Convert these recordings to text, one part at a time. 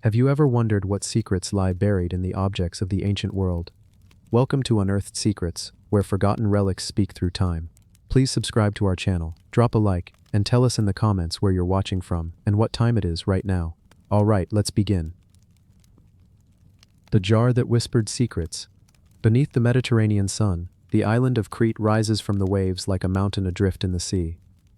Have you ever wondered what secrets lie buried in the objects of the ancient world? Welcome to Unearthed Secrets, where forgotten relics speak through time. Please subscribe to our channel, drop a like, and tell us in the comments where you're watching from and what time it is right now. Alright, let's begin. The jar that whispered secrets. Beneath the Mediterranean sun, the island of Crete rises from the waves like a mountain adrift in the sea.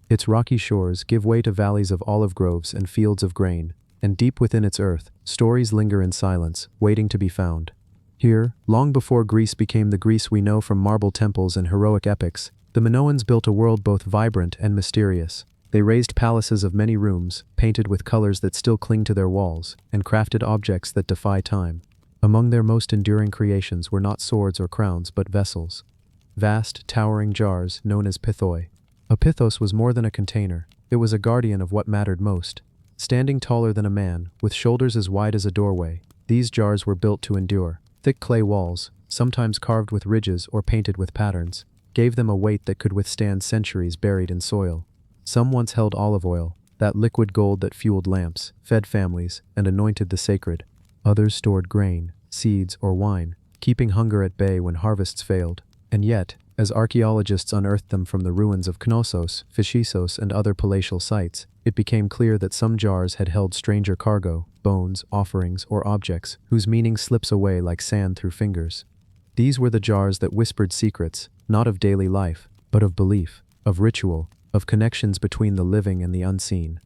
Its rocky shores give way to valleys of olive groves and fields of grain, and deep within its earth, stories linger in silence, waiting to be found. Here, long before Greece became the Greece we know from marble temples and heroic epics, the Minoans built a world both vibrant and mysterious. They raised palaces of many rooms, painted with colors that still cling to their walls, and crafted objects that defy time. Among their most enduring creations were not swords or crowns but vessels. Vast, towering jars known as pithoi. A pithos was more than a container, it was a guardian of what mattered most. Standing taller than a man, with shoulders as wide as a doorway, these jars were built to endure. Thick clay walls, sometimes carved with ridges or painted with patterns, gave them a weight that could withstand centuries buried in soil. Some once held olive oil, that liquid gold that fueled lamps, fed families, and anointed the sacred. Others stored grain, seeds, or wine, keeping hunger at bay when harvests failed. And yet, as archaeologists unearthed them from the ruins of Knossos, Phissos, and other palatial sites, it became clear that some jars had held stranger cargo, bones, offerings, or objects whose meaning slips away like sand through fingers. These were the jars that whispered secrets, not of daily life, but of belief, of ritual, of connections between the living and the unseen.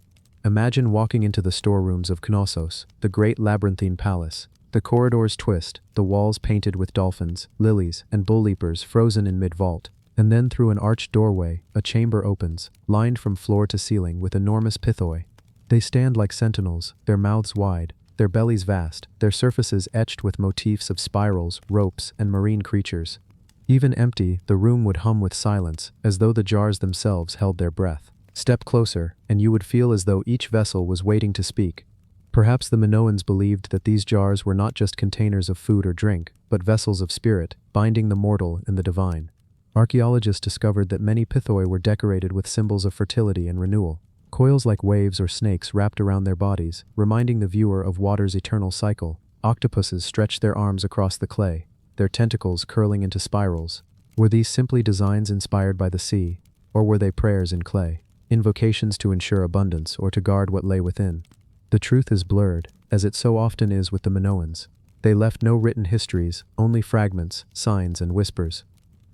Imagine walking into the storerooms of Knossos, the great labyrinthine palace. The corridors twist, the walls painted with dolphins, lilies, and bull-leapers frozen in mid-vault. And then through an arched doorway, a chamber opens, lined from floor to ceiling with enormous pithoi. They stand like sentinels, their mouths wide, their bellies vast, their surfaces etched with motifs of spirals, ropes, and marine creatures. Even empty, the room would hum with silence, as though the jars themselves held their breath. Step closer, and you would feel as though each vessel was waiting to speak. Perhaps the Minoans believed that these jars were not just containers of food or drink, but vessels of spirit, binding the mortal and the divine. Archaeologists discovered that many pithoi were decorated with symbols of fertility and renewal. Coils like waves or snakes wrapped around their bodies, reminding the viewer of water's eternal cycle. Octopuses stretched their arms across the clay, their tentacles curling into spirals. Were these simply designs inspired by the sea, or were they prayers in clay, invocations to ensure abundance or to guard what lay within? The truth is blurred, as it so often is with the Minoans. They left no written histories, only fragments, signs, and whispers.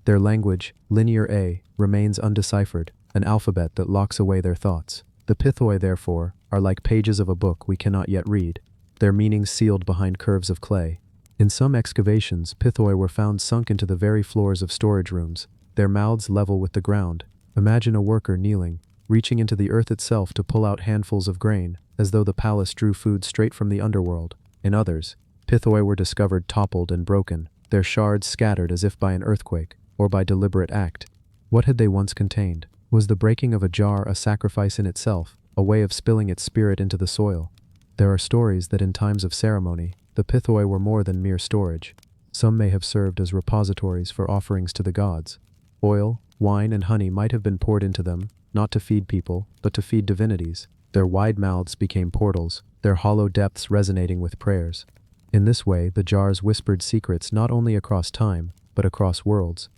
Their language, linear A, remains undeciphered, an alphabet that locks away their thoughts. The pithoi, therefore, are like pages of a book we cannot yet read, their meanings sealed behind curves of clay. In some excavations, pithoi were found sunk into the very floors of storage rooms, their mouths level with the ground. Imagine a worker kneeling, reaching into the earth itself to pull out handfuls of grain, as though the palace drew food straight from the underworld. In others, pithoi were discovered toppled and broken, their shards scattered as if by an earthquake, or by deliberate act. What had they once contained? Was the breaking of a jar a sacrifice in itself, a way of spilling its spirit into the soil? There are stories that in times of ceremony, the pithoi were more than mere storage. Some may have served as repositories for offerings to the gods. Oil, wine, and honey might have been poured into them, not to feed people, but to feed divinities. Their wide mouths became portals, their hollow depths resonating with prayers. In this way, the jars whispered secrets not only across time, but across worlds.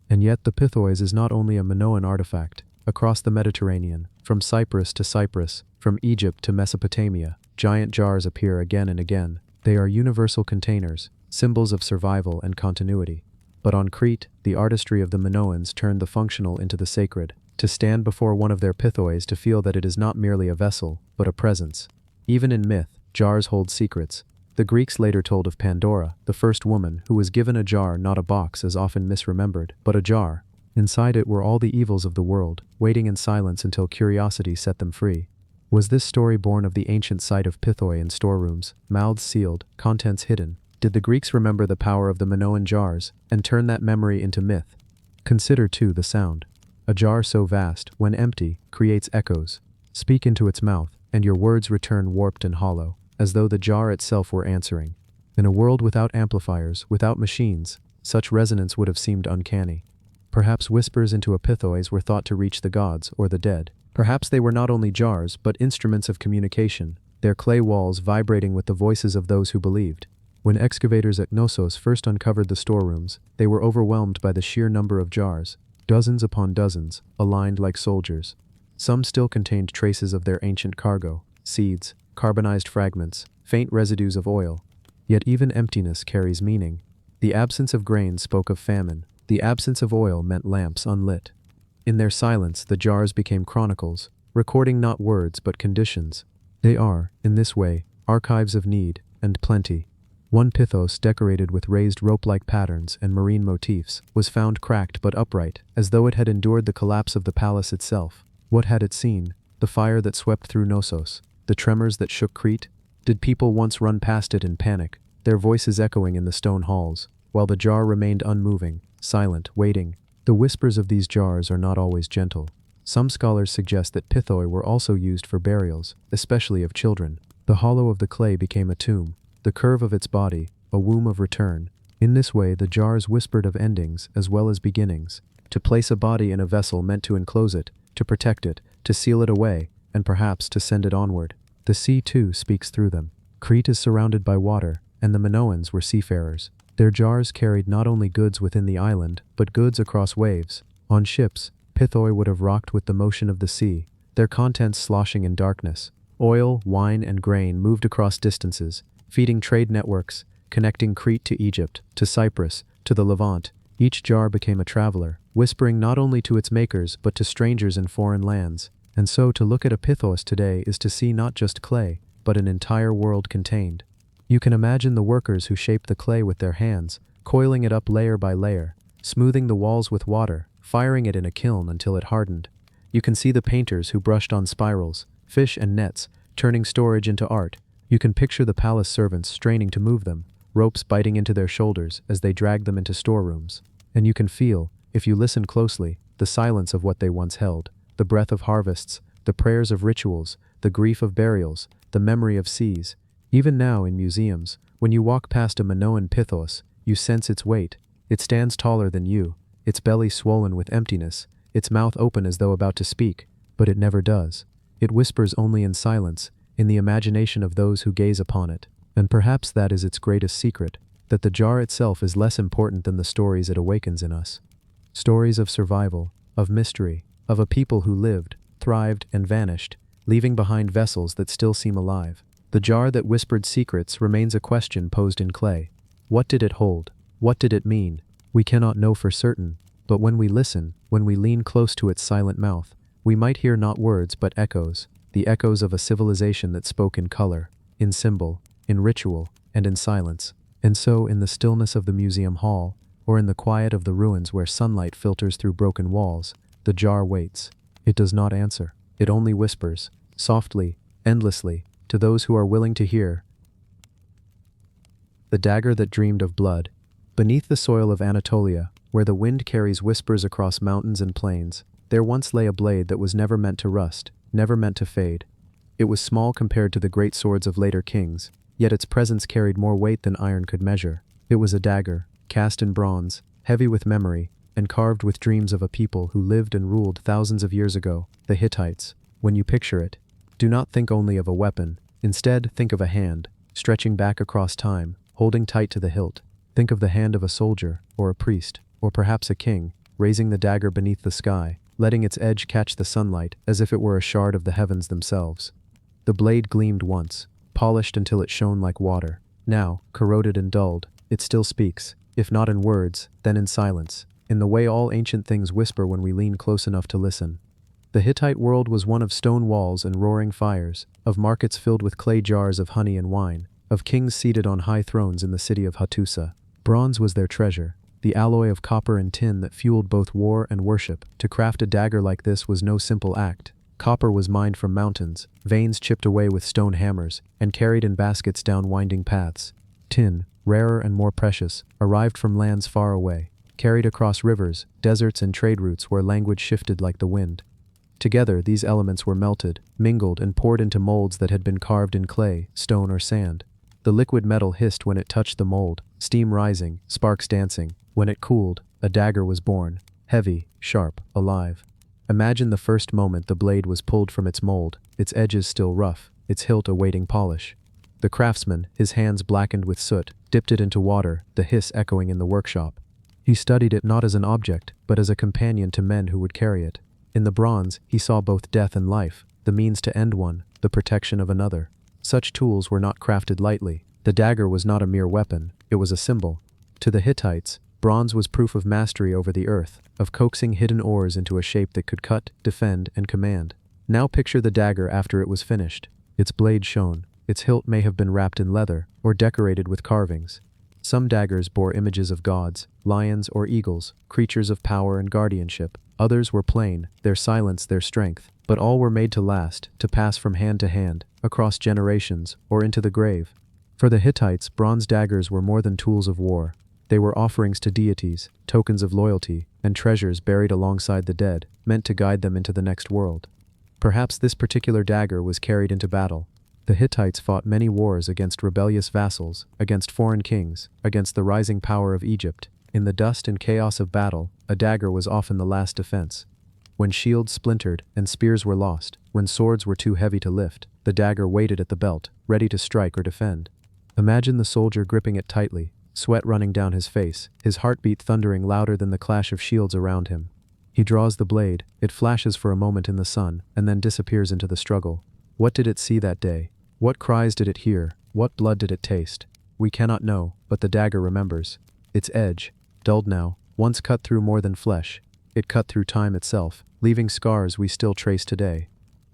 And yet the pithois is not only a Minoan artifact. Across the Mediterranean, from Cyprus to Cyprus, from Egypt to Mesopotamia, giant jars appear again and again. They are universal containers, symbols of survival and continuity. But on Crete, the artistry of the Minoans turned the functional into the sacred. To stand before one of their pithois to feel that it is not merely a vessel, but a presence. Even in myth, jars hold secrets. The Greeks later told of Pandora, the first woman, who was given a jar, not a box as often misremembered, but a jar. Inside it were all the evils of the world, waiting in silence until curiosity set them free. Was this story born of the ancient sight of pithoi in storerooms, mouths sealed, contents hidden? Did the Greeks remember the power of the Minoan jars, and turn that memory into myth? Consider, too, the sound. A jar so vast, when empty, creates echoes. Speak into its mouth, and your words return warped and hollow, as though the jar itself were answering. In a world without amplifiers, without machines, such resonance would have seemed uncanny. Perhaps whispers into a pithois were thought to reach the gods or the dead. Perhaps they were not only jars, but instruments of communication, their clay walls vibrating with the voices of those who believed. When excavators at Knossos first uncovered the storerooms, they were overwhelmed by the sheer number of jars, dozens upon dozens, aligned like soldiers. Some still contained traces of their ancient cargo, seeds, carbonized fragments, faint residues of oil. Yet even emptiness carries meaning. The absence of grain spoke of famine. The absence of oil meant lamps unlit. In their silence, the jars became chronicles, recording not words but conditions. They are, in this way, archives of need and plenty. One pithos decorated with raised rope-like patterns and marine motifs was found cracked but upright, as though it had endured the collapse of the palace itself. What had it seen? The fire that swept through Knossos? The tremors that shook Crete? Did people once run past it in panic, their voices echoing in the stone halls, while the jar remained unmoving, silent, waiting? The whispers of these jars are not always gentle. Some scholars suggest that pithoi were also used for burials, especially of children. The hollow of the clay became a tomb, the curve of its body, a womb of return. In this way, the jars whispered of endings as well as beginnings. To place a body in a vessel meant to enclose it, to protect it, to seal it away, and perhaps to send it onward. The sea, too, speaks through them. Crete is surrounded by water, and the Minoans were seafarers. Their jars carried not only goods within the island, but goods across waves. On ships, pithoi would have rocked with the motion of the sea, their contents sloshing in darkness. Oil, wine, and grain moved across distances, feeding trade networks, connecting Crete to Egypt, to Cyprus, to the Levant. Each jar became a traveler, whispering not only to its makers but to strangers in foreign lands. And so to look at a pithos today is to see not just clay, but an entire world contained. You can imagine the workers who shaped the clay with their hands, coiling it up layer by layer, smoothing the walls with water, firing it in a kiln until it hardened. You can see the painters who brushed on spirals, fish and nets, turning storage into art. You can picture the palace servants straining to move them, ropes biting into their shoulders as they dragged them into storerooms. And you can feel, if you listen closely, the silence of what they once held, the breath of harvests, the prayers of rituals, the grief of burials, the memory of seas. Even now in museums, when you walk past a Minoan pithos, you sense its weight. It stands taller than you, its belly swollen with emptiness, its mouth open as though about to speak, but it never does. It whispers only in silence, in the imagination of those who gaze upon it. And perhaps that is its greatest secret, that the jar itself is less important than the stories it awakens in us. Stories of survival, of mystery, of a people who lived, thrived, and vanished, leaving behind vessels that still seem alive. The jar that whispered secrets remains a question posed in clay. What did it hold? What did it mean? We cannot know for certain, but when we listen, when we lean close to its silent mouth, we might hear not words but echoes, the echoes of a civilization that spoke in color, in symbol, in ritual, and in silence. And so, in the stillness of the museum hall, or in the quiet of the ruins where sunlight filters through broken walls, the jar waits. It does not answer. It only whispers, softly, endlessly, to those who are willing to hear. The dagger that dreamed of blood. Beneath the soil of Anatolia, where the wind carries whispers across mountains and plains, there once lay a blade that was never meant to rust, never meant to fade. It was small compared to the great swords of later kings, yet its presence carried more weight than iron could measure. It was a dagger, cast in bronze, heavy with memory, and carved with dreams of a people who lived and ruled thousands of years ago, the Hittites. When you picture it, do not think only of a weapon. Instead, think of a hand, stretching back across time, holding tight to the hilt. Think of the hand of a soldier, or a priest, or perhaps a king, raising the dagger beneath the sky, letting its edge catch the sunlight as if it were a shard of the heavens themselves. The blade gleamed once, polished until it shone like water. Now, corroded and dulled, it still speaks, if not in words, then in silence, in the way all ancient things whisper when we lean close enough to listen. The Hittite world was one of stone walls and roaring fires, of markets filled with clay jars of honey and wine, of kings seated on high thrones in the city of Hattusa. Bronze was their treasure, the alloy of copper and tin that fueled both war and worship. To craft a dagger like this was no simple act. Copper was mined from mountains, veins chipped away with stone hammers, and carried in baskets down winding paths. Tin, rarer and more precious, arrived from lands far away, carried across rivers, deserts, and trade routes where language shifted like the wind. Together, these elements were melted, mingled, and poured into molds that had been carved in clay, stone, or sand. The liquid metal hissed when it touched the mold, steam rising, sparks dancing. When it cooled, a dagger was born, heavy, sharp, alive. Imagine the first moment the blade was pulled from its mold, its edges still rough, its hilt awaiting polish. The craftsman, his hands blackened with soot, dipped it into water, the hiss echoing in the workshop. He studied it not as an object, but as a companion to men who would carry it. In the bronze, he saw both death and life, the means to end one, the protection of another. Such tools were not crafted lightly. The dagger was not a mere weapon, it was a symbol. To the Hittites, bronze was proof of mastery over the earth, of coaxing hidden ores into a shape that could cut, defend, and command. Now picture the dagger after it was finished. Its blade shone. Its hilt may have been wrapped in leather, or decorated with carvings. Some daggers bore images of gods, lions or eagles, creatures of power and guardianship. Others were plain, their silence their strength. But all were made to last, to pass from hand to hand, across generations, or into the grave. For the Hittites, bronze daggers were more than tools of war. They were offerings to deities, tokens of loyalty, and treasures buried alongside the dead, meant to guide them into the next world. Perhaps this particular dagger was carried into battle. The Hittites fought many wars against rebellious vassals, against foreign kings, against the rising power of Egypt. In the dust and chaos of battle, a dagger was often the last defense. When shields splintered and spears were lost, when swords were too heavy to lift, the dagger waited at the belt, ready to strike or defend. Imagine the soldier gripping it tightly, sweat running down his face, his heartbeat thundering louder than the clash of shields around him. He draws the blade, it flashes for a moment in the sun, and then disappears into the struggle. What did it see that day? What cries did it hear? What blood did it taste? We cannot know, but the dagger remembers. Its edge, dulled now, once cut through more than flesh. It cut through time itself, leaving scars we still trace today.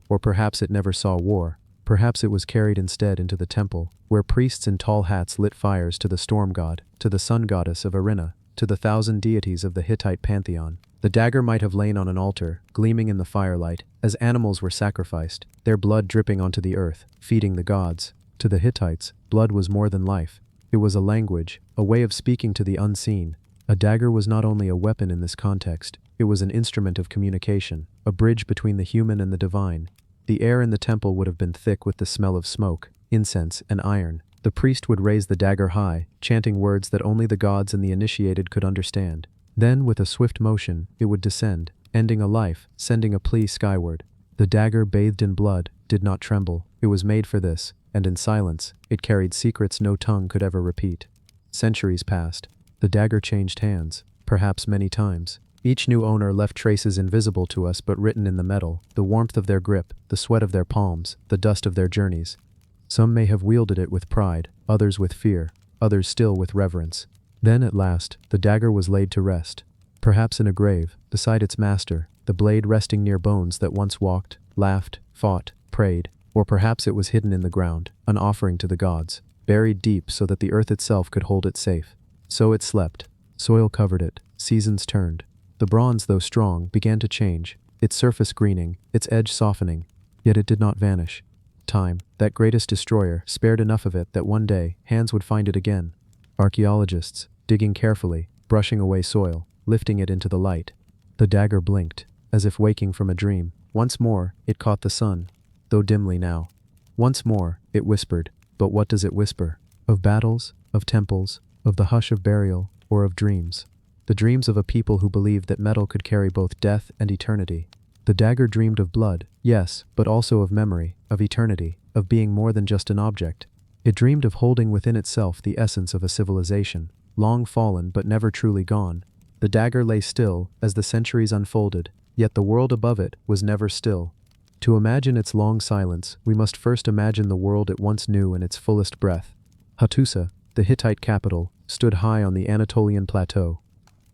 Or perhaps it never saw war. Perhaps it was carried instead into the temple, where priests in tall hats lit fires to the storm god, to the sun goddess of Arena, to the 1,000 deities of the Hittite pantheon. The dagger might have lain on an altar, gleaming in the firelight, as animals were sacrificed, their blood dripping onto the earth, feeding the gods. To the Hittites, blood was more than life. It was a language, a way of speaking to the unseen. A dagger was not only a weapon in this context, it was an instrument of communication, a bridge between the human and the divine. The air in the temple would have been thick with the smell of smoke, incense, and iron. The priest would raise the dagger high, chanting words that only the gods and the initiated could understand. Then, with a swift motion, it would descend, ending a life, sending a plea skyward. The dagger, bathed in blood, did not tremble. It was made for this, and in silence, it carried secrets no tongue could ever repeat. Centuries passed. The dagger changed hands, perhaps many times. Each new owner left traces invisible to us but written in the metal, the warmth of their grip, the sweat of their palms, the dust of their journeys. Some may have wielded it with pride, others with fear, others still with reverence. Then, at last, the dagger was laid to rest. Perhaps in a grave, beside its master, the blade resting near bones that once walked, laughed, fought, prayed. Or perhaps it was hidden in the ground, an offering to the gods, buried deep so that the earth itself could hold it safe. So it slept. Soil covered it, seasons turned. The bronze, though strong, began to change, its surface greening, its edge softening. Yet it did not vanish. Time, that greatest destroyer, spared enough of it that one day, hands would find it again. Archaeologists, digging carefully, brushing away soil, lifting it into the light. The dagger blinked, as if waking from a dream. Once more, it caught the sun, though dimly now. Once more, it whispered. But what does it whisper? Of battles, of temples, of the hush of burial, or of dreams? The dreams of a people who believed that metal could carry both death and eternity. The dagger dreamed of blood, yes, but also of memory, of eternity, of being more than just an object. It dreamed of holding within itself the essence of a civilization, long fallen but never truly gone. The dagger lay still as the centuries unfolded, yet the world above it was never still. To imagine its long silence, we must first imagine the world it once knew in its fullest breath. Hattusa, the Hittite capital, stood high on the Anatolian plateau,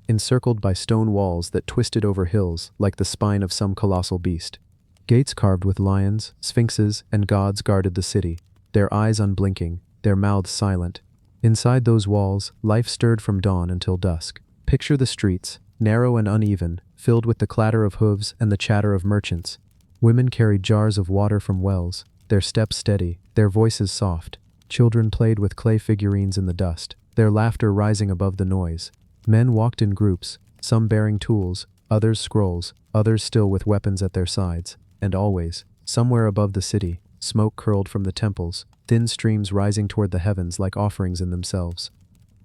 encircled by stone walls that twisted over hills like the spine of some colossal beast. Gates carved with lions, sphinxes, and gods guarded the city, their eyes unblinking, their mouths silent. Inside those walls, life stirred from dawn until dusk. Picture the streets, narrow and uneven, filled with the clatter of hooves and the chatter of merchants. Women carried jars of water from wells, their steps steady, their voices soft. Children played with clay figurines in the dust, their laughter rising above the noise. Men walked in groups, some bearing tools, others scrolls, others still with weapons at their sides. And always, somewhere above the city, smoke curled from the temples, thin streams rising toward the heavens like offerings in themselves.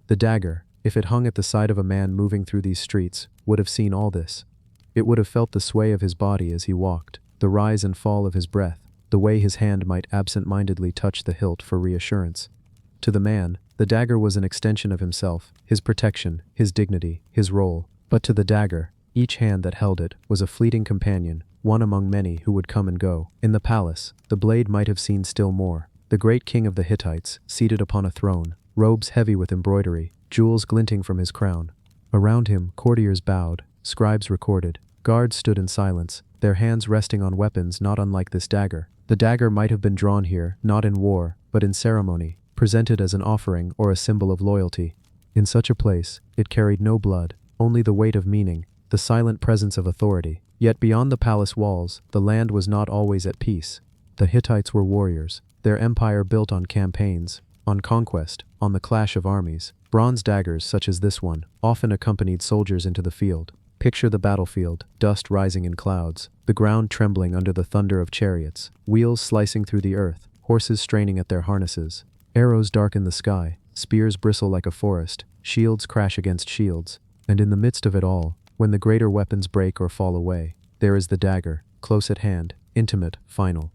The dagger, if it hung at the side of a man moving through these streets, would have seen all this. It would have felt the sway of his body as he walked, the rise and fall of his breath, the way his hand might absent-mindedly touch the hilt for reassurance. To the man, the dagger was an extension of himself, his protection, his dignity, his role. But to the dagger, each hand that held it was a fleeting companion, one among many who would come and go. In the palace, the blade might have seen still more. The great king of the Hittites, seated upon a throne, robes heavy with embroidery, jewels glinting from his crown. Around him, courtiers bowed, scribes recorded, guards stood in silence, their hands resting on weapons not unlike this dagger. The dagger might have been drawn here, not in war, but in ceremony, presented as an offering or a symbol of loyalty. In such a place, it carried no blood, only the weight of meaning, the silent presence of authority. Yet beyond the palace walls, the land was not always at peace. The Hittites were warriors, their empire built on campaigns, on conquest, on the clash of armies. Bronze daggers such as this one often accompanied soldiers into the field. Picture the battlefield, dust rising in clouds, the ground trembling under the thunder of chariots, wheels slicing through the earth, horses straining at their harnesses. Arrows darken the sky, spears bristle like a forest, shields crash against shields. And in the midst of it all, when the greater weapons break or fall away, there is the dagger, close at hand, intimate, final.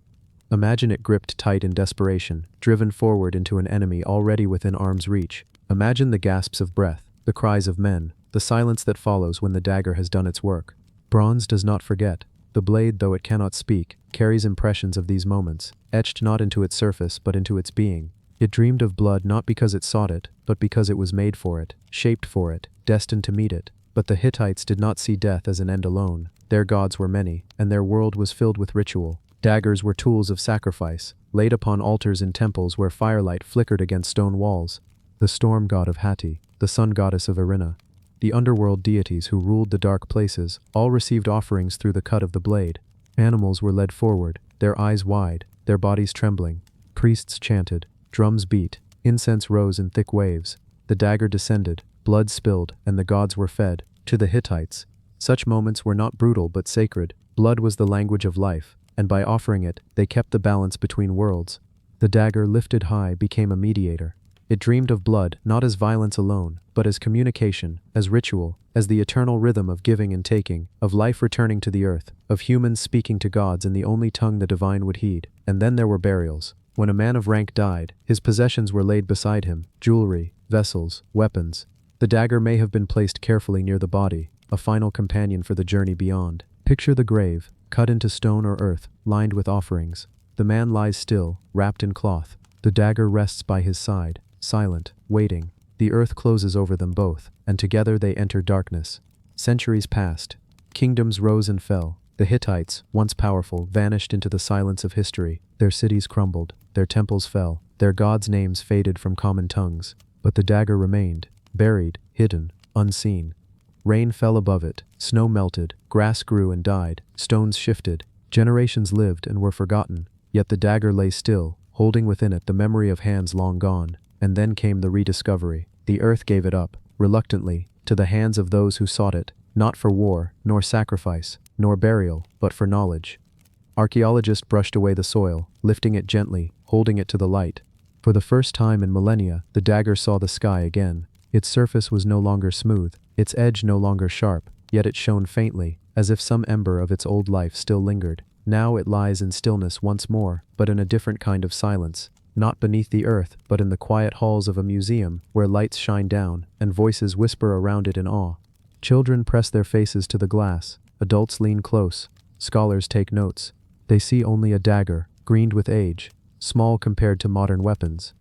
Imagine it gripped tight in desperation, driven forward into an enemy already within arm's reach. Imagine the gasps of breath, the cries of men, the silence that follows when the dagger has done its work. Bronze does not forget. The blade, though it cannot speak, carries impressions of these moments, etched not into its surface but into its being. It dreamed of blood not because it sought it, but because it was made for it, shaped for it, destined to meet it. But the Hittites did not see death as an end alone. Their gods were many, and their world was filled with ritual. Daggers were tools of sacrifice, laid upon altars in temples where firelight flickered against stone walls. The storm god of Hatti, the sun goddess of Irina, the underworld deities who ruled the dark places, all received offerings through the cut of the blade. Animals were led forward, their eyes wide, their bodies trembling. Priests chanted, drums beat, incense rose in thick waves. The dagger descended, blood spilled, and the gods were fed. To the Hittites, such moments were not brutal but sacred. Blood was the language of life, and by offering it, they kept the balance between worlds. The dagger, lifted high, became a mediator. It dreamed of blood not as violence alone, but as communication, as ritual, as the eternal rhythm of giving and taking, of life returning to the earth, of humans speaking to gods in the only tongue the divine would heed. And then there were burials. When a man of rank died, his possessions were laid beside him, jewelry, vessels, weapons. The dagger may have been placed carefully near the body, a final companion for the journey beyond. Picture the grave, cut into stone or earth, lined with offerings. The man lies still, wrapped in cloth. The dagger rests by his side, silent, waiting. The earth closes over them both, and together they enter darkness. Centuries passed. Kingdoms rose and fell. The Hittites, once powerful, vanished into the silence of history. Their cities crumbled, their temples fell, their gods' names faded from common tongues. But the dagger remained, buried, hidden, unseen. Rain fell above it, snow melted, grass grew and died, stones shifted. Generations lived and were forgotten. Yet the dagger lay still, holding within it the memory of hands long gone. And then came the rediscovery. The earth gave it up, reluctantly, to the hands of those who sought it, not for war, nor sacrifice, nor burial, but for knowledge. Archaeologists brushed away the soil, lifting it gently, holding it to the light. For the first time in millennia, the dagger saw the sky again. Its surface was no longer smooth, its edge no longer sharp, yet it shone faintly, as if some ember of its old life still lingered. Now it lies in stillness once more, but in a different kind of silence. Not beneath the earth, but in the quiet halls of a museum, where lights shine down, and voices whisper around it in awe. Children press their faces to the glass, adults lean close, scholars take notes. They see only a dagger, greened with age, small compared to modern weapons.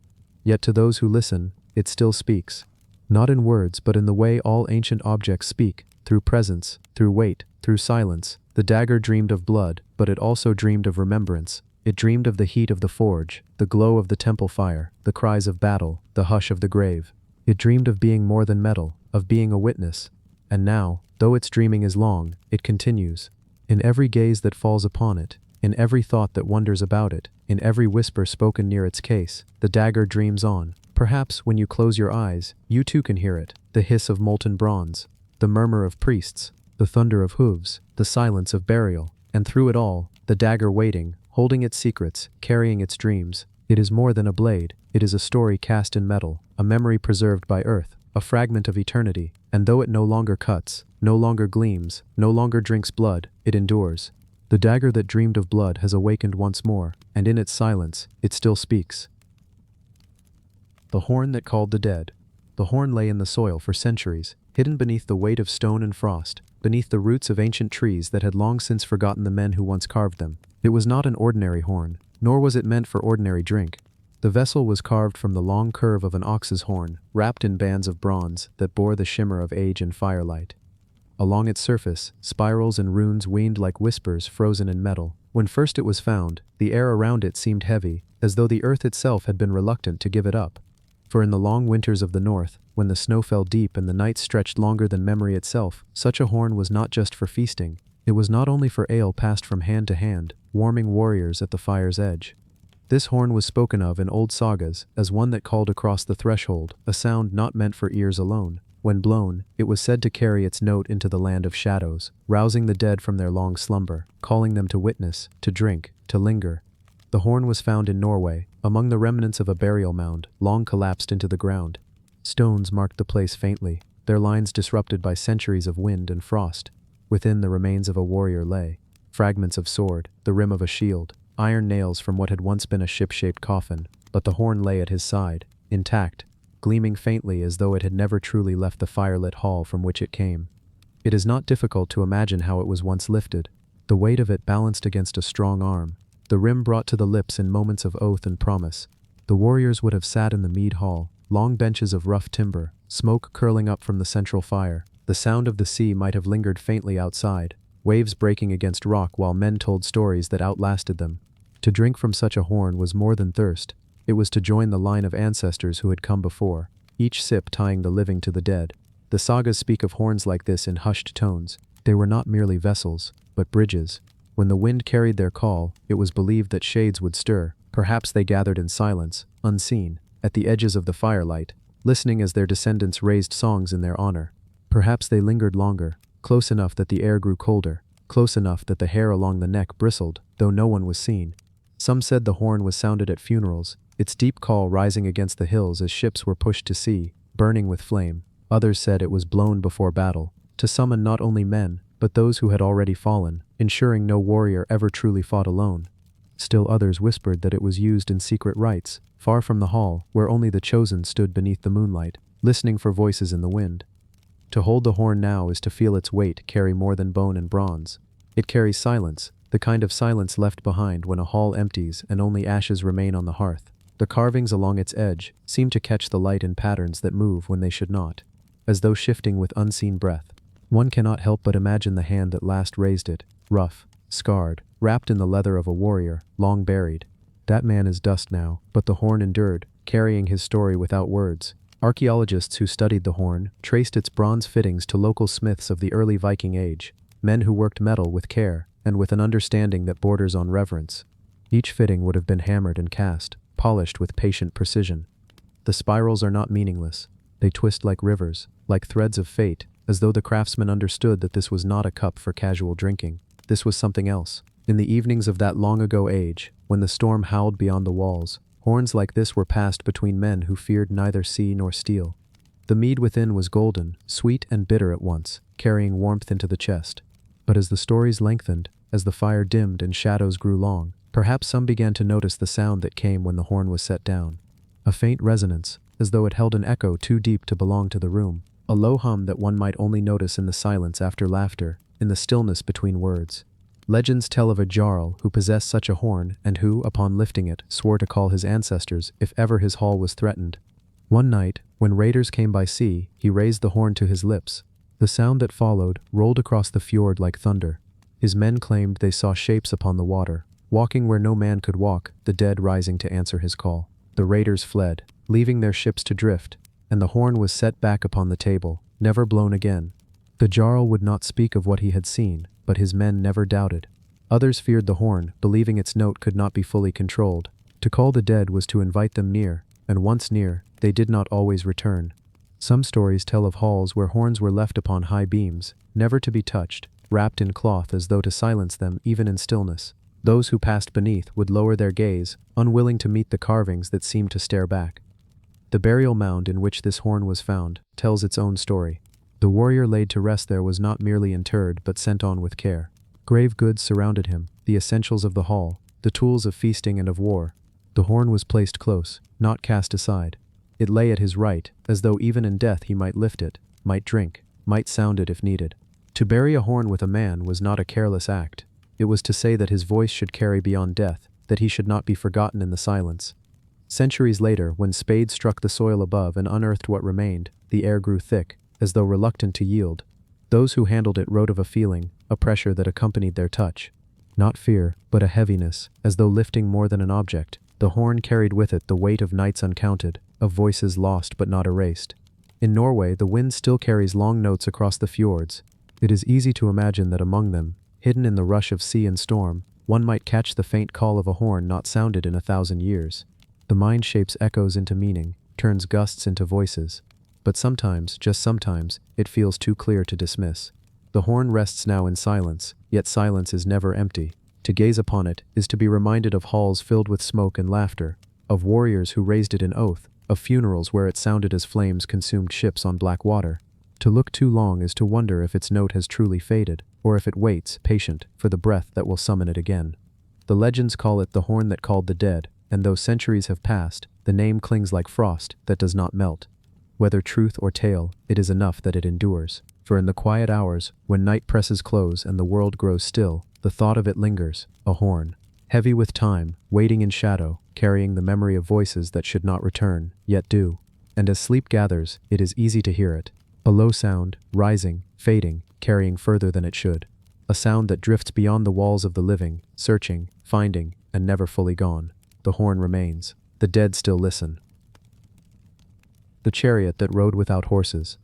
Yet to those who listen, it still speaks. Not in words, but in the way all ancient objects speak, through presence, through weight, through silence. The dagger dreamed of blood, but it also dreamed of remembrance. It dreamed of the heat of the forge, the glow of the temple fire, the cries of battle, the hush of the grave. It dreamed of being more than metal, of being a witness. And now, though its dreaming is long, it continues. In every gaze that falls upon it, in every thought that wanders about it, in every whisper spoken near its case, the dagger dreams on. Perhaps when you close your eyes, you too can hear it, the hiss of molten bronze, the murmur of priests, the thunder of hooves, the silence of burial, and through it all, the dagger waiting, holding its secrets, carrying its dreams. It is more than a blade, it is a story cast in metal, a memory preserved by earth, a fragment of eternity, and though it no longer cuts, no longer gleams, no longer drinks blood, it endures. The dagger that dreamed of blood has awakened once more, and in its silence, it still speaks. The horn that called the dead. The horn lay in the soil for centuries, hidden beneath the weight of stone and frost, beneath the roots of ancient trees that had long since forgotten the men who once carved them. It was not an ordinary horn, nor was it meant for ordinary drink. The vessel was carved from the long curve of an ox's horn, wrapped in bands of bronze that bore the shimmer of age and firelight. Along its surface, spirals and runes weened like whispers frozen in metal. When first it was found, the air around it seemed heavy, as though the earth itself had been reluctant to give it up. For in the long winters of the north, when the snow fell deep and the nights stretched longer than memory itself, such a horn was not just for feasting. It was not only for ale passed from hand to hand, warming warriors at the fire's edge. This horn was spoken of in old sagas as one that called across the threshold, a sound not meant for ears alone. When blown, it was said to carry its note into the land of shadows, rousing the dead from their long slumber, calling them to witness, to drink, to linger. The horn was found in Norway, among the remnants of a burial mound, long collapsed into the ground. Stones marked the place faintly, their lines disrupted by centuries of wind and frost. Within, the remains of a warrior lay, fragments of sword, the rim of a shield, iron nails from what had once been a ship-shaped coffin, but the horn lay at his side, intact, gleaming faintly as though it had never truly left the firelit hall from which it came. It is not difficult to imagine how it was once lifted, the weight of it balanced against a strong arm, the rim brought to the lips in moments of oath and promise. The warriors would have sat in the mead hall, long benches of rough timber, smoke curling up from the central fire. The sound of the sea might have lingered faintly outside, waves breaking against rock while men told stories that outlasted them. To drink from such a horn was more than thirst, it was to join the line of ancestors who had come before, each sip tying the living to the dead. The sagas speak of horns like this in hushed tones. They were not merely vessels, but bridges. When the wind carried their call, it was believed that shades would stir. Perhaps they gathered in silence, unseen, at the edges of the firelight, listening as their descendants raised songs in their honor. Perhaps they lingered longer, close enough that the air grew colder, close enough that the hair along the neck bristled, though no one was seen. Some said the horn was sounded at funerals, its deep call rising against the hills as ships were pushed to sea, burning with flame. Others said it was blown before battle, to summon not only men, but those who had already fallen, ensuring no warrior ever truly fought alone. Still others whispered that it was used in secret rites, far from the hall, where only the chosen stood beneath the moonlight, listening for voices in the wind. To hold the horn now is to feel its weight carry more than bone and bronze. It carries silence, the kind of silence left behind when a hall empties and only ashes remain on the hearth. The carvings along its edge seem to catch the light in patterns that move when they should not, as though shifting with unseen breath. One cannot help but imagine the hand that last raised it, rough, scarred, wrapped in the leather of a warrior, long buried. That man is dust now, but the horn endured, carrying his story without words. Archaeologists who studied the horn traced its bronze fittings to local smiths of the early Viking age, men who worked metal with care and with an understanding that borders on reverence. Each fitting would have been hammered and cast, polished with patient precision. The spirals are not meaningless. They twist like rivers, like threads of fate, as though the craftsman understood that this was not a cup for casual drinking. This was something else. In the evenings of that long-ago age, when the storm howled beyond the walls, horns like this were passed between men who feared neither sea nor steel. The mead within was golden, sweet and bitter at once, carrying warmth into the chest. But as the stories lengthened, as the fire dimmed and shadows grew long, perhaps some began to notice the sound that came when the horn was set down. A faint resonance, as though it held an echo too deep to belong to the room. A low hum that one might only notice in the silence after laughter, in the stillness between words. Legends tell of a jarl who possessed such a horn and who, upon lifting it, swore to call his ancestors if ever his hall was threatened. One night, when raiders came by sea, he raised the horn to his lips. The sound that followed rolled across the fjord like thunder. His men claimed they saw shapes upon the water, walking where no man could walk, the dead rising to answer his call. The raiders fled, leaving their ships to drift, and the horn was set back upon the table, never blown again. The jarl would not speak of what he had seen, but his men never doubted. Others feared the horn, believing its note could not be fully controlled. To call the dead was to invite them near, and once near, they did not always return. Some stories tell of halls where horns were left upon high beams, never to be touched, wrapped in cloth as though to silence them even in stillness. Those who passed beneath would lower their gaze, unwilling to meet the carvings that seemed to stare back. The burial mound in which this horn was found tells its own story. The warrior laid to rest there was not merely interred but sent on with care. Grave goods surrounded him, the essentials of the hall, the tools of feasting and of war. The horn was placed close, not cast aside. It lay at his right, as though even in death he might lift it, might drink, might sound it if needed. To bury a horn with a man was not a careless act. It was to say that his voice should carry beyond death, that he should not be forgotten in the silence. Centuries later, when spades struck the soil above and unearthed what remained, the air grew thick, as though reluctant to yield. Those who handled it wrote of a feeling, a pressure that accompanied their touch. Not fear, but a heaviness, as though lifting more than an object. The horn carried with it the weight of nights uncounted, of voices lost but not erased. In Norway, the wind still carries long notes across the fjords. It is easy to imagine that among them, hidden in the rush of sea and storm, one might catch the faint call of a horn not sounded in 1,000 years. The mind shapes echoes into meaning, turns gusts into voices. But sometimes, just sometimes, it feels too clear to dismiss. The horn rests now in silence, yet silence is never empty. To gaze upon it is to be reminded of halls filled with smoke and laughter, of warriors who raised it in oath, of funerals where it sounded as flames consumed ships on black water. To look too long is to wonder if its note has truly faded, or if it waits, patient, for the breath that will summon it again. The legends call it the horn that called the dead, and though centuries have passed, the name clings like frost that does not melt. Whether truth or tale, it is enough that it endures. For in the quiet hours, when night presses close and the world grows still, the thought of it lingers, a horn, heavy with time, waiting in shadow, carrying the memory of voices that should not return, yet do. And as sleep gathers, it is easy to hear it. A low sound, rising, fading, carrying further than it should. A sound that drifts beyond the walls of the living, searching, finding, and never fully gone. The horn remains. The dead still listen. The chariot that rode without horses.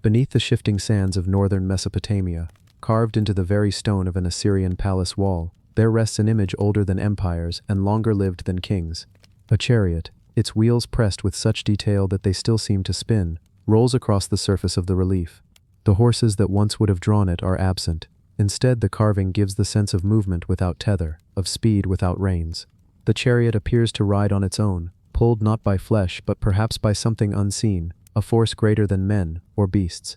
Beneath the shifting sands of northern Mesopotamia, carved into the very stone of an Assyrian palace wall, there rests an image older than empires and longer lived than kings. A chariot, its wheels pressed with such detail that they still seem to spin, rolls across the surface of the relief. The horses that once would have drawn it are absent. Instead, the carving gives the sense of movement without tether, of speed without reins. The chariot appears to ride on its own, pulled not by flesh but perhaps by something unseen, a force greater than men or beasts.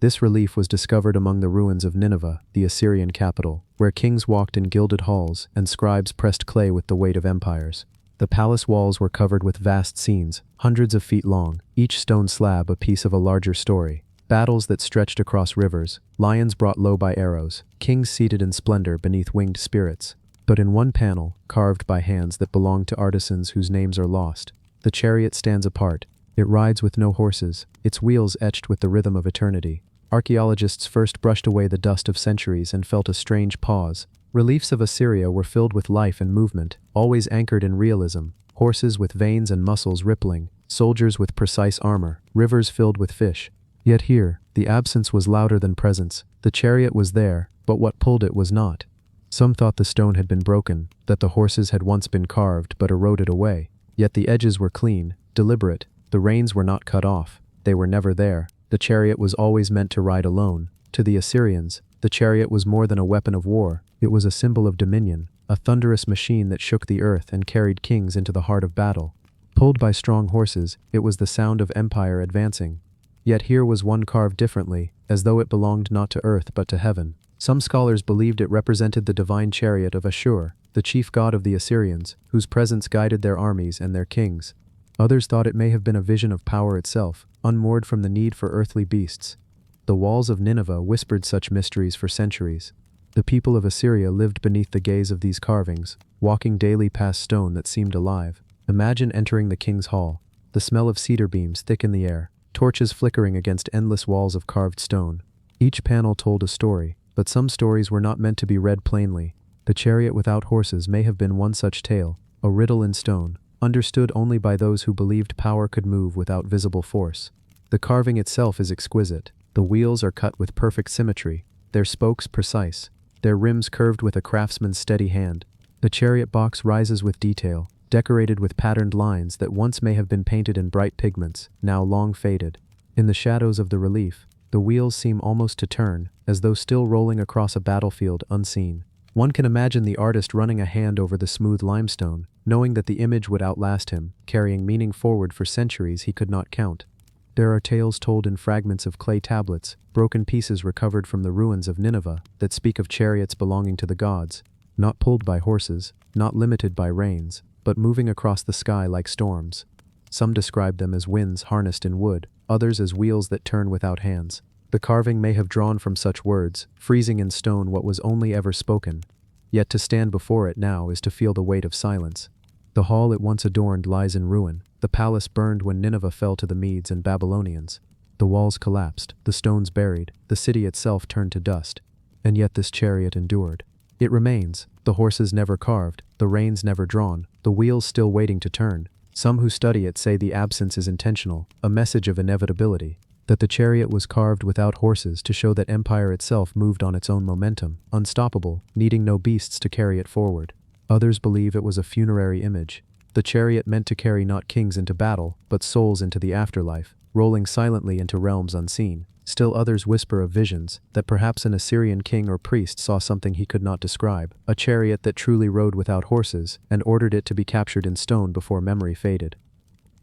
This relief was discovered among the ruins of Nineveh, the Assyrian capital, where kings walked in gilded halls and scribes pressed clay with the weight of empires. The palace walls were covered with vast scenes, hundreds of feet long, each stone slab a piece of a larger story. Battles that stretched across rivers, lions brought low by arrows, kings seated in splendor beneath winged spirits. But in one panel, carved by hands that belong to artisans whose names are lost, the chariot stands apart. It rides with no horses, its wheels etched with the rhythm of eternity. Archaeologists first brushed away the dust of centuries and felt a strange pause. Reliefs of Assyria were filled with life and movement, always anchored in realism. Horses with veins and muscles rippling, soldiers with precise armor, rivers filled with fish. Yet here, the absence was louder than presence. The chariot was there, but what pulled it was not. Some thought the stone had been broken, that the horses had once been carved but eroded away. Yet the edges were clean, deliberate. The reins were not cut off. They were never there. The chariot was always meant to ride alone. To the Assyrians, the chariot was more than a weapon of war. It was a symbol of dominion, a thunderous machine that shook the earth and carried kings into the heart of battle. Pulled by strong horses, it was the sound of empire advancing. Yet here was one carved differently, as though it belonged not to earth but to heaven. Some scholars believed it represented the divine chariot of Ashur, the chief god of the Assyrians, whose presence guided their armies and their kings. Others thought it may have been a vision of power itself, unmoored from the need for earthly beasts. The walls of Nineveh whispered such mysteries for centuries. The people of Assyria lived beneath the gaze of these carvings, walking daily past stone that seemed alive. Imagine entering the king's hall. The smell of cedar beams thick in the air, torches flickering against endless walls of carved stone. Each panel told a story, but some stories were not meant to be read plainly. The chariot without horses may have been one such tale, a riddle in stone, understood only by those who believed power could move without visible force. The carving itself is exquisite. The wheels are cut with perfect symmetry, their spokes precise, their rims curved with a craftsman's steady hand. The chariot box rises with detail, decorated with patterned lines that once may have been painted in bright pigments, now long faded. In the shadows of the relief, the wheels seem almost to turn, as though still rolling across a battlefield unseen. One can imagine the artist running a hand over the smooth limestone, knowing that the image would outlast him, carrying meaning forward for centuries he could not count. There are tales told in fragments of clay tablets, broken pieces recovered from the ruins of Nineveh, that speak of chariots belonging to the gods, not pulled by horses, not limited by reins, but moving across the sky like storms. Some describe them as winds harnessed in wood, others as wheels that turn without hands. The carving may have drawn from such words, freezing in stone what was only ever spoken. Yet to stand before it now is to feel the weight of silence. The hall it once adorned lies in ruin. The palace burned when Nineveh fell to the Medes and Babylonians. The walls collapsed, the stones buried, the city itself turned to dust. And yet this chariot endured. It remains, the horses never carved, the reins never drawn, the wheels still waiting to turn. Some who study it say the absence is intentional, a message of inevitability, that the chariot was carved without horses to show that empire itself moved on its own momentum, unstoppable, needing no beasts to carry it forward. Others believe it was a funerary image, the chariot meant to carry not kings into battle, but souls into the afterlife, rolling silently into realms unseen. Still others whisper of visions, that perhaps an Assyrian king or priest saw something he could not describe, a chariot that truly rode without horses, and ordered it to be captured in stone before memory faded.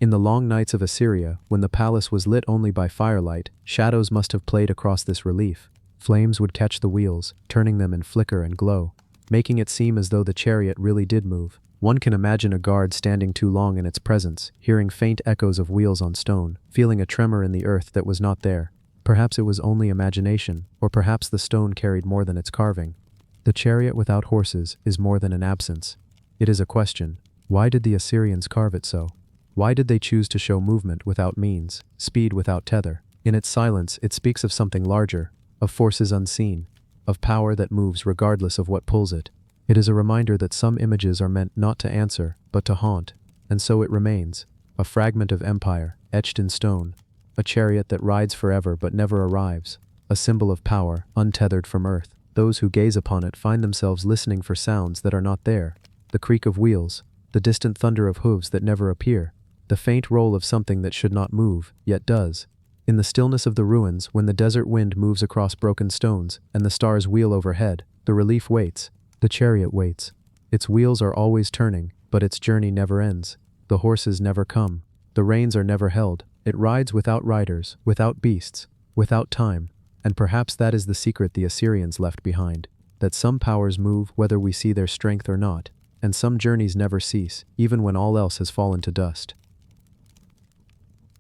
In the long nights of Assyria, when the palace was lit only by firelight, shadows must have played across this relief. Flames would catch the wheels, turning them in flicker and glow, making it seem as though the chariot really did move. One can imagine a guard standing too long in its presence, hearing faint echoes of wheels on stone, feeling a tremor in the earth that was not there. Perhaps it was only imagination, or perhaps the stone carried more than its carving. The chariot without horses is more than an absence. It is a question. Why did the Assyrians carve it so? Why did they choose to show movement without means, speed without tether? In its silence, it speaks of something larger, of forces unseen, of power that moves regardless of what pulls it. It is a reminder that some images are meant not to answer, but to haunt, and so it remains, a fragment of empire, etched in stone, a chariot that rides forever but never arrives, a symbol of power, untethered from earth. Those who gaze upon it find themselves listening for sounds that are not there, the creak of wheels, the distant thunder of hooves that never appear, the faint roll of something that should not move, yet does. In the stillness of the ruins, when the desert wind moves across broken stones, and the stars wheel overhead, the relief waits. The chariot waits. Its wheels are always turning, but its journey never ends. The horses never come. The reins are never held. It rides without riders, without beasts, without time. And perhaps that is the secret the Assyrians left behind, that some powers move whether we see their strength or not, and some journeys never cease, even when all else has fallen to dust.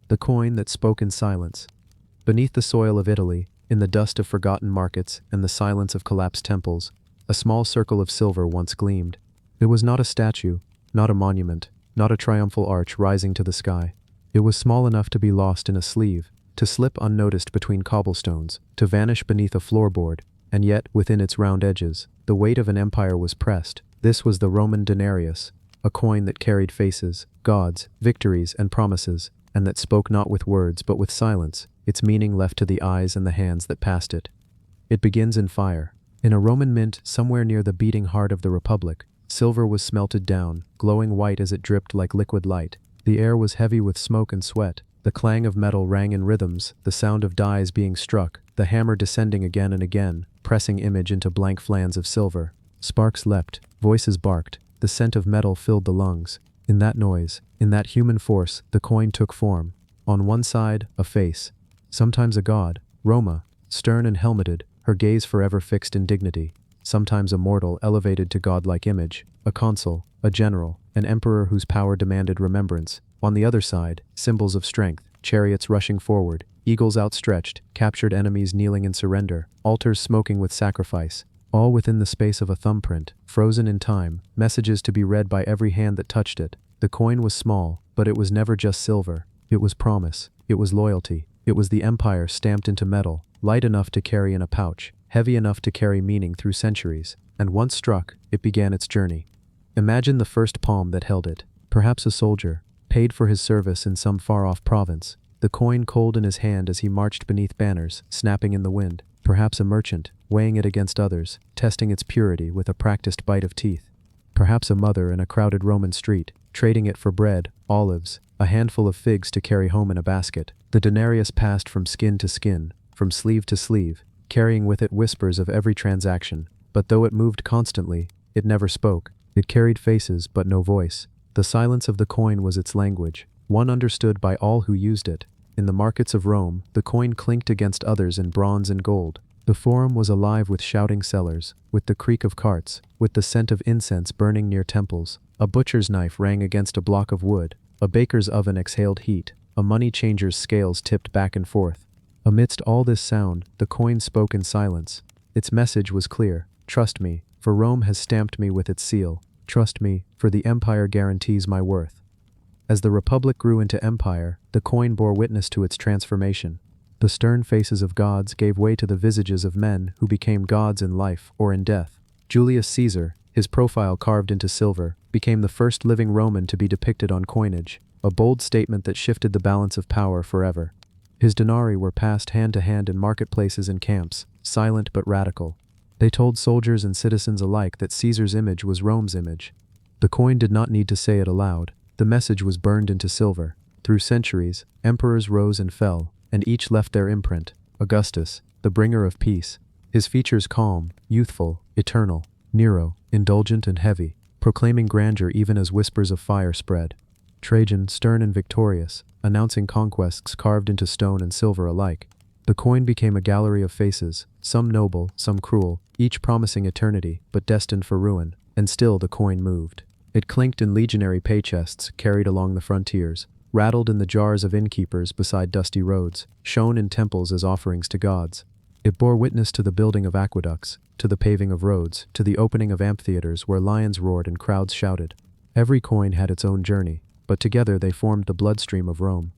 The coin that spoke in silence. Beneath the soil of Italy, in the dust of forgotten markets and the silence of collapsed temples, a small circle of silver once gleamed. It was not a statue, not a monument, not a triumphal arch rising to the sky. It was small enough to be lost in a sleeve, to slip unnoticed between cobblestones, to vanish beneath a floorboard, and yet, within its round edges, the weight of an empire was pressed. This was the Roman denarius, a coin that carried faces, gods, victories, and promises, and that spoke not with words but with silence, its meaning left to the eyes and the hands that passed it. It begins in fire. In a Roman mint somewhere near the beating heart of the Republic, silver was smelted down, glowing white as it dripped like liquid light. The air was heavy with smoke and sweat. The clang of metal rang in rhythms, the sound of dies being struck, the hammer descending again and again, pressing image into blank flans of silver. Sparks leapt, voices barked, the scent of metal filled the lungs. In that noise, in that human force, the coin took form. On one side, a face, sometimes a god, Roma, stern and helmeted, her gaze forever fixed in dignity. Sometimes a mortal elevated to godlike image, a consul, a general, an emperor whose power demanded remembrance. On the other side, symbols of strength, chariots rushing forward, eagles outstretched, captured enemies kneeling in surrender, altars smoking with sacrifice, all within the space of a thumbprint, frozen in time, messages to be read by every hand that touched it. The coin was small, but it was never just silver. It was promise, it was loyalty, it was the empire stamped into metal, light enough to carry in a pouch, heavy enough to carry meaning through centuries, and once struck, it began its journey. Imagine the first palm that held it, perhaps a soldier, paid for his service in some far-off province, the coin cold in his hand as he marched beneath banners, snapping in the wind. Perhaps a merchant, weighing it against others, testing its purity with a practiced bite of teeth. Perhaps a mother in a crowded Roman street, trading it for bread, olives, a handful of figs to carry home in a basket. The denarius passed from skin to skin, from sleeve to sleeve, carrying with it whispers of every transaction. But though it moved constantly, it never spoke. It carried faces but no voice. The silence of the coin was its language, one understood by all who used it. In the markets of Rome, the coin clinked against others in bronze and gold. The forum was alive with shouting sellers, with the creak of carts, with the scent of incense burning near temples. A butcher's knife rang against a block of wood. A baker's oven exhaled heat. A money changer's scales tipped back and forth. Amidst all this sound, the coin spoke in silence. Its message was clear. Trust me, for Rome has stamped me with its seal. Trust me, for the empire guarantees my worth. As the republic grew into empire, the coin bore witness to its transformation. The stern faces of gods gave way to the visages of men who became gods in life or in death. Julius Caesar, his profile carved into silver, became the first living Roman to be depicted on coinage, a bold statement that shifted the balance of power forever. His denarii were passed hand to hand in marketplaces and camps, silent but radical. They told soldiers and citizens alike that Caesar's image was Rome's image. The coin did not need to say it aloud. The message was burned into silver. Through centuries, emperors rose and fell, and each left their imprint. Augustus, the bringer of peace, his features calm, youthful, eternal. Nero, indulgent and heavy, proclaiming grandeur even as whispers of fire spread. Trajan, stern and victorious, announcing conquests carved into stone and silver alike. The coin became a gallery of faces, some noble, some cruel, each promising eternity, but destined for ruin, and still the coin moved. It clinked in legionary pay chests carried along the frontiers, rattled in the jars of innkeepers beside dusty roads, shone in temples as offerings to gods. It bore witness to the building of aqueducts, to the paving of roads, to the opening of amphitheaters where lions roared and crowds shouted. Every coin had its own journey, but together they formed the bloodstream of Rome.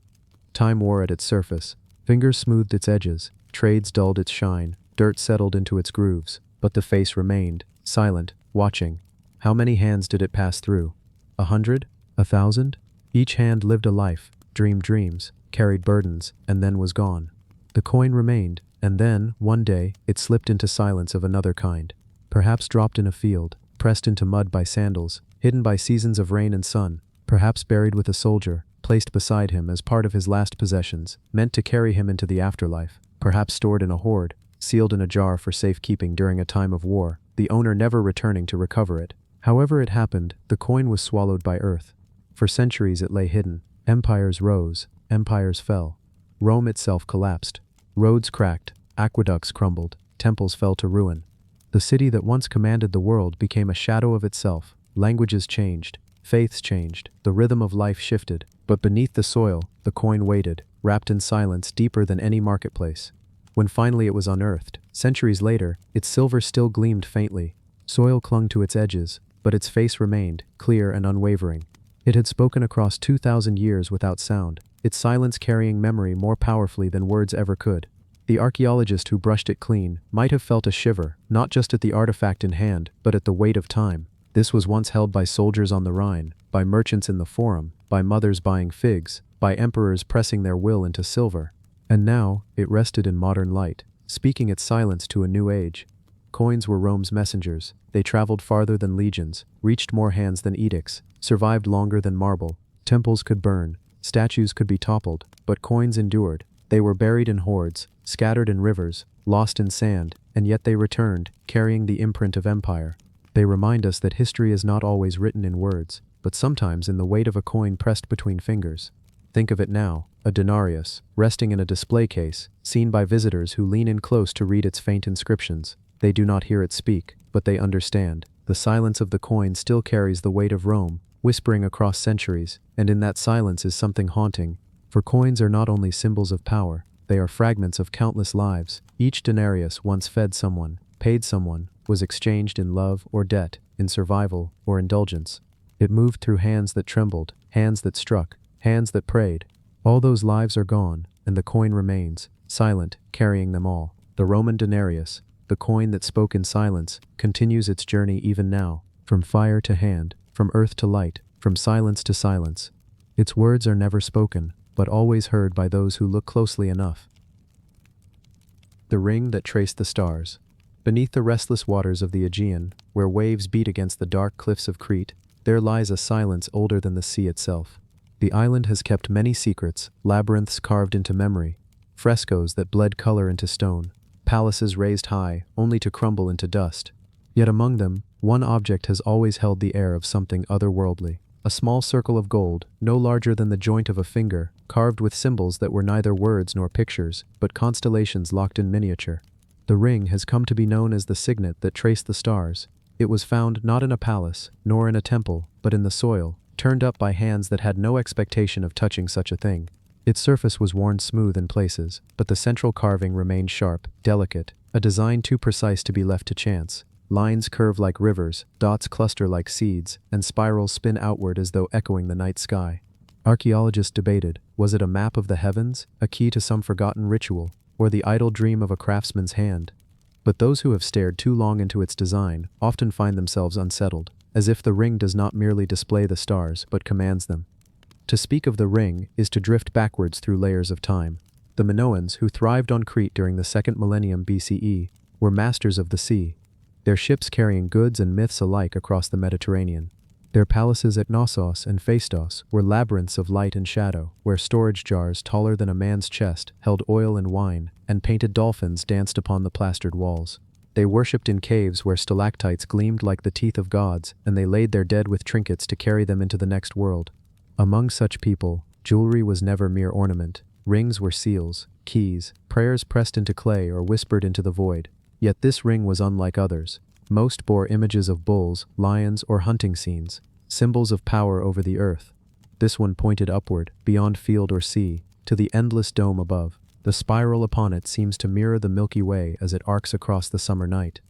Time wore at its surface, fingers smoothed its edges, trades dulled its shine, dirt settled into its grooves, but the face remained, silent, watching. How many hands did it pass through? 100? 1,000? Each hand lived a life, dreamed dreams, carried burdens, and then was gone. The coin remained, and then, one day, it slipped into silence of another kind. Perhaps dropped in a field, pressed into mud by sandals, hidden by seasons of rain and sun, perhaps buried with a soldier, placed beside him as part of his last possessions, meant to carry him into the afterlife, perhaps stored in a hoard, sealed in a jar for safekeeping during a time of war, the owner never returning to recover it. However it happened, the coin was swallowed by earth. For centuries it lay hidden. Empires rose, empires fell. Rome itself collapsed. Roads cracked, aqueducts crumbled, temples fell to ruin. The city that once commanded the world became a shadow of itself. Languages changed, faiths changed, the rhythm of life shifted, but beneath the soil, the coin waited, wrapped in silence deeper than any marketplace. When finally it was unearthed, centuries later, its silver still gleamed faintly. Soil clung to its edges, but its face remained, clear and unwavering. It had spoken across 2,000 years without sound, its silence carrying memory more powerfully than words ever could. The archaeologist who brushed it clean might have felt a shiver, not just at the artifact in hand, but at the weight of time. This was once held by soldiers on the Rhine, by merchants in the Forum, by mothers buying figs, by emperors pressing their will into silver. And now, it rested in modern light, speaking its silence to a new age. Coins were Rome's messengers. They traveled farther than legions, reached more hands than edicts, survived longer than marble. Temples could burn, statues could be toppled, but coins endured. They were buried in hoards, scattered in rivers, lost in sand, and yet they returned, carrying the imprint of empire. They remind us that history is not always written in words, but sometimes in the weight of a coin pressed between fingers. Think of it now, a denarius, resting in a display case, seen by visitors who lean in close to read its faint inscriptions. They do not hear it speak, but they understand. The silence of the coin still carries the weight of Rome, whispering across centuries, and in that silence is something haunting. For coins are not only symbols of power, they are fragments of countless lives. Each denarius once fed someone, paid someone, was exchanged in love or debt, in survival or indulgence. It moved through hands that trembled, hands that struck, hands that prayed. All those lives are gone, and the coin remains, silent, carrying them all. The Roman denarius, the coin that spoke in silence, continues its journey even now, from fire to hand, from earth to light, from silence to silence. Its words are never spoken, but always heard by those who look closely enough. The ring that traced the stars. Beneath the restless waters of the Aegean, where waves beat against the dark cliffs of Crete, there lies a silence older than the sea itself. The island has kept many secrets, labyrinths carved into memory, frescoes that bled color into stone, palaces raised high, only to crumble into dust. Yet among them, one object has always held the air of something otherworldly. A small circle of gold, no larger than the joint of a finger, carved with symbols that were neither words nor pictures, but constellations locked in miniature. The ring has come to be known as the signet that traced the stars. It was found not in a palace, nor in a temple, but in the soil, turned up by hands that had no expectation of touching such a thing. Its surface was worn smooth in places, but the central carving remained sharp, delicate, a design too precise to be left to chance. Lines curve like rivers, dots cluster like seeds, and spirals spin outward as though echoing the night sky. Archaeologists debated, was it a map of the heavens, a key to some forgotten ritual, or the idle dream of a craftsman's hand? But those who have stared too long into its design often find themselves unsettled, as if the ring does not merely display the stars but commands them. To speak of the ring is to drift backwards through layers of time. The Minoans, who thrived on Crete during the 2nd millennium BCE, were masters of the sea, their ships carrying goods and myths alike across the Mediterranean. Their palaces at Knossos and Phaistos were labyrinths of light and shadow, where storage jars taller than a man's chest held oil and wine, and painted dolphins danced upon the plastered walls. They worshipped in caves where stalactites gleamed like the teeth of gods, and they laid their dead with trinkets to carry them into the next world. Among such people, jewelry was never mere ornament. Rings were seals, keys, prayers pressed into clay or whispered into the void. Yet this ring was unlike others. Most bore images of bulls, lions, or hunting scenes, symbols of power over the earth. This one pointed upward, beyond field or sea, to the endless dome above. The spiral upon it seems to mirror the Milky Way as it arcs across the summer night.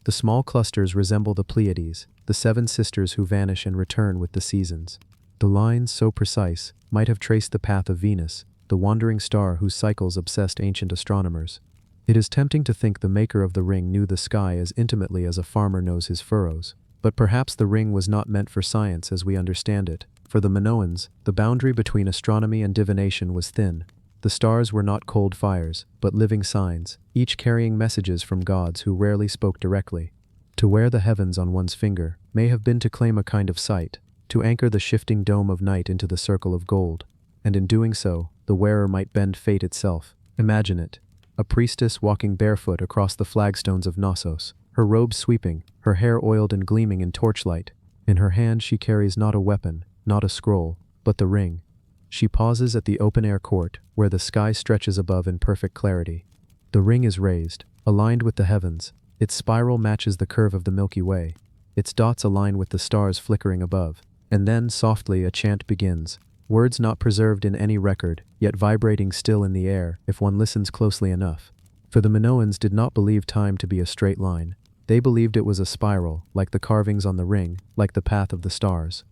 The small clusters resemble the Pleiades, the 7 sisters who vanish and return with the seasons. The lines, so precise, might have traced the path of Venus, the wandering star whose cycles obsessed ancient astronomers. It is tempting to think the maker of the ring knew the sky as intimately as a farmer knows his furrows. But perhaps the ring was not meant for science as we understand it. For the Minoans, the boundary between astronomy and divination was thin. The stars were not cold fires, but living signs, each carrying messages from gods who rarely spoke directly. To wear the heavens on one's finger may have been to claim a kind of sight, to anchor the shifting dome of night into the circle of gold. And in doing so, the wearer might bend fate itself. Imagine it. A priestess walking barefoot across the flagstones of Knossos, her robes sweeping, her hair oiled and gleaming in torchlight. In her hand she carries not a weapon, not a scroll, but the ring. She pauses at the open-air court, where the sky stretches above in perfect clarity. The ring is raised, aligned with the heavens. Its spiral matches the curve of the Milky Way. Its dots align with the stars flickering above. And then, softly, a chant begins. Words not preserved in any record, yet vibrating still in the air if one listens closely enough. For the Minoans did not believe time to be a straight line. They believed it was a spiral, like the carvings on the ring, like the path of the stars.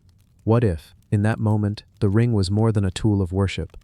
What if, in that moment, the ring was more than a tool of worship?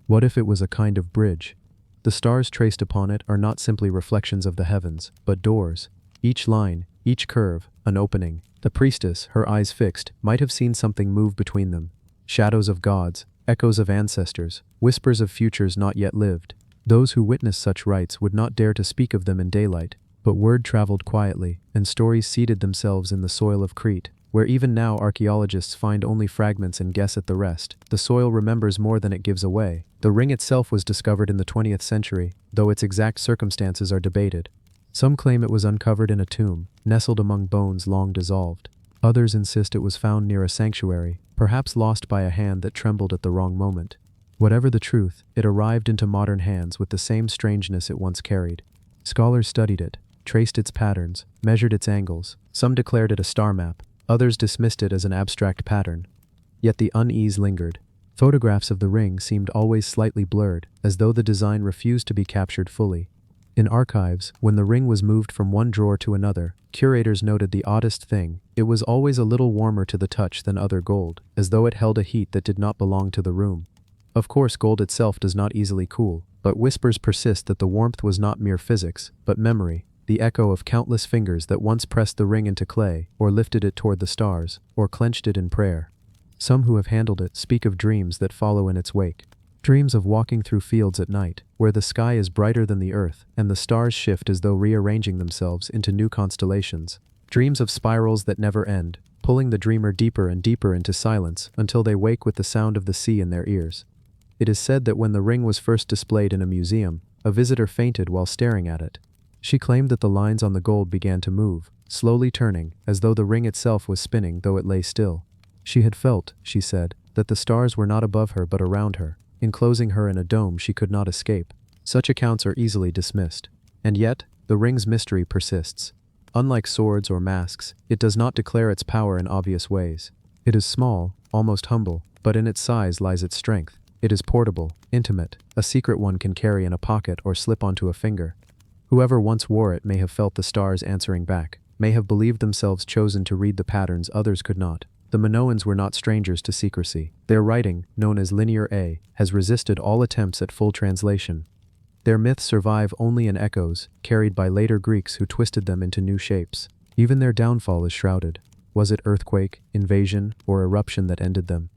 What if it was a kind of bridge? The stars traced upon it are not simply reflections of the heavens, but doors. Each line, each curve, an opening. The priestess, her eyes fixed, might have seen something move between them. Shadows of gods, echoes of ancestors, whispers of futures not yet lived. Those who witnessed such rites would not dare to speak of them in daylight, but word traveled quietly, and stories seeded themselves in the soil of Crete, where even now archaeologists find only fragments and guess at the rest. The soil remembers more than it gives away. The ring itself was discovered in the 20th century, though its exact circumstances are debated. Some claim it was uncovered in a tomb, nestled among bones long dissolved. Others insist it was found near a sanctuary, perhaps lost by a hand that trembled at the wrong moment. Whatever the truth, it arrived into modern hands with the same strangeness it once carried. Scholars studied it, traced its patterns, measured its angles. Some declared it a star map, others dismissed it as an abstract pattern. Yet the unease lingered. Photographs of the ring seemed always slightly blurred, as though the design refused to be captured fully. In archives, when the ring was moved from one drawer to another, curators noted the oddest thing. It was always a little warmer to the touch than other gold, as though it held a heat that did not belong to the room. Of course, gold itself does not easily cool, but whispers persist that the warmth was not mere physics, but memory, the echo of countless fingers that once pressed the ring into clay, or lifted it toward the stars, or clenched it in prayer. Some who have handled it speak of dreams that follow in its wake. Dreams of walking through fields at night, where the sky is brighter than the earth, and the stars shift as though rearranging themselves into new constellations. Dreams of spirals that never end, pulling the dreamer deeper and deeper into silence until they wake with the sound of the sea in their ears. It is said that when the ring was first displayed in a museum, a visitor fainted while staring at it. She claimed that the lines on the gold began to move, slowly turning, as though the ring itself was spinning though it lay still. She had felt, she said, that the stars were not above her but around her, enclosing her in a dome she could not escape. Such accounts are easily dismissed. And yet, the ring's mystery persists. Unlike swords or masks, it does not declare its power in obvious ways. It is small, almost humble, but in its size lies its strength. It is portable, intimate, a secret one can carry in a pocket or slip onto a finger. Whoever once wore it may have felt the stars answering back, may have believed themselves chosen to read the patterns others could not. The Minoans were not strangers to secrecy. Their writing, known as Linear A, has resisted all attempts at full translation. Their myths survive only in echoes, carried by later Greeks who twisted them into new shapes. Even their downfall is shrouded. Was it earthquake, invasion, or eruption that ended them?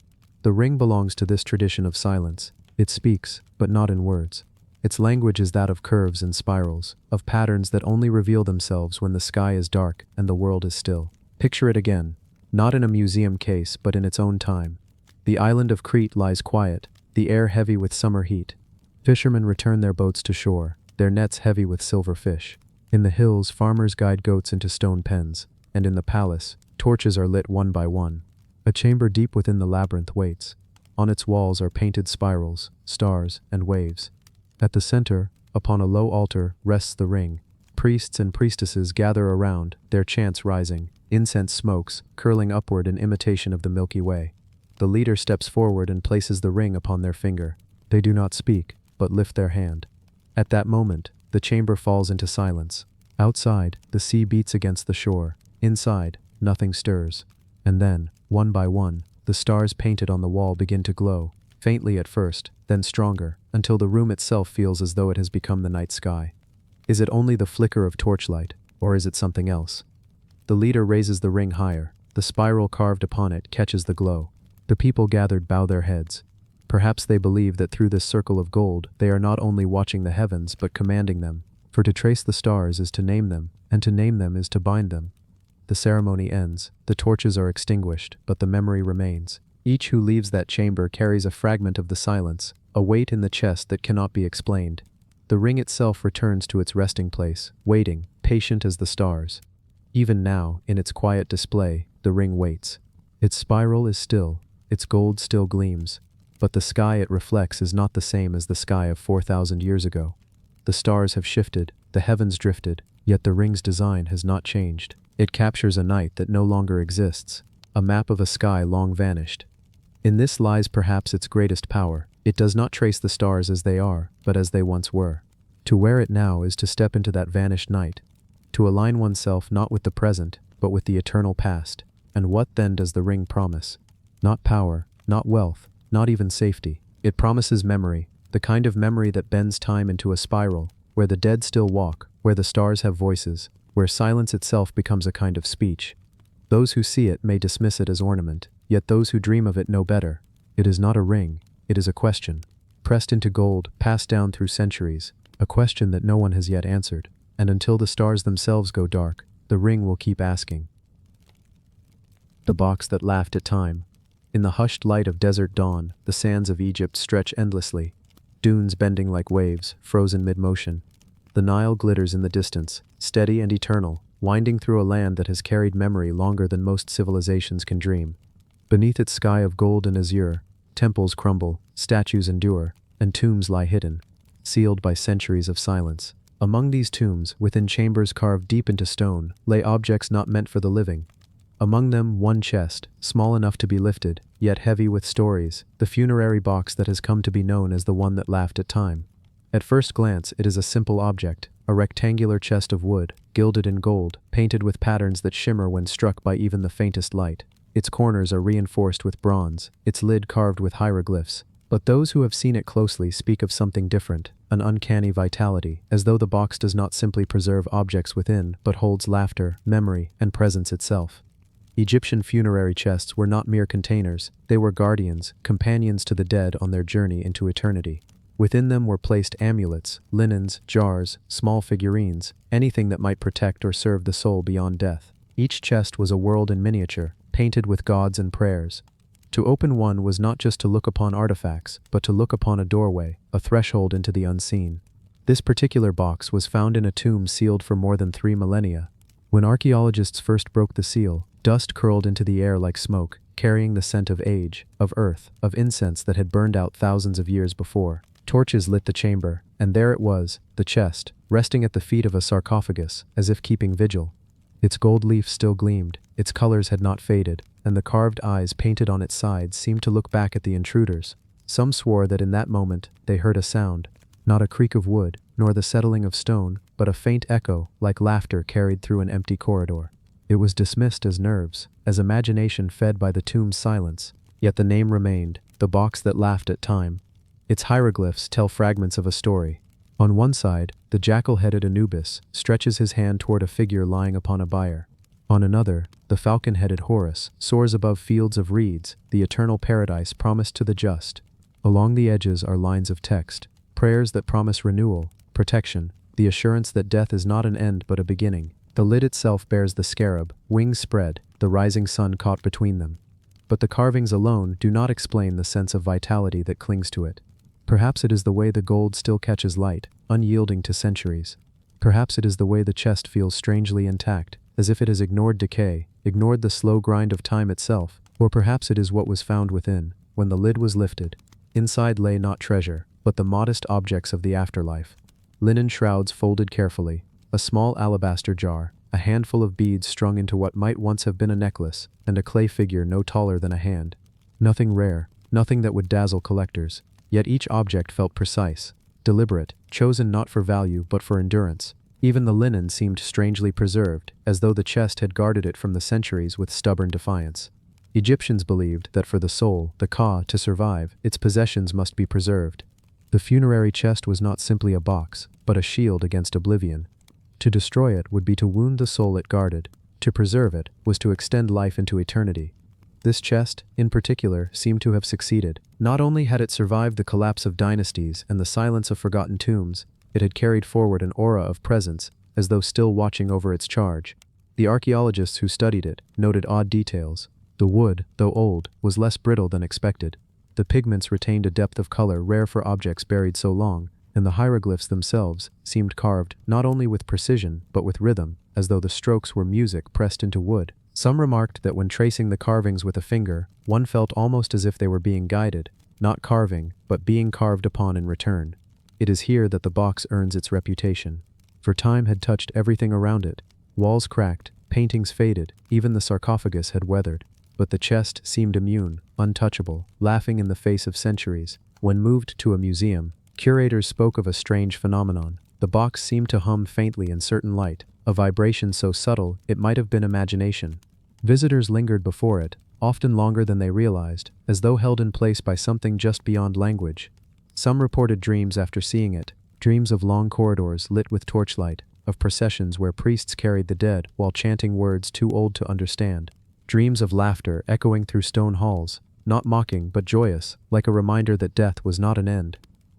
The ring belongs to this tradition of silence. It speaks, but not in words. Its language is that of curves and spirals, of patterns that only reveal themselves when the sky is dark and the world is still. Picture it again, not in a museum case but in its own time. The island of Crete lies quiet, the air heavy with summer heat. Fishermen return their boats to shore, their nets heavy with silver fish. In the hills, farmers guide goats into stone pens, and in the palace, torches are lit one by one. A chamber deep within the labyrinth waits. On its walls are painted spirals, stars, and waves. At the center, upon a low altar, rests the ring. Priests and priestesses gather around, their chants rising, incense smokes, curling upward in imitation of the Milky Way. The leader steps forward and places the ring upon their finger. They do not speak, but lift their hand. At that moment, the chamber falls into silence. Outside, the sea beats against the shore. Inside, nothing stirs. And then, one by one, the stars painted on the wall begin to glow, faintly at first, then stronger, until the room itself feels as though it has become the night sky. Is it only the flicker of torchlight, or is it something else? The leader raises the ring higher. The spiral carved upon it catches the glow. The people gathered bow their heads. Perhaps they believe that through this circle of gold, they are not only watching the heavens but commanding them. For to trace the stars is to name them, and to name them is to bind them. The ceremony ends, the torches are extinguished, but the memory remains. Each who leaves that chamber carries a fragment of the silence, a weight in the chest that cannot be explained. The ring itself returns to its resting place, waiting, patient as the stars. Even now, in its quiet display, the ring waits. Its spiral is still, its gold still gleams, but the sky it reflects is not the same as the sky of 4,000 years ago. The stars have shifted, the heavens drifted, yet the ring's design has not changed. It captures a night that no longer exists, a map of a sky long vanished. In this lies perhaps its greatest power. It does not trace the stars as they are, but as they once were. To wear it now is to step into that vanished night, to align oneself not with the present, but with the eternal past. And what then does the ring promise? Not power, not wealth, not even safety. It promises memory, the kind of memory that bends time into a spiral, where the dead still walk, where the stars have voices, where silence itself becomes a kind of speech. Those who see it may dismiss it as ornament, yet those who dream of it know better. It is not a ring, it is a question, pressed into gold, passed down through centuries, a question that no one has yet answered, and until the stars themselves go dark, the ring will keep asking. The box that laughed at time. In the hushed light of desert dawn, the sands of Egypt stretch endlessly, dunes bending like waves, frozen mid-motion. The Nile glitters in the distance, steady and eternal, winding through a land that has carried memory longer than most civilizations can dream. Beneath its sky of gold and azure, temples crumble, statues endure, and tombs lie hidden, sealed by centuries of silence. Among these tombs, within chambers carved deep into stone, lay objects not meant for the living. Among them, one chest, small enough to be lifted, yet heavy with stories, the funerary box that has come to be known as the one that laughed at time. At first glance, it is a simple object, a rectangular chest of wood, gilded in gold, painted with patterns that shimmer when struck by even the faintest light. Its corners are reinforced with bronze, its lid carved with hieroglyphs. But those who have seen it closely speak of something different, an uncanny vitality, as though the box does not simply preserve objects within, but holds laughter, memory, and presence itself. Egyptian funerary chests were not mere containers, they were guardians, companions to the dead on their journey into eternity. Within them were placed amulets, linens, jars, small figurines, anything that might protect or serve the soul beyond death. Each chest was a world in miniature, painted with gods and prayers. To open one was not just to look upon artifacts, but to look upon a doorway, a threshold into the unseen. This particular box was found in a tomb sealed for more than 3 millennia. When archaeologists first broke the seal, dust curled into the air like smoke, carrying the scent of age, of earth, of incense that had burned out thousands of years before. Torches lit the chamber, and there it was, the chest, resting at the feet of a sarcophagus, as if keeping vigil. Its gold leaf still gleamed, its colors had not faded, and the carved eyes painted on its sides seemed to look back at the intruders. Some swore that in that moment they heard a sound, not a creak of wood, nor the settling of stone, but a faint echo, like laughter carried through an empty corridor. It was dismissed as nerves, as imagination fed by the tomb's silence, yet the name remained, the box that laughed at time. Its hieroglyphs tell fragments of a story. On one side, the jackal-headed Anubis stretches his hand toward a figure lying upon a bier. On another, the falcon-headed Horus soars above fields of reeds, the eternal paradise promised to the just. Along the edges are lines of text, prayers that promise renewal, protection, the assurance that death is not an end but a beginning. The lid itself bears the scarab, wings spread, the rising sun caught between them. But the carvings alone do not explain the sense of vitality that clings to it. Perhaps it is the way the gold still catches light, unyielding to centuries. Perhaps it is the way the chest feels strangely intact, as if it has ignored decay, ignored the slow grind of time itself. Or perhaps it is what was found within, when the lid was lifted. Inside lay not treasure, but the modest objects of the afterlife. Linen shrouds folded carefully, a small alabaster jar, a handful of beads strung into what might once have been a necklace, and a clay figure no taller than a hand. Nothing rare, nothing that would dazzle collectors. Yet each object felt precise, deliberate, chosen not for value but for endurance. Even the linen seemed strangely preserved, as though the chest had guarded it from the centuries with stubborn defiance. Egyptians believed that for the soul, the ka, to survive, its possessions must be preserved. The funerary chest was not simply a box, but a shield against oblivion. To destroy it would be to wound the soul it guarded. To preserve it was to extend life into eternity. This chest, in particular, seemed to have succeeded. Not only had it survived the collapse of dynasties and the silence of forgotten tombs, it had carried forward an aura of presence, as though still watching over its charge. The archaeologists who studied it noted odd details. The wood, though old, was less brittle than expected. The pigments retained a depth of color rare for objects buried so long, and the hieroglyphs themselves seemed carved not only with precision but with rhythm, as though the strokes were music pressed into wood. Some remarked that when tracing the carvings with a finger, one felt almost as if they were being guided, not carving, but being carved upon in return. It is here that the box earns its reputation. For time had touched everything around it. Walls cracked, paintings faded, even the sarcophagus had weathered. But the chest seemed immune, untouchable, laughing in the face of centuries. When moved to a museum, curators spoke of a strange phenomenon. The box seemed to hum faintly in certain light, a vibration so subtle it might have been imagination. Visitors lingered before it, often longer than they realized, as though held in place by something just beyond language. Some reported dreams after seeing it, dreams of long corridors lit with torchlight, of processions where priests carried the dead while chanting words too old to understand. Dreams of laughter echoing through stone halls, not mocking but joyous, like a reminder that death was not an end.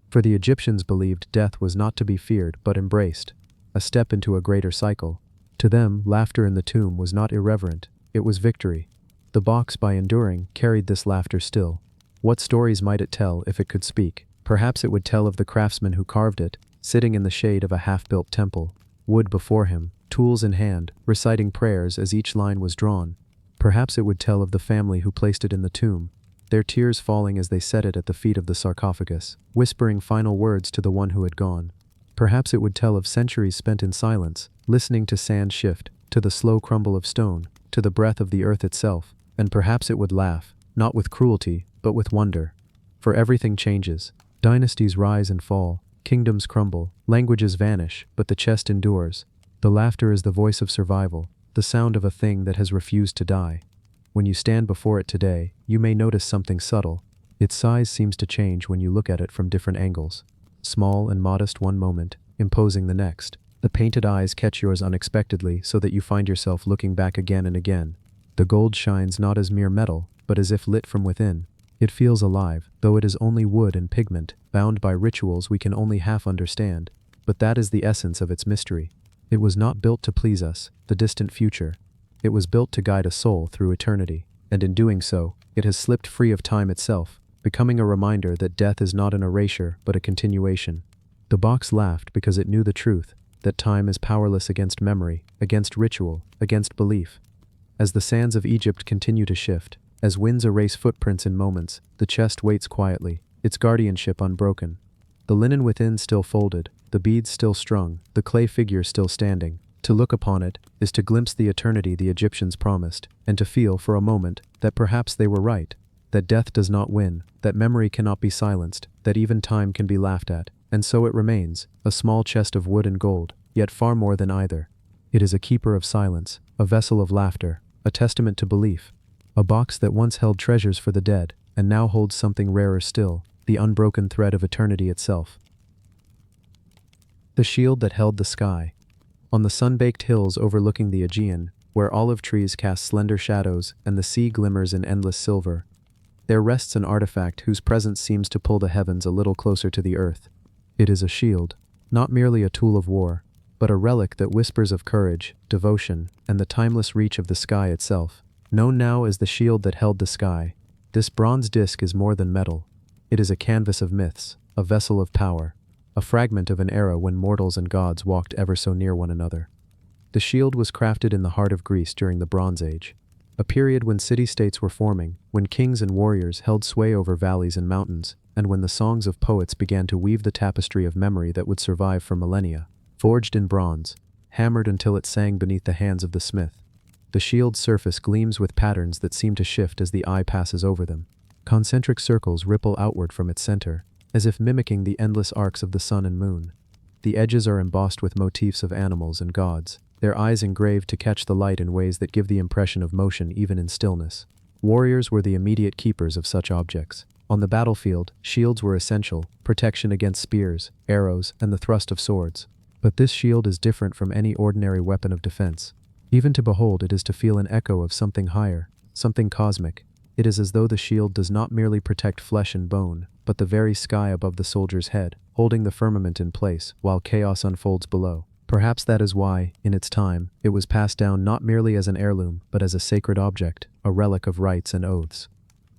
For the Egyptians believed death was not to be feared but embraced, a step into a greater cycle. To them, laughter in the tomb was not irreverent, it was victory. The box, by enduring, carried this laughter still. What stories might it tell if it could speak? Perhaps it would tell of the craftsman who carved it, sitting in the shade of a half-built temple, wood before him, tools in hand, reciting prayers as each line was drawn. Perhaps it would tell of the family who placed it in the tomb, their tears falling as they set it at the feet of the sarcophagus, whispering final words to the one who had gone. Perhaps it would tell of centuries spent in silence, listening to sand shift, to the slow crumble of stone, to the breath of the earth itself. And perhaps it would laugh, not with cruelty, but with wonder. For everything changes. Dynasties rise and fall, kingdoms crumble, languages vanish, but the chest endures. The laughter is the voice of survival, the sound of a thing that has refused to die. When you stand before it today, you may notice something subtle. Its size seems to change when you look at it from different angles. Small and modest one moment, imposing the next. The painted eyes catch yours unexpectedly so that you find yourself looking back again and again. The gold shines not as mere metal, but as if lit from within. It feels alive, though it is only wood and pigment, bound by rituals we can only half understand. But that is the essence of its mystery. It was not built to please us, the distant future. It was built to guide a soul through eternity, and in doing so, it has slipped free of time itself, becoming a reminder that death is not an erasure but a continuation. The box laughed because it knew the truth, that time is powerless against memory, against ritual, against belief. As the sands of Egypt continue to shift, As winds erase footprints in moments, the chest waits quietly, its guardianship unbroken. The linen within still folded, the beads still strung, the clay figure still standing. To look upon it is to glimpse the eternity the Egyptians promised, and to feel for a moment that perhaps they were right, that death does not win, that memory cannot be silenced, that even time can be laughed at. And so it remains, a small chest of wood and gold, yet far more than either. It is a keeper of silence, a vessel of laughter, a testament to belief. A box that once held treasures for the dead, and now holds something rarer still, the unbroken thread of eternity itself. The shield that held the sky. On the sun-baked hills overlooking the Aegean, where olive trees cast slender shadows and the sea glimmers in endless silver, there rests an artifact whose presence seems to pull the heavens a little closer to the earth. It is a shield, not merely a tool of war, but a relic that whispers of courage, devotion, and the timeless reach of the sky itself. Known now as the shield that held the sky, this bronze disc is more than metal. It is a canvas of myths, a vessel of power, a fragment of an era when mortals and gods walked ever so near one another. The shield was crafted in the heart of Greece during the Bronze Age, a period when city-states were forming, when kings and warriors held sway over valleys and mountains, and when the songs of poets began to weave the tapestry of memory that would survive for millennia. Forged in bronze, hammered until it sang beneath the hands of the smith, the shield's surface gleams with patterns that seem to shift as the eye passes over them. Concentric circles ripple outward from its center, as if mimicking the endless arcs of the sun and moon. The edges are embossed with motifs of animals and gods, their eyes engraved to catch the light in ways that give the impression of motion even in stillness. Warriors were the immediate keepers of such objects. On the battlefield, shields were essential, protection against spears, arrows, and the thrust of swords. But this shield is different from any ordinary weapon of defense. Even to behold it is to feel an echo of something higher, something cosmic. It is as though the shield does not merely protect flesh and bone, but the very sky above the soldier's head, holding the firmament in place while chaos unfolds below. Perhaps that is why, in its time, it was passed down not merely as an heirloom, but as a sacred object, a relic of rites and oaths.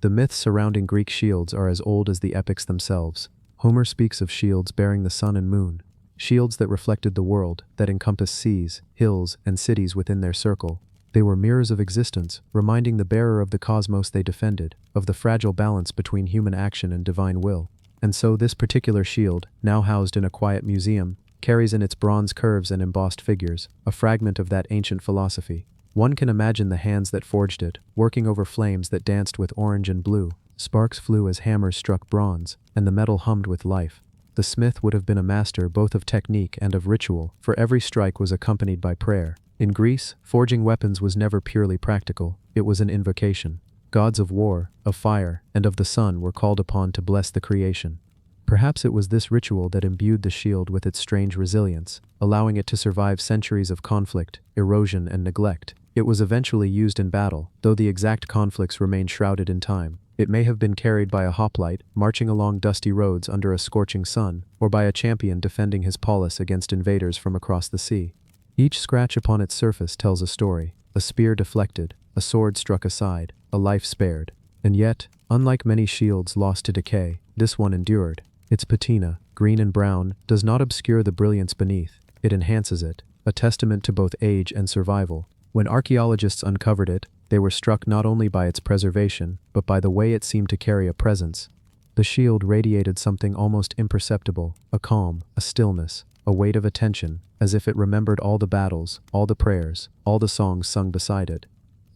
The myths surrounding Greek shields are as old as the epics themselves. Homer speaks of shields bearing the sun and moon, shields that reflected the world, that encompassed seas, hills, and cities within their circle. They were mirrors of existence, reminding the bearer of the cosmos they defended, of the fragile balance between human action and divine will. And so this particular shield, now housed in a quiet museum, carries in its bronze curves and embossed figures, a fragment of that ancient philosophy. One can imagine the hands that forged it, working over flames that danced with orange and blue. Sparks flew as hammers struck bronze, and the metal hummed with life. The smith would have been a master both of technique and of ritual, for every strike was accompanied by prayer. In Greece, forging weapons was never purely practical, it was an invocation. Gods of war, of fire, and of the sun were called upon to bless the creation. Perhaps it was this ritual that imbued the shield with its strange resilience, allowing it to survive centuries of conflict, erosion, and neglect. It was eventually used in battle, though the exact conflicts remain shrouded in time. It may have been carried by a hoplite, marching along dusty roads under a scorching sun, or by a champion defending his polis against invaders from across the sea. Each scratch upon its surface tells a story: a spear deflected, a sword struck aside, a life spared. And yet, unlike many shields lost to decay, this one endured. Its patina, green and brown, does not obscure the brilliance beneath, it enhances it, a testament to both age and survival. When archaeologists uncovered it, they were struck not only by its preservation, but by the way it seemed to carry a presence. The shield radiated something almost imperceptible, a calm, a stillness, a weight of attention, as if it remembered all the battles, all the prayers, all the songs sung beside it.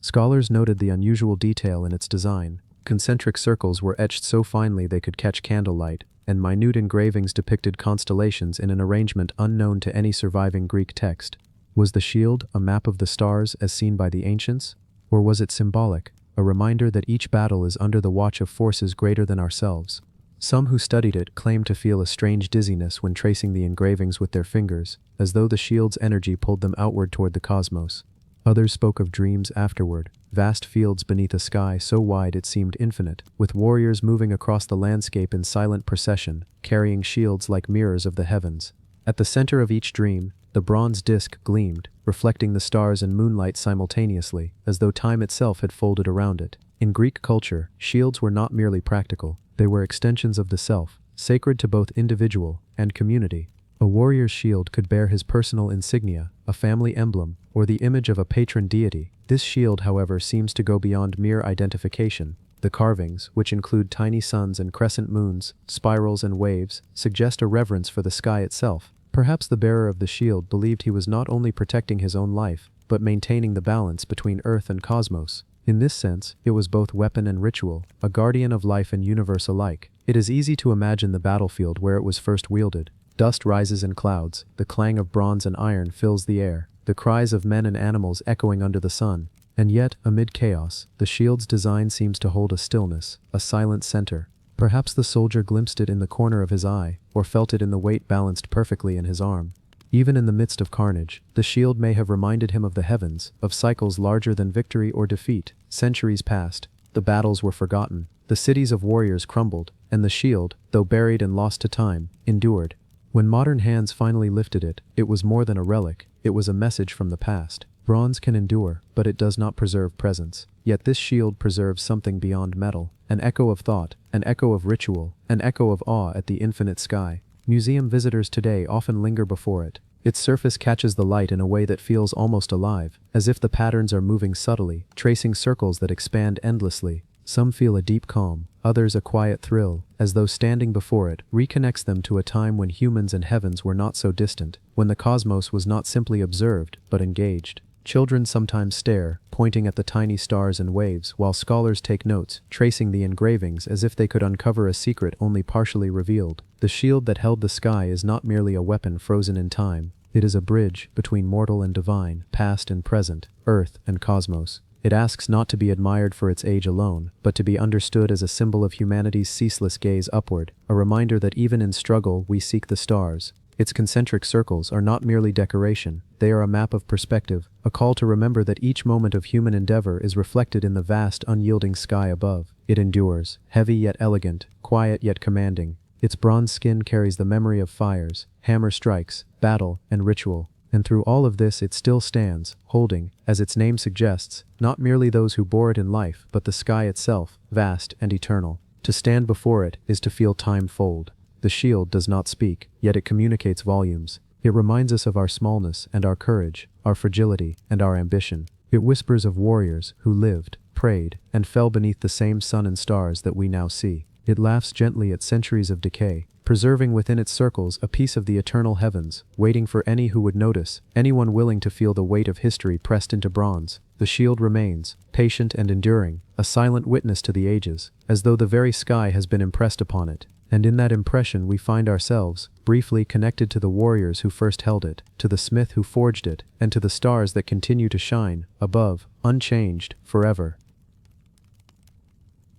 Scholars noted the unusual detail in its design. Concentric circles were etched so finely they could catch candlelight, and minute engravings depicted constellations in an arrangement unknown to any surviving Greek text. Was the shield a map of the stars as seen by the ancients? Or was it symbolic, a reminder that each battle is under the watch of forces greater than ourselves? Some who studied it claimed to feel a strange dizziness when tracing the engravings with their fingers, as though the shield's energy pulled them outward toward the cosmos. Others spoke of dreams afterward, vast fields beneath a sky so wide it seemed infinite, with warriors moving across the landscape in silent procession, carrying shields like mirrors of the heavens. At the center of each dream, the bronze disc gleamed, reflecting the stars and moonlight simultaneously, as though time itself had folded around it. In Greek culture, shields were not merely practical, they were extensions of the self, sacred to both individual and community. A warrior's shield could bear his personal insignia, a family emblem, or the image of a patron deity. This shield, however, seems to go beyond mere identification. The carvings, which include tiny suns and crescent moons, spirals and waves, suggest a reverence for the sky itself. Perhaps the bearer of the shield believed he was not only protecting his own life, but maintaining the balance between Earth and cosmos. In this sense, it was both weapon and ritual, a guardian of life and universe alike. It is easy to imagine the battlefield where it was first wielded. Dust rises in clouds, the clang of bronze and iron fills the air, the cries of men and animals echoing under the sun. And yet, amid chaos, the shield's design seems to hold a stillness, a silent center. Perhaps the soldier glimpsed it in the corner of his eye, or felt it in the weight balanced perfectly in his arm. Even in the midst of carnage, the shield may have reminded him of the heavens, of cycles larger than victory or defeat. Centuries passed, the battles were forgotten, the cities of warriors crumbled, and the shield, though buried and lost to time, endured. When modern hands finally lifted it, it was more than a relic, it was a message from the past. Bronze can endure, but it does not preserve presence. Yet this shield preserves something beyond metal, an echo of thought, an echo of ritual, an echo of awe at the infinite sky. Museum visitors today often linger before it. Its surface catches the light in a way that feels almost alive, as if the patterns are moving subtly, tracing circles that expand endlessly. Some feel a deep calm, others a quiet thrill, as though standing before it reconnects them to a time when humans and heavens were not so distant, when the cosmos was not simply observed, but engaged. Children sometimes stare, pointing at the tiny stars and waves, while scholars take notes, tracing the engravings as if they could uncover a secret only partially revealed. The shield that held the sky is not merely a weapon frozen in time. It is a bridge between mortal and divine, past and present, earth and cosmos. It asks not to be admired for its age alone, but to be understood as a symbol of humanity's ceaseless gaze upward, a reminder that even in struggle we seek the stars. Its concentric circles are not merely decoration, they are a map of perspective, a call to remember that each moment of human endeavor is reflected in the vast, unyielding sky above. It endures, heavy yet elegant, quiet yet commanding. Its bronze skin carries the memory of fires, hammer strikes, battle, and ritual. And through all of this it still stands, holding, as its name suggests, not merely those who bore it in life, but the sky itself, vast and eternal. To stand before it is to feel time fold. The shield does not speak, yet it communicates volumes. It reminds us of our smallness and our courage, our fragility and our ambition. It whispers of warriors who lived, prayed, and fell beneath the same sun and stars that we now see. It laughs gently at centuries of decay, preserving within its circles a piece of the eternal heavens, waiting for any who would notice, anyone willing to feel the weight of history pressed into bronze. The shield remains, patient and enduring, a silent witness to the ages, as though the very sky has been impressed upon it. And in that impression we find ourselves, briefly connected to the warriors who first held it, to the smith who forged it, and to the stars that continue to shine, above, unchanged, forever.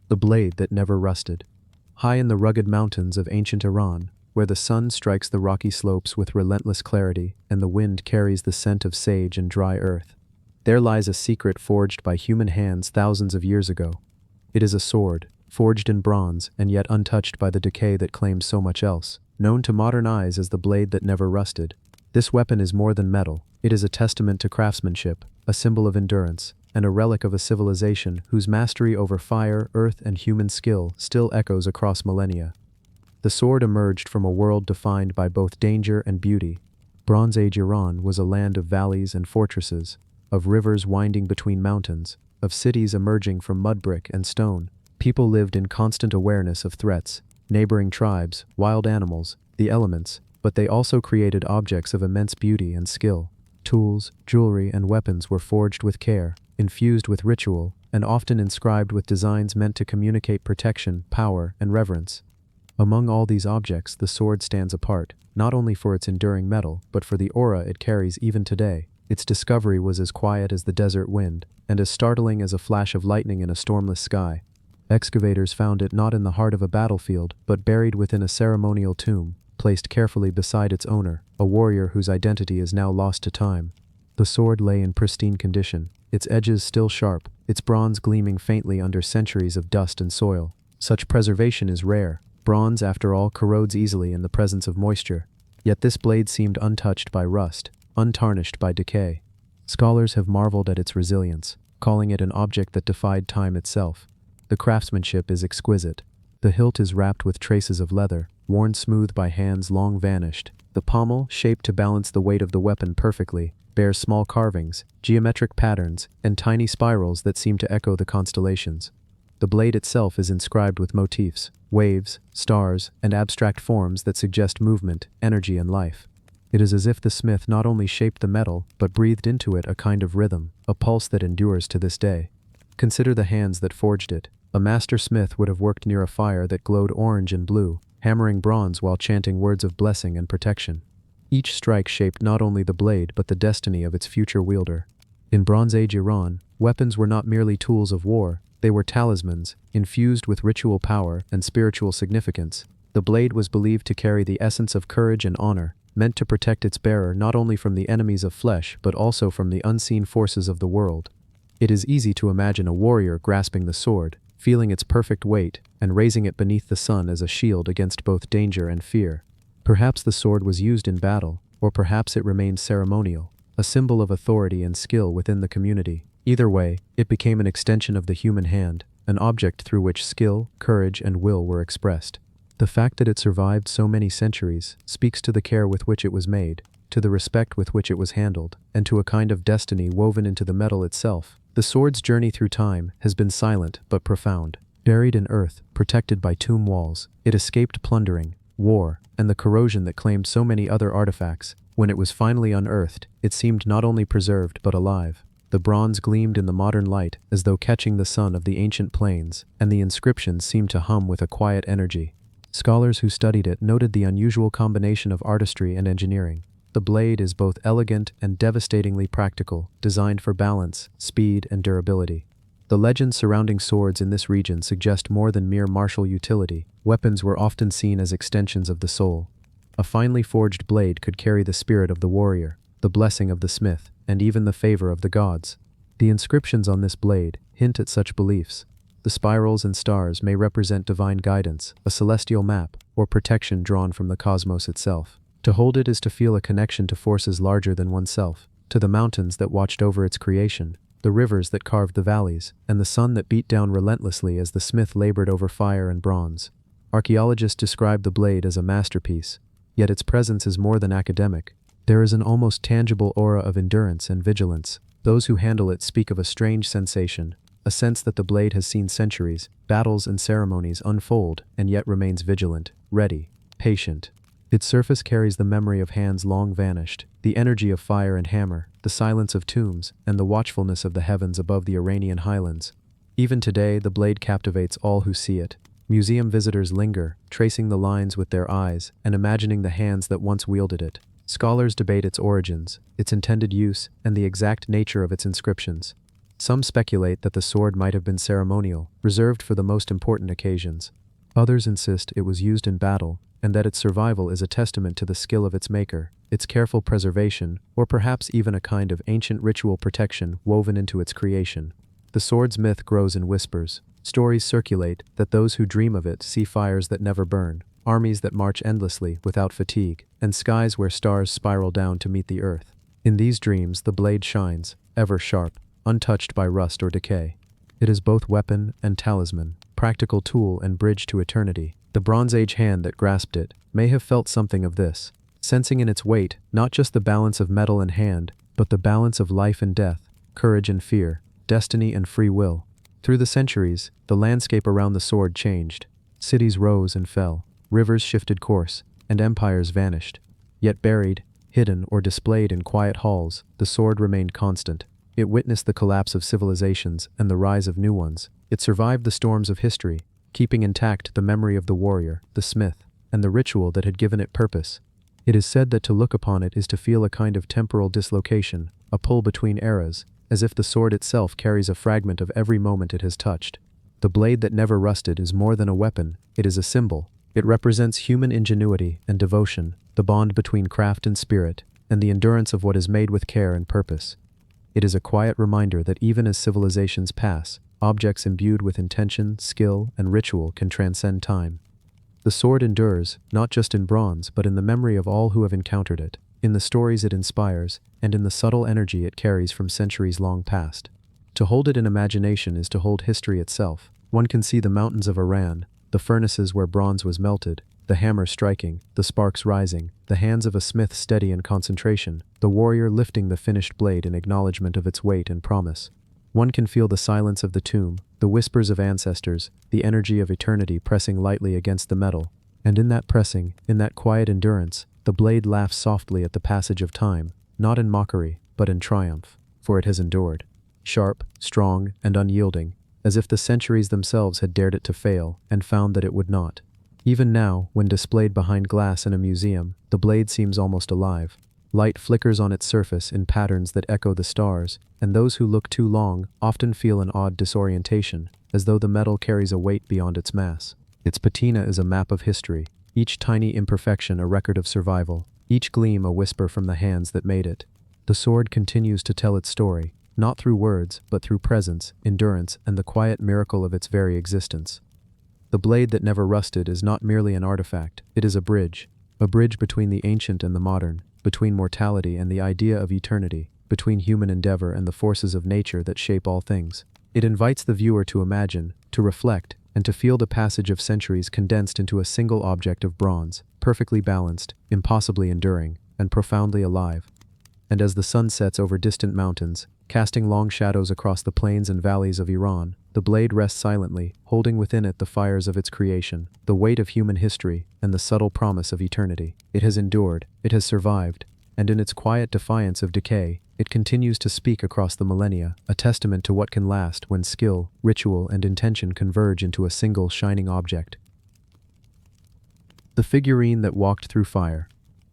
The blade that never rusted. High in the rugged mountains of ancient Iran, where the sun strikes the rocky slopes with relentless clarity and the wind carries the scent of sage and dry earth, there lies a secret forged by human hands thousands of years ago. It is a sword, forged in bronze and yet untouched by the decay that claims so much else, known to modern eyes as the blade that never rusted. This weapon is more than metal. It is a testament to craftsmanship, a symbol of endurance, and a relic of a civilization whose mastery over fire, earth, and human skill still echoes across millennia. The sword emerged from a world defined by both danger and beauty. Bronze Age Iran was a land of valleys and fortresses, of rivers winding between mountains, of cities emerging from mud brick and stone. People lived in constant awareness of threats, neighboring tribes, wild animals, the elements, but they also created objects of immense beauty and skill. Tools, jewelry, and weapons were forged with care, infused with ritual, and often inscribed with designs meant to communicate protection, power, and reverence. Among all these objects, the sword stands apart, not only for its enduring metal, but for the aura it carries even today. Its discovery was as quiet as the desert wind, and as startling as a flash of lightning in a stormless sky. Excavators found it not in the heart of a battlefield, but buried within a ceremonial tomb, placed carefully beside its owner, a warrior whose identity is now lost to time. The sword lay in pristine condition, its edges still sharp, its bronze gleaming faintly under centuries of dust and soil. Such preservation is rare. Bronze, after all, corrodes easily in the presence of moisture. Yet this blade seemed untouched by rust, untarnished by decay. Scholars have marveled at its resilience, calling it an object that defied time itself. The craftsmanship is exquisite. The hilt is wrapped with traces of leather, worn smooth by hands long vanished. The pommel, shaped to balance the weight of the weapon perfectly, bears small carvings, geometric patterns, and tiny spirals that seem to echo the constellations. The blade itself is inscribed with motifs, waves, stars, and abstract forms that suggest movement, energy, and life. It is as if the smith not only shaped the metal, but breathed into it a kind of rhythm, a pulse that endures to this day. Consider the hands that forged it. A master smith would have worked near a fire that glowed orange and blue, hammering bronze while chanting words of blessing and protection. Each strike shaped not only the blade but the destiny of its future wielder. In Bronze Age Iran, weapons were not merely tools of war, they were talismans, infused with ritual power and spiritual significance. The blade was believed to carry the essence of courage and honor, meant to protect its bearer not only from the enemies of flesh but also from the unseen forces of the world. It is easy to imagine a warrior grasping the sword, feeling its perfect weight, and raising it beneath the sun as a shield against both danger and fear. Perhaps the sword was used in battle, or perhaps it remained ceremonial, a symbol of authority and skill within the community. Either way, it became an extension of the human hand, an object through which skill, courage, and will were expressed. The fact that it survived so many centuries speaks to the care with which it was made, to the respect with which it was handled, and to a kind of destiny woven into the metal itself. The sword's journey through time has been silent but profound. Buried in earth, protected by tomb walls, it escaped plundering, war, and the corrosion that claimed so many other artifacts. When it was finally unearthed, it seemed not only preserved but alive. The bronze gleamed in the modern light as though catching the sun of the ancient plains, and the inscriptions seemed to hum with a quiet energy. Scholars who studied it noted the unusual combination of artistry and engineering. The blade is both elegant and devastatingly practical, designed for balance, speed, and durability. The legends surrounding swords in this region suggest more than mere martial utility. Weapons were often seen as extensions of the soul. A finely forged blade could carry the spirit of the warrior, the blessing of the smith, and even the favor of the gods. The inscriptions on this blade hint at such beliefs. The spirals and stars may represent divine guidance, a celestial map, or protection drawn from the cosmos itself. To hold it is to feel a connection to forces larger than oneself, to the mountains that watched over its creation, the rivers that carved the valleys, and the sun that beat down relentlessly as the smith labored over fire and bronze. Archaeologists describe the blade as a masterpiece, yet its presence is more than academic. There is an almost tangible aura of endurance and vigilance. Those who handle it speak of a strange sensation, a sense that the blade has seen centuries, battles and ceremonies unfold, and yet remains vigilant, ready, patient. Its surface carries the memory of hands long vanished, the energy of fire and hammer, the silence of tombs, and the watchfulness of the heavens above the Iranian highlands. Even today, the blade captivates all who see it. Museum visitors linger, tracing the lines with their eyes and imagining the hands that once wielded it. Scholars debate its origins, its intended use, and the exact nature of its inscriptions. Some speculate that the sword might have been ceremonial, reserved for the most important occasions. Others insist it was used in battle, and that its survival is a testament to the skill of its maker, its careful preservation, or perhaps even a kind of ancient ritual protection woven into its creation. The sword's myth grows in whispers. Stories circulate that those who dream of it see fires that never burn, armies that march endlessly without fatigue, and skies where stars spiral down to meet the earth. In these dreams, the blade shines, ever sharp, untouched by rust or decay. It is both weapon and talisman, practical tool and bridge to eternity. The Bronze Age hand that grasped it may have felt something of this, sensing in its weight not just the balance of metal and hand, but the balance of life and death, courage and fear, destiny and free will. Through the centuries, the landscape around the sword changed. Cities rose and fell, rivers shifted course, and empires vanished. Yet buried, hidden, or displayed in quiet halls, the sword remained constant. It witnessed the collapse of civilizations and the rise of new ones. It survived the storms of history, keeping intact the memory of the warrior, the smith, and the ritual that had given it purpose. It is said that to look upon it is to feel a kind of temporal dislocation, a pull between eras, as if the sword itself carries a fragment of every moment it has touched. The blade that never rusted is more than a weapon, it is a symbol. It represents human ingenuity and devotion, the bond between craft and spirit, and the endurance of what is made with care and purpose. It is a quiet reminder that even as civilizations pass, objects imbued with intention, skill, and ritual can transcend time. The sword endures, not just in bronze, but in the memory of all who have encountered it, in the stories it inspires, and in the subtle energy it carries from centuries long past. To hold it in imagination is to hold history itself. One can see the mountains of Iran, the furnaces where bronze was melted, the hammer striking, the sparks rising, the hands of a smith steady in concentration, the warrior lifting the finished blade in acknowledgement of its weight and promise. One can feel the silence of the tomb, the whispers of ancestors, the energy of eternity pressing lightly against the metal. And in that pressing, in that quiet endurance, the blade laughs softly at the passage of time, not in mockery, but in triumph, for it has endured. Sharp, strong, and unyielding, as if the centuries themselves had dared it to fail, and found that it would not. Even now, when displayed behind glass in a museum, the blade seems almost alive. Light flickers on its surface in patterns that echo the stars, and those who look too long often feel an odd disorientation, as though the metal carries a weight beyond its mass. Its patina is a map of history, each tiny imperfection a record of survival, each gleam a whisper from the hands that made it. The sword continues to tell its story, not through words, but through presence, endurance, and the quiet miracle of its very existence. The blade that never rusted is not merely an artifact, it is a bridge between the ancient and the modern, between mortality and the idea of eternity, between human endeavor and the forces of nature that shape all things. It invites the viewer to imagine, to reflect, and to feel the passage of centuries condensed into a single object of bronze, perfectly balanced, impossibly enduring, and profoundly alive. And as the sun sets over distant mountains, casting long shadows across the plains and valleys of Iran, the blade rests silently, holding within it the fires of its creation, the weight of human history, and the subtle promise of eternity. It has endured, it has survived, and in its quiet defiance of decay, it continues to speak across the millennia, a testament to what can last when skill, ritual, and intention converge into a single shining object. The figurine that walked through fire.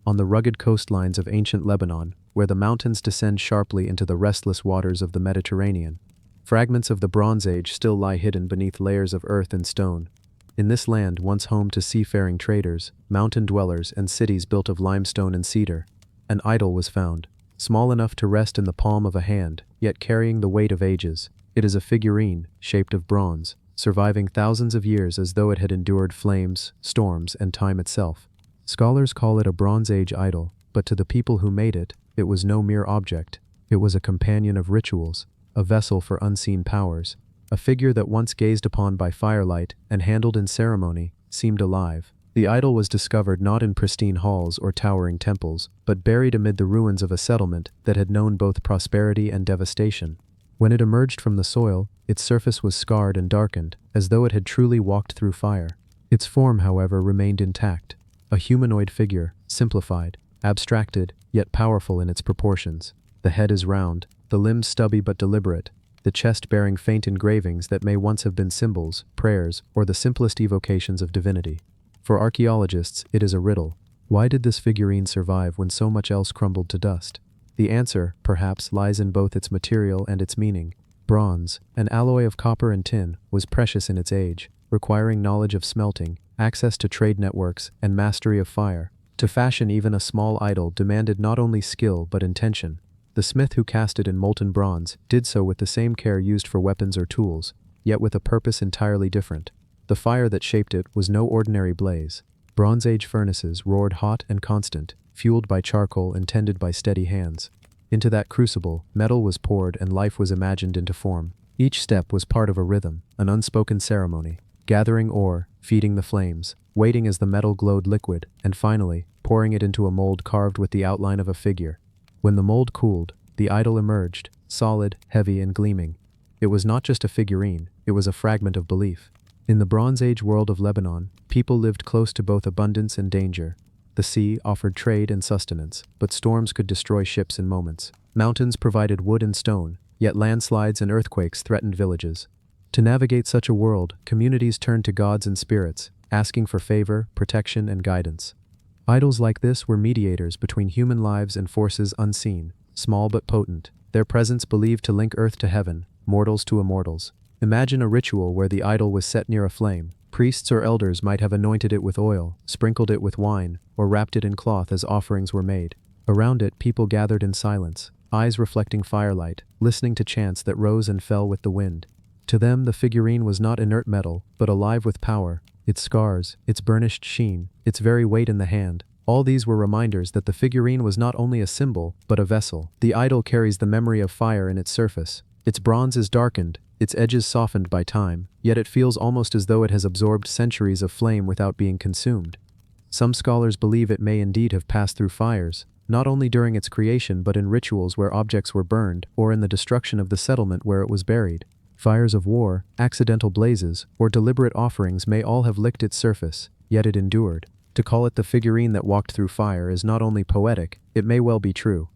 On the rugged coastlines of ancient Lebanon, where the mountains descend sharply into the restless waters of the Mediterranean, fragments of the Bronze Age still lie hidden beneath layers of earth and stone. In this land, once home to seafaring traders, mountain dwellers, and cities built of limestone and cedar, an idol was found, small enough to rest in the palm of a hand, yet carrying the weight of ages. It is a figurine, shaped of bronze, surviving thousands of years as though it had endured flames, storms, and time itself. Scholars call it a Bronze Age idol, but to the people who made it, it was no mere object. It was a companion of rituals, a vessel for unseen powers, a figure that once gazed upon by firelight and handled in ceremony, seemed alive. The idol was discovered not in pristine halls or towering temples, but buried amid the ruins of a settlement that had known both prosperity and devastation. When it emerged from the soil, its surface was scarred and darkened, as though it had truly walked through fire. Its form, however, remained intact, a humanoid figure, simplified, abstracted, yet powerful in its proportions. The head is round, the limbs stubby but deliberate, the chest bearing faint engravings that may once have been symbols, prayers, or the simplest evocations of divinity. For archaeologists, it is a riddle. Why did this figurine survive when so much else crumbled to dust? The answer, perhaps, lies in both its material and its meaning. Bronze, an alloy of copper and tin, was precious in its age, requiring knowledge of smelting, access to trade networks, and mastery of fire. To fashion even a small idol demanded not only skill but intention. The smith who cast it in molten bronze did so with the same care used for weapons or tools, yet with a purpose entirely different. The fire that shaped it was no ordinary blaze. Bronze Age furnaces roared hot and constant, fueled by charcoal and tended by steady hands. Into that crucible, metal was poured and life was imagined into form. Each step was part of a rhythm, an unspoken ceremony, gathering ore, feeding the flames, waiting as the metal glowed liquid, and finally, pouring it into a mold carved with the outline of a figure. When the mold cooled, the idol emerged, solid, heavy, and gleaming. It was not just a figurine, it was a fragment of belief. In the Bronze Age world of Lebanon, people lived close to both abundance and danger. The sea offered trade and sustenance, but storms could destroy ships in moments. Mountains provided wood and stone, yet landslides and earthquakes threatened villages. To navigate such a world, communities turned to gods and spirits, asking for favor, protection, and guidance. Idols like this were mediators between human lives and forces unseen, small but potent, their presence believed to link earth to heaven, mortals to immortals. Imagine a ritual where the idol was set near a flame. Priests or elders might have anointed it with oil, sprinkled it with wine, or wrapped it in cloth as offerings were made. Around it, people gathered in silence, eyes reflecting firelight, listening to chants that rose and fell with the wind. To them, the figurine was not inert metal, but alive with power. Its scars, its burnished sheen, its very weight in the hand, all these were reminders that the figurine was not only a symbol, but a vessel. The idol carries the memory of fire in its surface. Its bronze is darkened, its edges softened by time, yet it feels almost as though it has absorbed centuries of flame without being consumed. Some scholars believe it may indeed have passed through fires, not only during its creation but in rituals where objects were burned or in the destruction of the settlement where it was buried. Fires of war, accidental blazes, or deliberate offerings may all have licked its surface, yet it endured. To call it the figurine that walked through fire is not only poetic, it may well be true.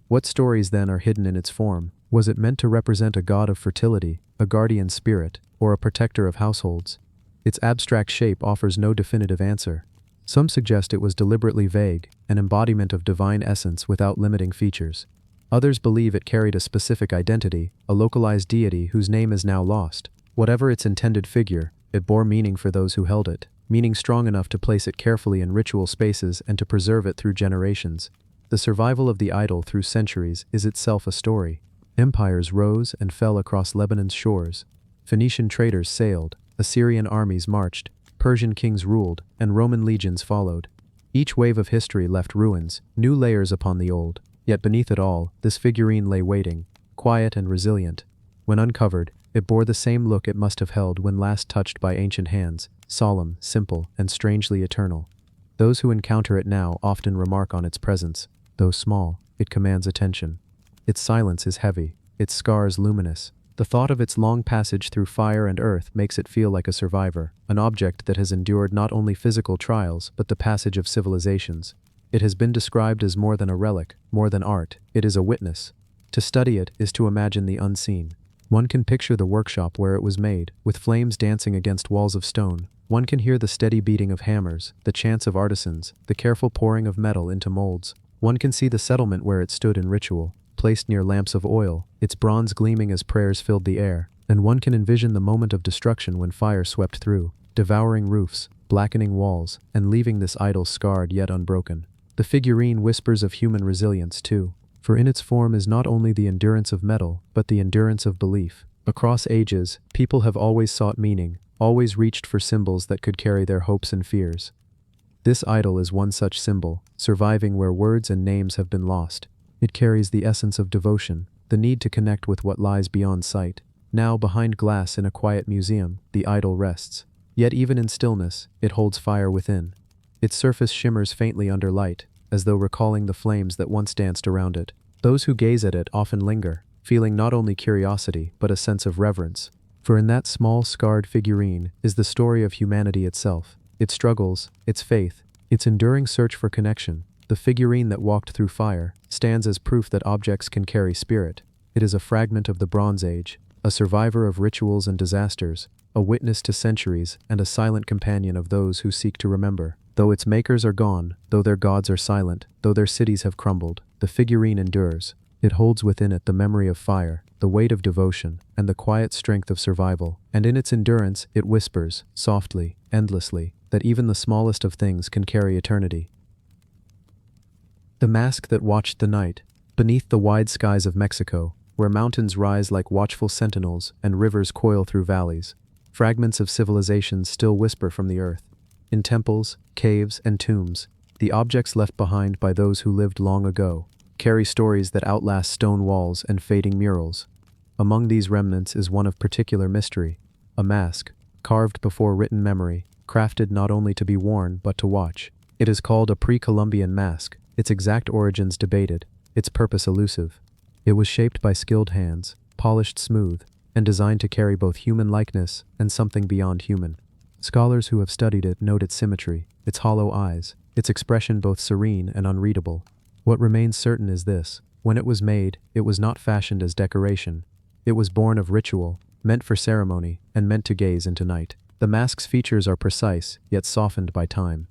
What stories then are hidden in its form? Was it meant to represent a god of fertility, a guardian spirit, or a protector of households? Its abstract shape offers no definitive answer. Some suggest it was deliberately vague, an embodiment of divine essence without limiting features. Others believe it carried a specific identity, a localized deity whose name is now lost. Whatever its intended figure, it bore meaning for those who held it, meaning strong enough to place it carefully in ritual spaces and to preserve it through generations. The survival of the idol through centuries is itself a story. Empires rose and fell across Lebanon's shores. Phoenician traders sailed, Assyrian armies marched, Persian kings ruled, and Roman legions followed. Each wave of history left ruins, new layers upon the old. Yet beneath it all, this figurine lay waiting, quiet and resilient. When uncovered, it bore the same look it must have held when last touched by ancient hands, solemn, simple, and strangely eternal. Those who encounter it now often remark on its presence. Though small, it commands attention. Its silence is heavy, its scars luminous. The thought of its long passage through fire and earth makes it feel like a survivor, an object that has endured not only physical trials but the passage of civilizations. It has been described as more than a relic, more than art, it is a witness. To study it is to imagine the unseen. One can picture the workshop where it was made, with flames dancing against walls of stone. One can hear the steady beating of hammers, the chants of artisans, the careful pouring of metal into molds. One can see the settlement where it stood in ritual, placed near lamps of oil, its bronze gleaming as prayers filled the air, and one can envision the moment of destruction when fire swept through, devouring roofs, blackening walls, and leaving this idol scarred yet unbroken. The figurine whispers of human resilience too, for in its form is not only the endurance of metal, but the endurance of belief. Across ages, people have always sought meaning, always reached for symbols that could carry their hopes and fears. This idol is one such symbol, surviving where words and names have been lost. It carries the essence of devotion, the need to connect with what lies beyond sight. Now, behind glass in a quiet museum, the idol rests. Yet even in stillness, it holds fire within. Its surface shimmers faintly under light, as though recalling the flames that once danced around it. Those who gaze at it often linger, feeling not only curiosity but a sense of reverence. For in that small, scarred figurine is the story of humanity itself, its struggles, its faith, its enduring search for connection. The figurine that walked through fire stands as proof that objects can carry spirit. It is a fragment of the Bronze Age, a survivor of rituals and disasters, a witness to centuries, and a silent companion of those who seek to remember. Though its makers are gone, though their gods are silent, though their cities have crumbled, the figurine endures. It holds within it the memory of fire, the weight of devotion, and the quiet strength of survival. And in its endurance, it whispers, softly, endlessly, that even the smallest of things can carry eternity. The mask that watched the night. Beneath the wide skies of Mexico, where mountains rise like watchful sentinels and rivers coil through valleys, fragments of civilizations still whisper from the earth. In temples, caves, and tombs, the objects left behind by those who lived long ago carry stories that outlast stone walls and fading murals. Among these remnants is one of particular mystery, a mask, carved before written memory, crafted not only to be worn but to watch. It is called a pre-Columbian mask, its exact origins debated, its purpose elusive. It was shaped by skilled hands, polished smooth, and designed to carry both human likeness and something beyond human. Scholars who have studied it note its symmetry, its hollow eyes, its expression both serene and unreadable. What remains certain is this: when it was made, it was not fashioned as decoration. It was born of ritual, meant for ceremony, and meant to gaze into night. The mask's features are precise, yet softened by time.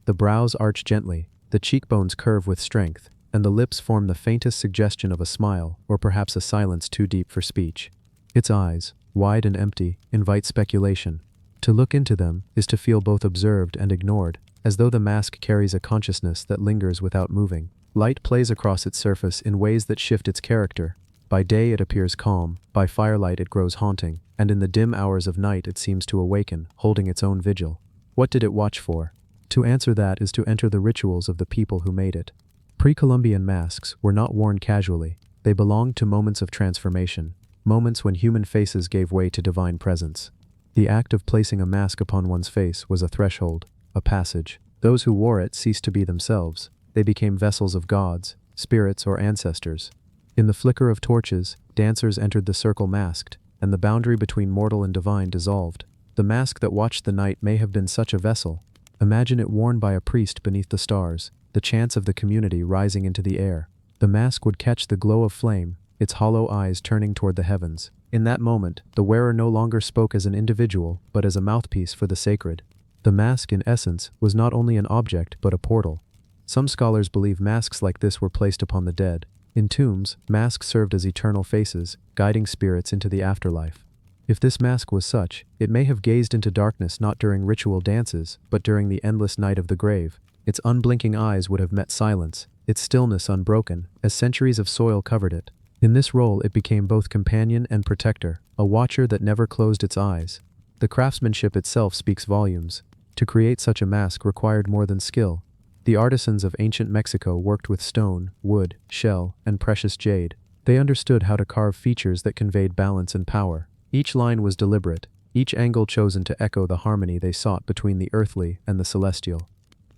The brows arch gently, the cheekbones curve with strength, and the lips form the faintest suggestion of a smile, or perhaps a silence too deep for speech. Its eyes, wide and empty, invite speculation. To look into them is to feel both observed and ignored, as though the mask carries a consciousness that lingers without moving. Light plays across its surface in ways that shift its character. By day it appears calm, by firelight it grows haunting, and in the dim hours of night it seems to awaken, holding its own vigil. What did it watch for? To answer that is to enter the rituals of the people who made it. Pre-Columbian masks were not worn casually. They belonged to moments of transformation, moments when human faces gave way to divine presence. The act of placing a mask upon one's face was a threshold, a passage. Those who wore it ceased to be themselves. They became vessels of gods, spirits, or ancestors. In the flicker of torches, dancers entered the circle masked, and the boundary between mortal and divine dissolved. The mask that watched the night may have been such a vessel. Imagine it worn by a priest beneath the stars, the chants of the community rising into the air. The mask would catch the glow of flame, its hollow eyes turning toward the heavens. In that moment, the wearer no longer spoke as an individual, but as a mouthpiece for the sacred. The mask, in essence, was not only an object but a portal. Some scholars believe masks like this were placed upon the dead. In tombs, masks served as eternal faces, guiding spirits into the afterlife. If this mask was such, it may have gazed into darkness not during ritual dances, but during the endless night of the grave. Its unblinking eyes would have met silence, its stillness unbroken, as centuries of soil covered it. In this role it became both companion and protector, a watcher that never closed its eyes. The craftsmanship itself speaks volumes. To create such a mask required more than skill. The artisans of ancient Mexico worked with stone, wood, shell, and precious jade. They understood how to carve features that conveyed balance and power. Each line was deliberate, each angle chosen to echo the harmony they sought between the earthly and the celestial.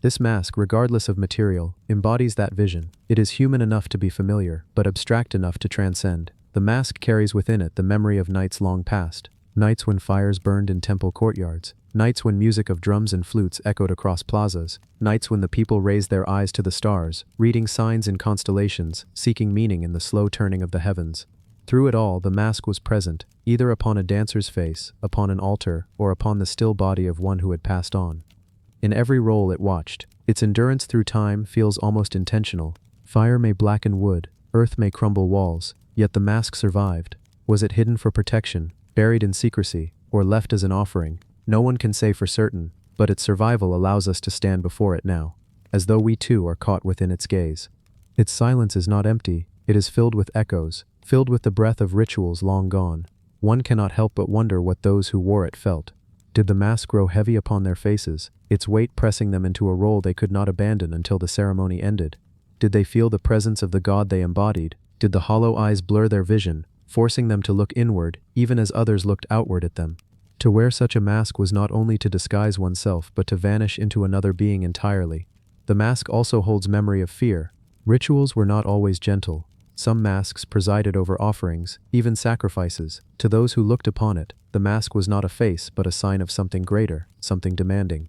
This mask, regardless of material, embodies that vision. It is human enough to be familiar, but abstract enough to transcend. The mask carries within it the memory of nights long past, nights when fires burned in temple courtyards, nights when music of drums and flutes echoed across plazas, nights when the people raised their eyes to the stars, reading signs in constellations, seeking meaning in the slow turning of the heavens. Through it all, the mask was present, either upon a dancer's face, upon an altar, or upon the still body of one who had passed on. In every role it watched. Its endurance through time feels almost intentional. Fire may blacken wood, earth may crumble walls, yet the mask survived. Was it hidden for protection, buried in secrecy, or left as an offering? No one can say for certain, but its survival allows us to stand before it now, as though we too are caught within its gaze. Its silence is not empty, it is filled with echoes, filled with the breath of rituals long gone. One cannot help but wonder what those who wore it felt. Did the mask grow heavy upon their faces, its weight pressing them into a role they could not abandon until the ceremony ended? Did they feel the presence of the god they embodied? Did the hollow eyes blur their vision, forcing them to look inward, even as others looked outward at them? To wear such a mask was not only to disguise oneself but to vanish into another being entirely. The mask also holds memory of fear. Rituals were not always gentle. Some masks presided over offerings, even sacrifices. To those who looked upon it, the mask was not a face but a sign of something greater, something demanding.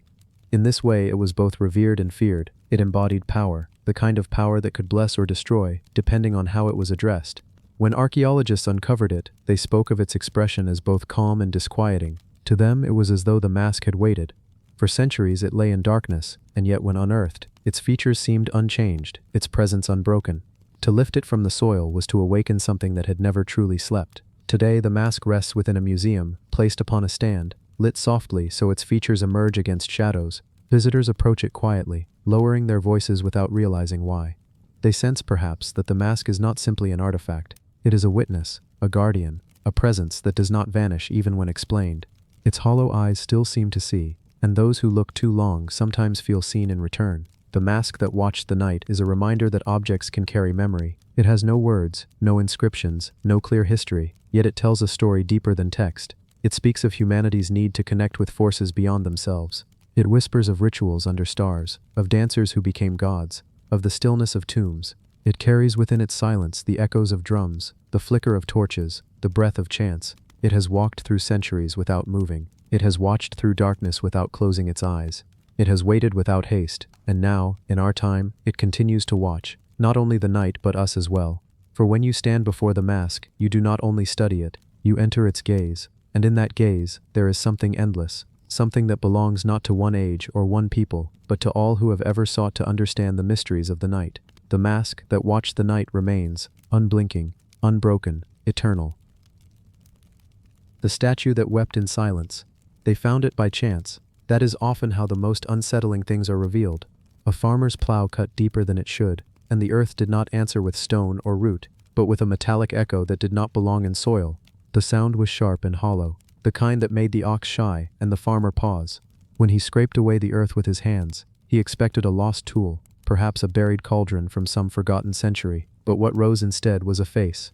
In this way it was both revered and feared. It embodied power, the kind of power that could bless or destroy, depending on how it was addressed. When archaeologists uncovered it, they spoke of its expression as both calm and disquieting. To them it was as though the mask had waited. For centuries it lay in darkness, and yet when unearthed, its features seemed unchanged, its presence unbroken. To lift it from the soil was to awaken something that had never truly slept. Today the mask rests within a museum, placed upon a stand, lit softly so its features emerge against shadows. Visitors approach it quietly, lowering their voices without realizing why. They sense perhaps that the mask is not simply an artifact. It is a witness, a guardian, a presence that does not vanish even when explained. Its hollow eyes still seem to see, and those who look too long sometimes feel seen in return. The mask that watched the night is a reminder that objects can carry memory. It has no words, no inscriptions, no clear history, yet it tells a story deeper than text. It speaks of humanity's need to connect with forces beyond themselves. It whispers of rituals under stars, of dancers who became gods, of the stillness of tombs. It carries within its silence the echoes of drums, the flicker of torches, the breath of chants. It has walked through centuries without moving. It has watched through darkness without closing its eyes. It has waited without haste, and now, in our time, it continues to watch, not only the night but us as well. For when you stand before the mask, you do not only study it, you enter its gaze, and in that gaze, there is something endless, something that belongs not to one age or one people, but to all who have ever sought to understand the mysteries of the night. The mask that watched the night remains, unblinking, unbroken, eternal. The statue that wept in silence. They found it by chance. That is often how the most unsettling things are revealed. A farmer's plow cut deeper than it should, and the earth did not answer with stone or root, but with a metallic echo that did not belong in soil. The sound was sharp and hollow, the kind that made the ox shy and the farmer pause. When he scraped away the earth with his hands, he expected a lost tool, perhaps a buried cauldron from some forgotten century, but what rose instead was a face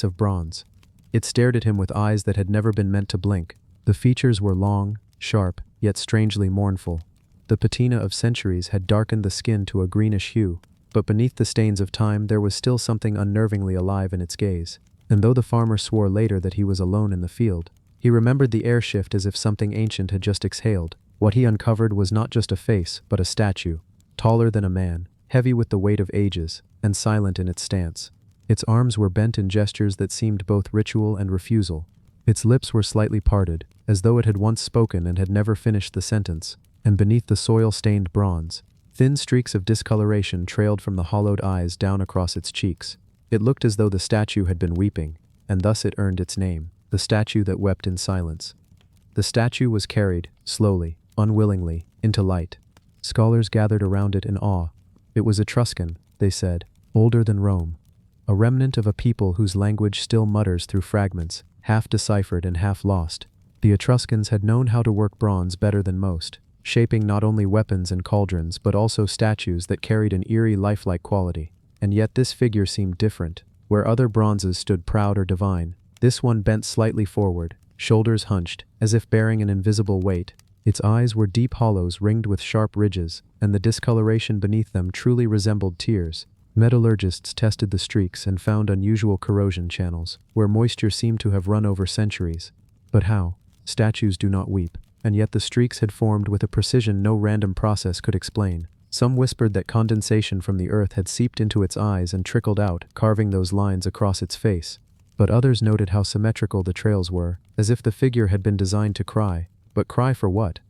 of bronze. It stared at him with eyes that had never been meant to blink. The features were long, sharp, yet strangely mournful. The patina of centuries had darkened the skin to a greenish hue, but beneath the stains of time there was still something unnervingly alive in its gaze. And though the farmer swore later that he was alone in the field, he remembered the air shift as if something ancient had just exhaled. What he uncovered was not just a face, but a statue, taller than a man, heavy with the weight of ages, and silent in its stance. Its arms were bent in gestures that seemed both ritual and refusal. Its lips were slightly parted, as though it had once spoken and had never finished the sentence, and beneath the soil-stained bronze, thin streaks of discoloration trailed from the hollowed eyes down across its cheeks. It looked as though the statue had been weeping, and thus it earned its name, the statue that wept in silence. The statue was carried, slowly, unwillingly, into light. Scholars gathered around it in awe. It was Etruscan, they said, older than Rome. A remnant of a people whose language still mutters through fragments, half deciphered and half lost. The Etruscans had known how to work bronze better than most, shaping not only weapons and cauldrons but also statues that carried an eerie lifelike quality. And yet this figure seemed different. Where other bronzes stood proud or divine, this one bent slightly forward, shoulders hunched, as if bearing an invisible weight. Its eyes were deep hollows ringed with sharp ridges, and the discoloration beneath them truly resembled tears. Metallurgists tested the streaks and found unusual corrosion channels, where moisture seemed to have run over centuries. But how? Statues do not weep, and yet the streaks had formed with a precision no random process could explain. Some whispered that condensation from the earth had seeped into its eyes and trickled out, carving those lines across its face. But others noted how symmetrical the trails were, as if the figure had been designed to cry. But cry for what?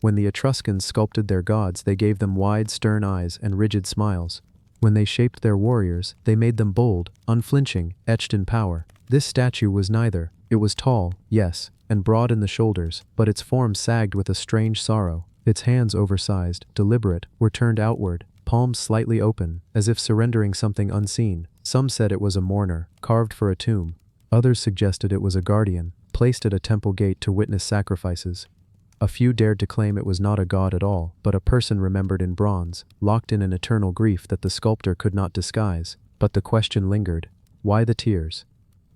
When the Etruscans sculpted their gods, they gave them wide, stern eyes and rigid smiles. When they shaped their warriors, they made them bold, unflinching, etched in power. This statue was neither. It was tall, yes, and broad in the shoulders, but its form sagged with a strange sorrow. Its hands, oversized, deliberate, were turned outward, palms slightly open, as if surrendering something unseen. Some said it was a mourner, carved for a tomb. Others suggested it was a guardian, placed at a temple gate to witness sacrifices. A few dared to claim it was not a god at all, but a person remembered in bronze, locked in an eternal grief that the sculptor could not disguise. But the question lingered. Why the tears?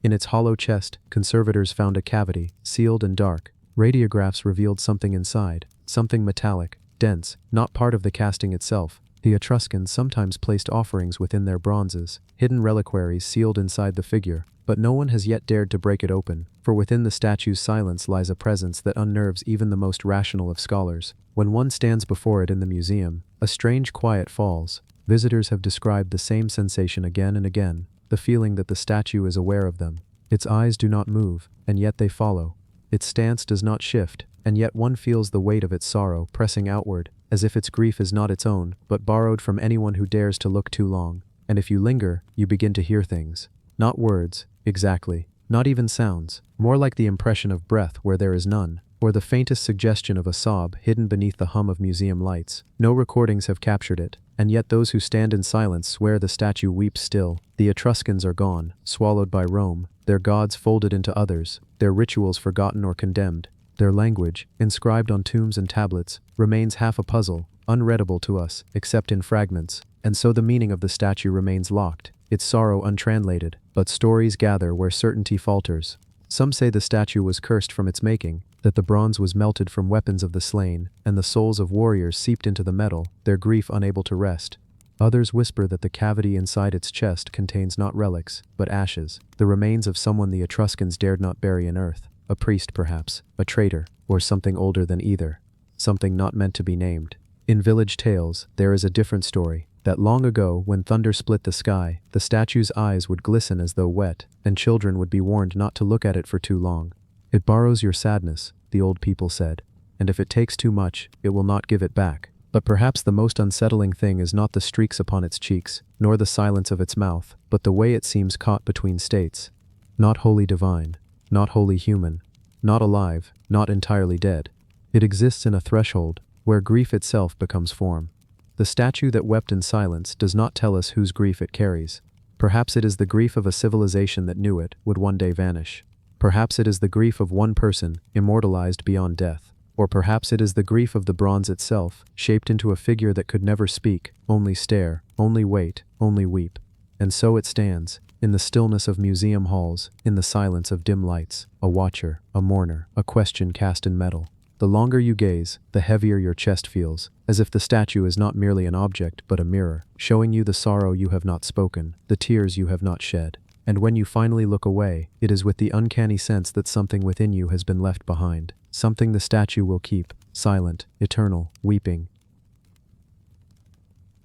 In its hollow chest, conservators found a cavity, sealed and dark. Radiographs revealed something inside, something metallic, dense, not part of the casting itself. The Etruscans sometimes placed offerings within their bronzes, hidden reliquaries sealed inside the figure, but no one has yet dared to break it open, for within the statue's silence lies a presence that unnerves even the most rational of scholars. When one stands before it in the museum, a strange quiet falls. Visitors have described the same sensation again and again, the feeling that the statue is aware of them. Its eyes do not move, and yet they follow. Its stance does not shift, and yet one feels the weight of its sorrow pressing outward, as if its grief is not its own, but borrowed from anyone who dares to look too long. And if you linger, you begin to hear things. Not words, exactly, not even sounds, more like the impression of breath where there is none, or the faintest suggestion of a sob hidden beneath the hum of museum lights. No recordings have captured it, and yet those who stand in silence swear the statue weeps still. The Etruscans are gone, swallowed by Rome, their gods folded into others, their rituals forgotten or condemned. Their language, inscribed on tombs and tablets, remains half a puzzle, unreadable to us, except in fragments, and so the meaning of the statue remains locked, its sorrow untranslated. But stories gather where certainty falters. Some say the statue was cursed from its making, that the bronze was melted from weapons of the slain, and the souls of warriors seeped into the metal, their grief unable to rest. Others whisper that the cavity inside its chest contains not relics, but ashes, the remains of someone the Etruscans dared not bury in earth. A priest perhaps, a traitor, or something older than either. Something not meant to be named. In village tales, there is a different story, that long ago, when thunder split the sky, the statue's eyes would glisten as though wet, and children would be warned not to look at it for too long. It borrows your sadness, the old people said, and if it takes too much, it will not give it back. But perhaps the most unsettling thing is not the streaks upon its cheeks, nor the silence of its mouth, but the way it seems caught between states. Not wholly divine, not wholly human, not alive, not entirely dead. It exists in a threshold, where grief itself becomes form. The statue that wept in silence does not tell us whose grief it carries. Perhaps it is the grief of a civilization that knew it would one day vanish. Perhaps it is the grief of one person, immortalized beyond death. Or perhaps it is the grief of the bronze itself, shaped into a figure that could never speak, only stare, only wait, only weep. And so it stands, in the stillness of museum halls, in the silence of dim lights, a watcher, a mourner, a question cast in metal. The longer you gaze, the heavier your chest feels, as if the statue is not merely an object but a mirror, showing you the sorrow you have not spoken, the tears you have not shed. And when you finally look away, it is with the uncanny sense that something within you has been left behind, something the statue will keep, silent, eternal, weeping.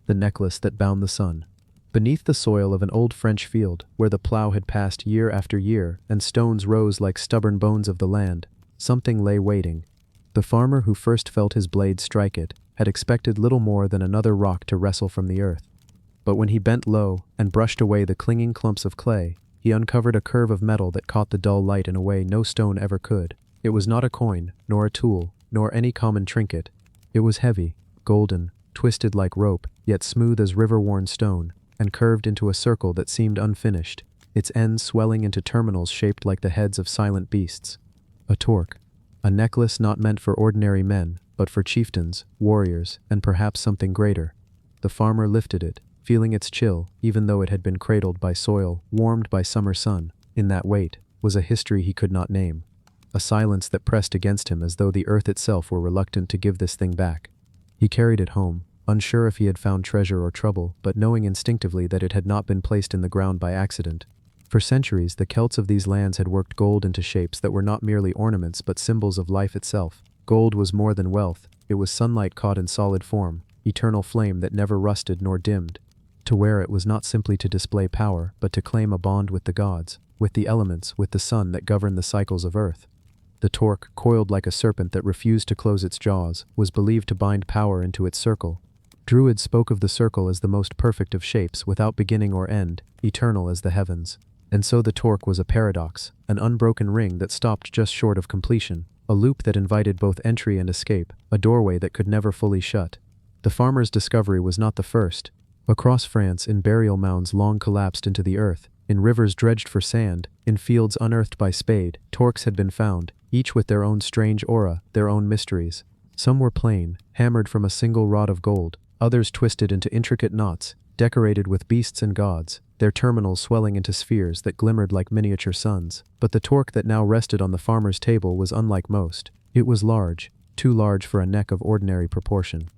The necklace that bound the sun. Beneath the soil of an old French field, where the plough had passed year after year and stones rose like stubborn bones of the land, something lay waiting. The farmer who first felt his blade strike it had expected little more than another rock to wrestle from the earth. But when he bent low and brushed away the clinging clumps of clay, he uncovered a curve of metal that caught the dull light in a way no stone ever could. It was not a coin, nor a tool, nor any common trinket. It was heavy, golden, twisted like rope, yet smooth as river-worn stone, and curved into a circle that seemed unfinished, its ends swelling into terminals shaped like the heads of silent beasts. A torque. A necklace not meant for ordinary men, but for chieftains, warriors, and perhaps something greater. The farmer lifted it, feeling its chill, even though it had been cradled by soil, warmed by summer sun. In that weight was a history he could not name, a silence that pressed against him as though the earth itself were reluctant to give this thing back. He carried it home, unsure if he had found treasure or trouble, but knowing instinctively that it had not been placed in the ground by accident. For centuries, the Celts of these lands had worked gold into shapes that were not merely ornaments but symbols of life itself. Gold was more than wealth, it was sunlight caught in solid form, eternal flame that never rusted nor dimmed. To wear it was not simply to display power, but to claim a bond with the gods, with the elements, with the sun that governed the cycles of earth. The torque, coiled like a serpent that refused to close its jaws, was believed to bind power into its circle. Druids spoke of the circle as the most perfect of shapes, without beginning or end, eternal as the heavens. And so the torque was a paradox, an unbroken ring that stopped just short of completion, a loop that invited both entry and escape, a doorway that could never fully shut. The farmer's discovery was not the first. Across France, in burial mounds long collapsed into the earth, in rivers dredged for sand, in fields unearthed by spade, torques had been found, each with their own strange aura, their own mysteries. Some were plain, hammered from a single rod of gold, others twisted into intricate knots, decorated with beasts and gods, their terminals swelling into spheres that glimmered like miniature suns. But the torque that now rested on the farmer's table was unlike most. It was large, too large for a neck of ordinary proportion.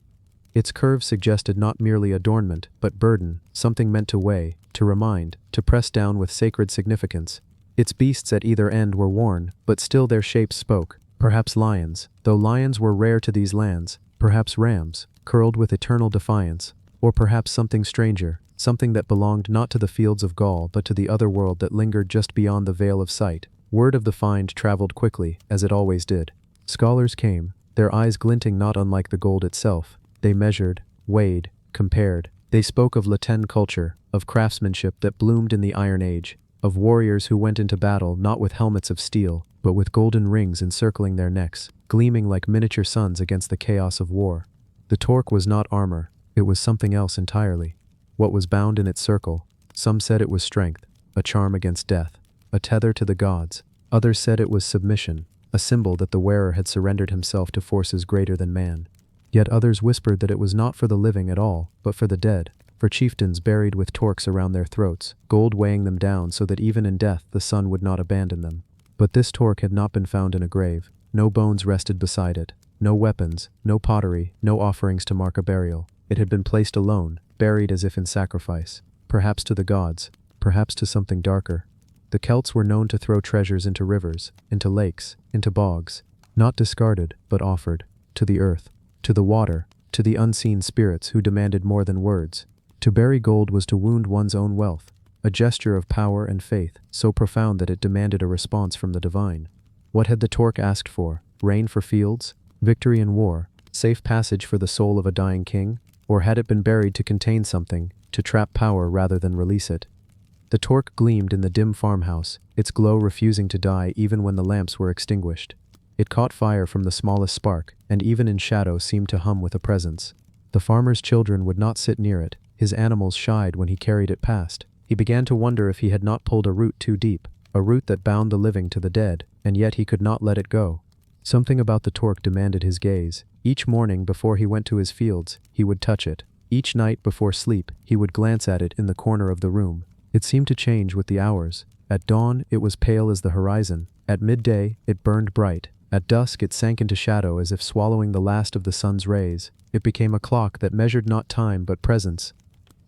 Its curve suggested not merely adornment, but burden, something meant to weigh, to remind, to press down with sacred significance. Its beasts at either end were worn, but still their shapes spoke. Perhaps lions, though lions were rare to these lands, perhaps rams, curled with eternal defiance, or perhaps something stranger, something that belonged not to the fields of Gaul but to the other world that lingered just beyond the veil of sight. Word of the find traveled quickly, as it always did. Scholars came, their eyes glinting not unlike the gold itself. They measured, weighed, compared. They spoke of Latin culture, of craftsmanship that bloomed in the Iron Age, of warriors who went into battle not with helmets of steel, but with golden rings encircling their necks, gleaming like miniature suns against the chaos of war. The torque was not armor, it was something else entirely. What was bound in its circle? Some said it was strength, a charm against death, a tether to the gods. Others said it was submission, a symbol that the wearer had surrendered himself to forces greater than man. Yet others whispered that it was not for the living at all, but for the dead, for chieftains buried with torques around their throats, gold weighing them down so that even in death the sun would not abandon them. But this torque had not been found in a grave. No bones rested beside it, no weapons, no pottery, no offerings to mark a burial. It had been placed alone, buried as if in sacrifice, perhaps to the gods, perhaps to something darker. The Celts were known to throw treasures into rivers, into lakes, into bogs, not discarded, but offered, to the earth, to the water, to the unseen spirits who demanded more than words. To bury gold was to wound one's own wealth, a gesture of power and faith, so profound that it demanded a response from the divine. What had the torque asked for? Rain for fields? Victory in war? Safe passage for the soul of a dying king? Or had it been buried to contain something, to trap power rather than release it? The torque gleamed in the dim farmhouse, its glow refusing to die even when the lamps were extinguished. It caught fire from the smallest spark, and even in shadow seemed to hum with a presence. The farmer's children would not sit near it, his animals shied when he carried it past. He began to wonder if he had not pulled a root too deep, a root that bound the living to the dead, and yet he could not let it go. Something about the torque demanded his gaze. Each morning before he went to his fields, he would touch it. Each night before sleep, he would glance at it in the corner of the room. It seemed to change with the hours. At dawn, it was pale as the horizon. At midday, it burned bright. At dusk it sank into shadow as if swallowing the last of the sun's rays. It became a clock that measured not time but presence.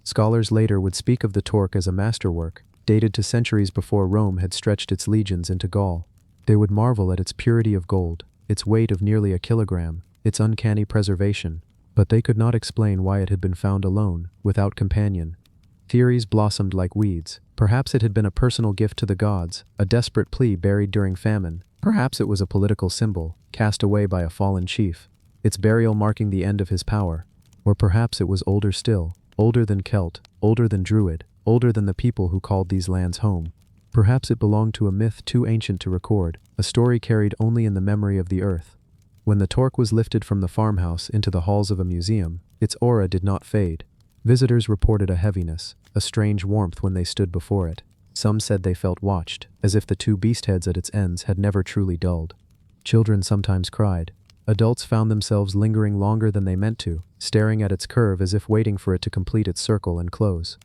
Scholars later would speak of the torque as a masterwork, dated to centuries before Rome had stretched its legions into Gaul. They would marvel at its purity of gold, its weight of nearly a kilogram, its uncanny preservation, but they could not explain why it had been found alone, without companion. Theories blossomed like weeds. Perhaps it had been a personal gift to the gods, a desperate plea buried during famine. Perhaps it was a political symbol, cast away by a fallen chief, its burial marking the end of his power. Or perhaps it was older still, older than Celt, older than Druid, older than the people who called these lands home. Perhaps it belonged to a myth too ancient to record, a story carried only in the memory of the earth. When the torque was lifted from the farmhouse into the halls of a museum, its aura did not fade. Visitors reported a heaviness, a strange warmth when they stood before it. Some said they felt watched, as if the two beast heads at its ends had never truly dulled. Children sometimes cried. Adults found themselves lingering longer than they meant to, staring at its curve as if waiting for it to complete its circle and close.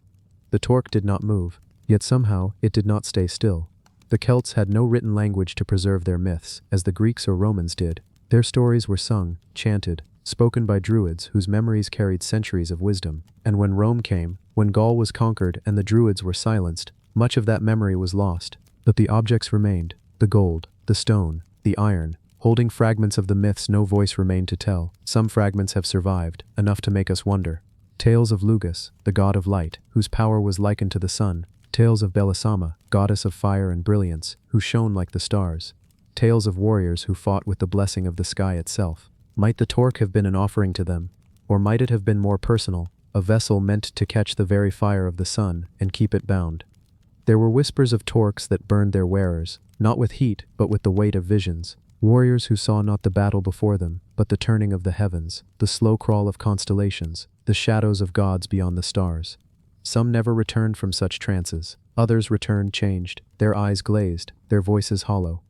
The torque did not move, yet somehow it did not stay still. The Celts had no written language to preserve their myths, as the Greeks or Romans did. Their stories were sung, chanted, spoken by Druids whose memories carried centuries of wisdom. And when Rome came, when Gaul was conquered and the Druids were silenced, much of that memory was lost. But the objects remained, the gold, the stone, the iron, holding fragments of the myths no voice remained to tell. Some fragments have survived, enough to make us wonder. Tales of Lugus, the god of light, whose power was likened to the sun. Tales of Belisama, goddess of fire and brilliance, who shone like the stars. Tales of warriors who fought with the blessing of the sky itself. Might the torque have been an offering to them? Or might it have been more personal, a vessel meant to catch the very fire of the sun and keep it bound? There were whispers of torques that burned their wearers, not with heat, but with the weight of visions. Warriors who saw not the battle before them, but the turning of the heavens, the slow crawl of constellations, the shadows of gods beyond the stars. Some never returned from such trances. Others returned changed, their eyes glazed, their voices hollow.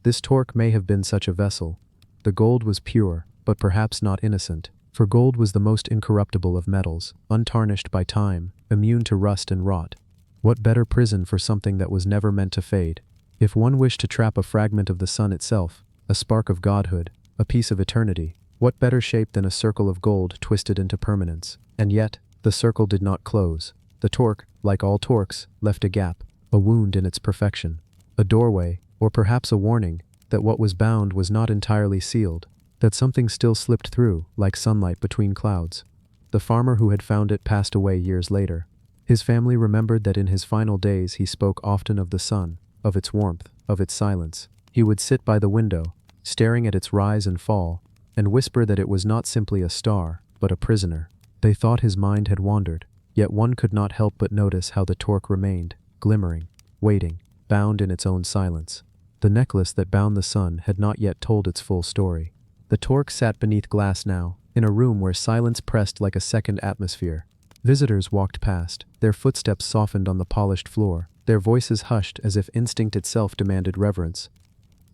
This torque may have been such a vessel. The gold was pure, but perhaps not innocent, for gold was the most incorruptible of metals, untarnished by time, immune to rust and rot. What better prison for something that was never meant to fade? If one wished to trap a fragment of the sun itself, a spark of godhood, a piece of eternity, what better shape than a circle of gold twisted into permanence? And yet, the circle did not close. The torque, like all torques, left a gap, a wound in its perfection, a doorway, or perhaps a warning, that what was bound was not entirely sealed, that something still slipped through, like sunlight between clouds. The farmer who had found it passed away years later. His family remembered that in his final days he spoke often of the sun, of its warmth, of its silence. He would sit by the window, staring at its rise and fall, and whisper that it was not simply a star, but a prisoner. They thought his mind had wandered, yet one could not help but notice how the torque remained, glimmering, waiting, bound in its own silence. The necklace that bound the sun had not yet told its full story. The torque sat beneath glass now, in a room where silence pressed like a second atmosphere. Visitors walked past, their footsteps softened on the polished floor, their voices hushed as if instinct itself demanded reverence.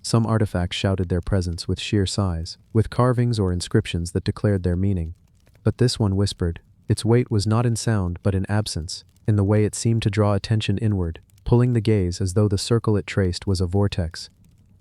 Some artifacts shouted their presence with sheer sighs, with carvings or inscriptions that declared their meaning. But this one whispered. Its weight was not in sound but in absence, in the way it seemed to draw attention inward, pulling the gaze as though the circle it traced was a vortex.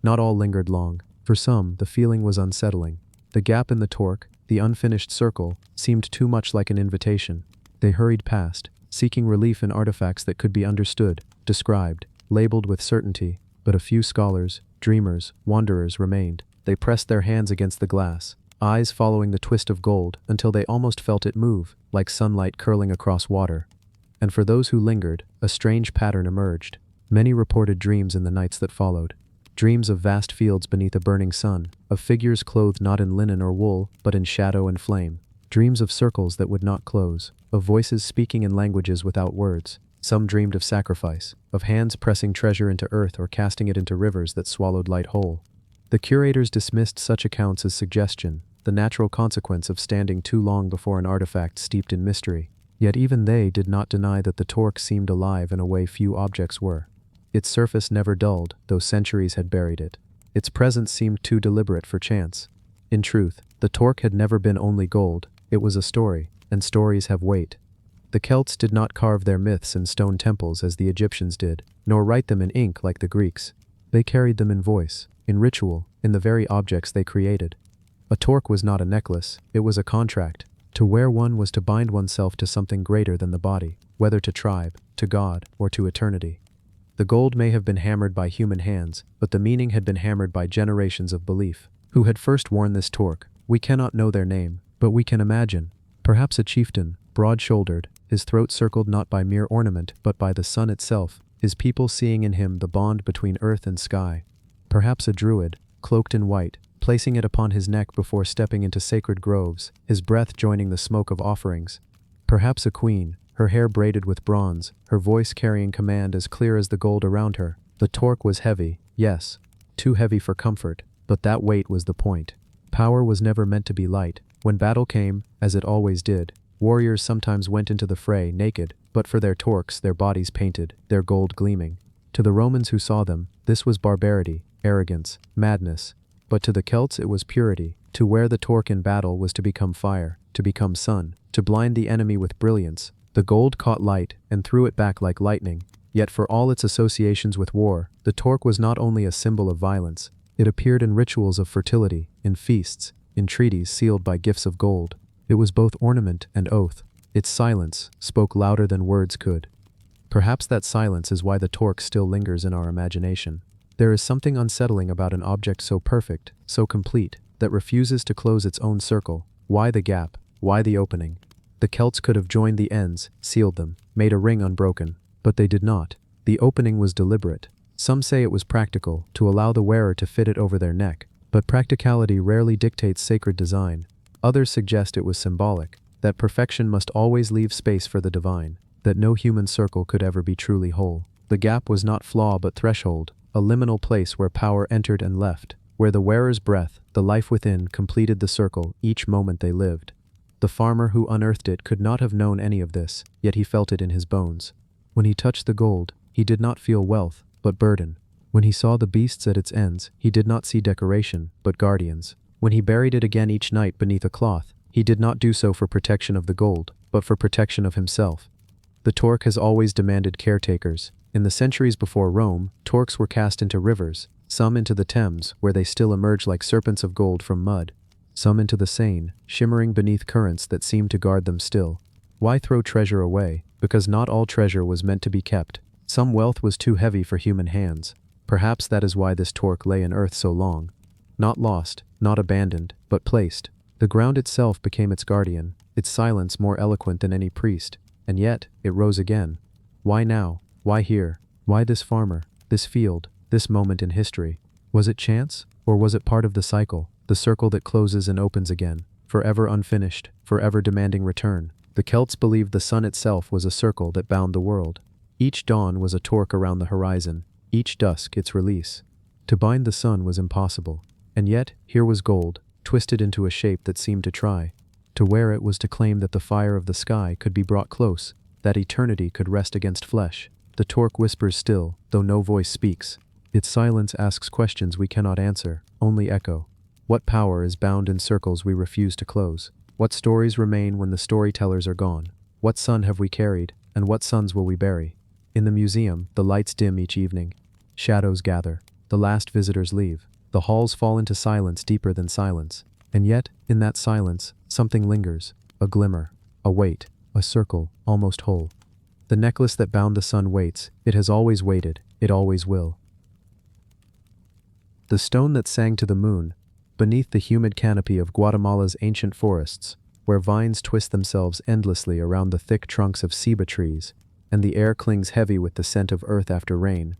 Not all lingered long. For some, the feeling was unsettling. The gap in the torque, the unfinished circle, seemed too much like an invitation. They hurried past, seeking relief in artifacts that could be understood, described, labeled with certainty. But a few scholars, dreamers, wanderers remained. They pressed their hands against the glass, eyes following the twist of gold until they almost felt it move, like sunlight curling across water. And for those who lingered, a strange pattern emerged. Many reported dreams in the nights that followed. Dreams of vast fields beneath a burning sun, of figures clothed not in linen or wool, but in shadow and flame. Dreams of circles that would not close, of voices speaking in languages without words. Some dreamed of sacrifice, of hands pressing treasure into earth or casting it into rivers that swallowed light whole. The curators dismissed such accounts as suggestion, the natural consequence of standing too long before an artifact steeped in mystery. Yet even they did not deny that the torque seemed alive in a way few objects were. Its surface never dulled, though centuries had buried it. Its presence seemed too deliberate for chance. In truth, the torque had never been only gold, it was a story, and stories have weight. The Celts did not carve their myths in stone temples as the Egyptians did, nor write them in ink like the Greeks. They carried them in voice, in ritual, in the very objects they created. A torque was not a necklace, it was a contract. To wear one was to bind oneself to something greater than the body, whether to tribe, to God, or to eternity. The gold may have been hammered by human hands, but the meaning had been hammered by generations of belief. Who had first worn this torque? We cannot know their name, but we can imagine. Perhaps a chieftain, broad-shouldered, his throat circled not by mere ornament but by the sun itself, his people seeing in him the bond between earth and sky. Perhaps a druid, cloaked in white, placing it upon his neck before stepping into sacred groves, his breath joining the smoke of offerings. Perhaps a queen, her hair braided with bronze, her voice carrying command as clear as the gold around her. The torque was heavy, yes, too heavy for comfort, but that weight was the point. Power was never meant to be light. When battle came, as it always did, warriors sometimes went into the fray naked, but for their torques, their bodies painted, their gold gleaming. To the Romans who saw them, this was barbarity, arrogance, madness. But to the Celts it was purity. To wear the torque in battle was to become fire, to become sun, to blind the enemy with brilliance. The gold caught light and threw it back like lightning. Yet for all its associations with war, the torque was not only a symbol of violence. It appeared in rituals of fertility, in feasts, in treaties sealed by gifts of gold. It was both ornament and oath. Its silence spoke louder than words could. Perhaps that silence is why the torque still lingers in our imagination. There is something unsettling about an object so perfect, so complete, that refuses to close its own circle. Why the gap? Why the opening? The Celts could have joined the ends, sealed them, made a ring unbroken. But they did not. The opening was deliberate. Some say it was practical, to allow the wearer to fit it over their neck. But practicality rarely dictates sacred design. Others suggest it was symbolic, that perfection must always leave space for the divine, that no human circle could ever be truly whole. The gap was not flaw but threshold, a liminal place where power entered and left, where the wearer's breath, the life within, completed the circle each moment they lived. The farmer who unearthed it could not have known any of this, yet he felt it in his bones. When he touched the gold, he did not feel wealth, but burden. When he saw the beasts at its ends, he did not see decoration, but guardians. When he buried it again each night beneath a cloth, he did not do so for protection of the gold, but for protection of himself. The torque has always demanded caretakers. In the centuries before Rome, torques were cast into rivers, some into the Thames, where they still emerge like serpents of gold from mud, some into the Seine, shimmering beneath currents that seemed to guard them still. Why throw treasure away? Because not all treasure was meant to be kept. Some wealth was too heavy for human hands. Perhaps that is why this torque lay in earth so long. Not lost, not abandoned, but placed. The ground itself became its guardian, its silence more eloquent than any priest. And yet, it rose again. Why now? Why here? Why this farmer? This field? This moment in history? Was it chance? Or was it part of the cycle? The circle that closes and opens again, forever unfinished, forever demanding return. The Celts believed the sun itself was a circle that bound the world. Each dawn was a torque around the horizon, each dusk its release. To bind the sun was impossible, and yet here was gold, twisted into a shape that seemed to try. To wear it was to claim that the fire of the sky could be brought close, that eternity could rest against flesh. The torque whispers still, though no voice speaks. Its silence asks questions we cannot answer, only echo. What power is bound in circles we refuse to close? What stories remain when the storytellers are gone? What sun have we carried, and what suns will we bury? In the museum, the lights dim each evening. Shadows gather. The last visitors leave. The halls fall into silence deeper than silence. And yet, in that silence, something lingers. A glimmer. A weight. A circle, almost whole. The necklace that bound the sun waits. It has always waited. It always will. The stone that sang to the moon. Beneath the humid canopy of Guatemala's ancient forests, where vines twist themselves endlessly around the thick trunks of ceiba trees, and the air clings heavy with the scent of earth after rain,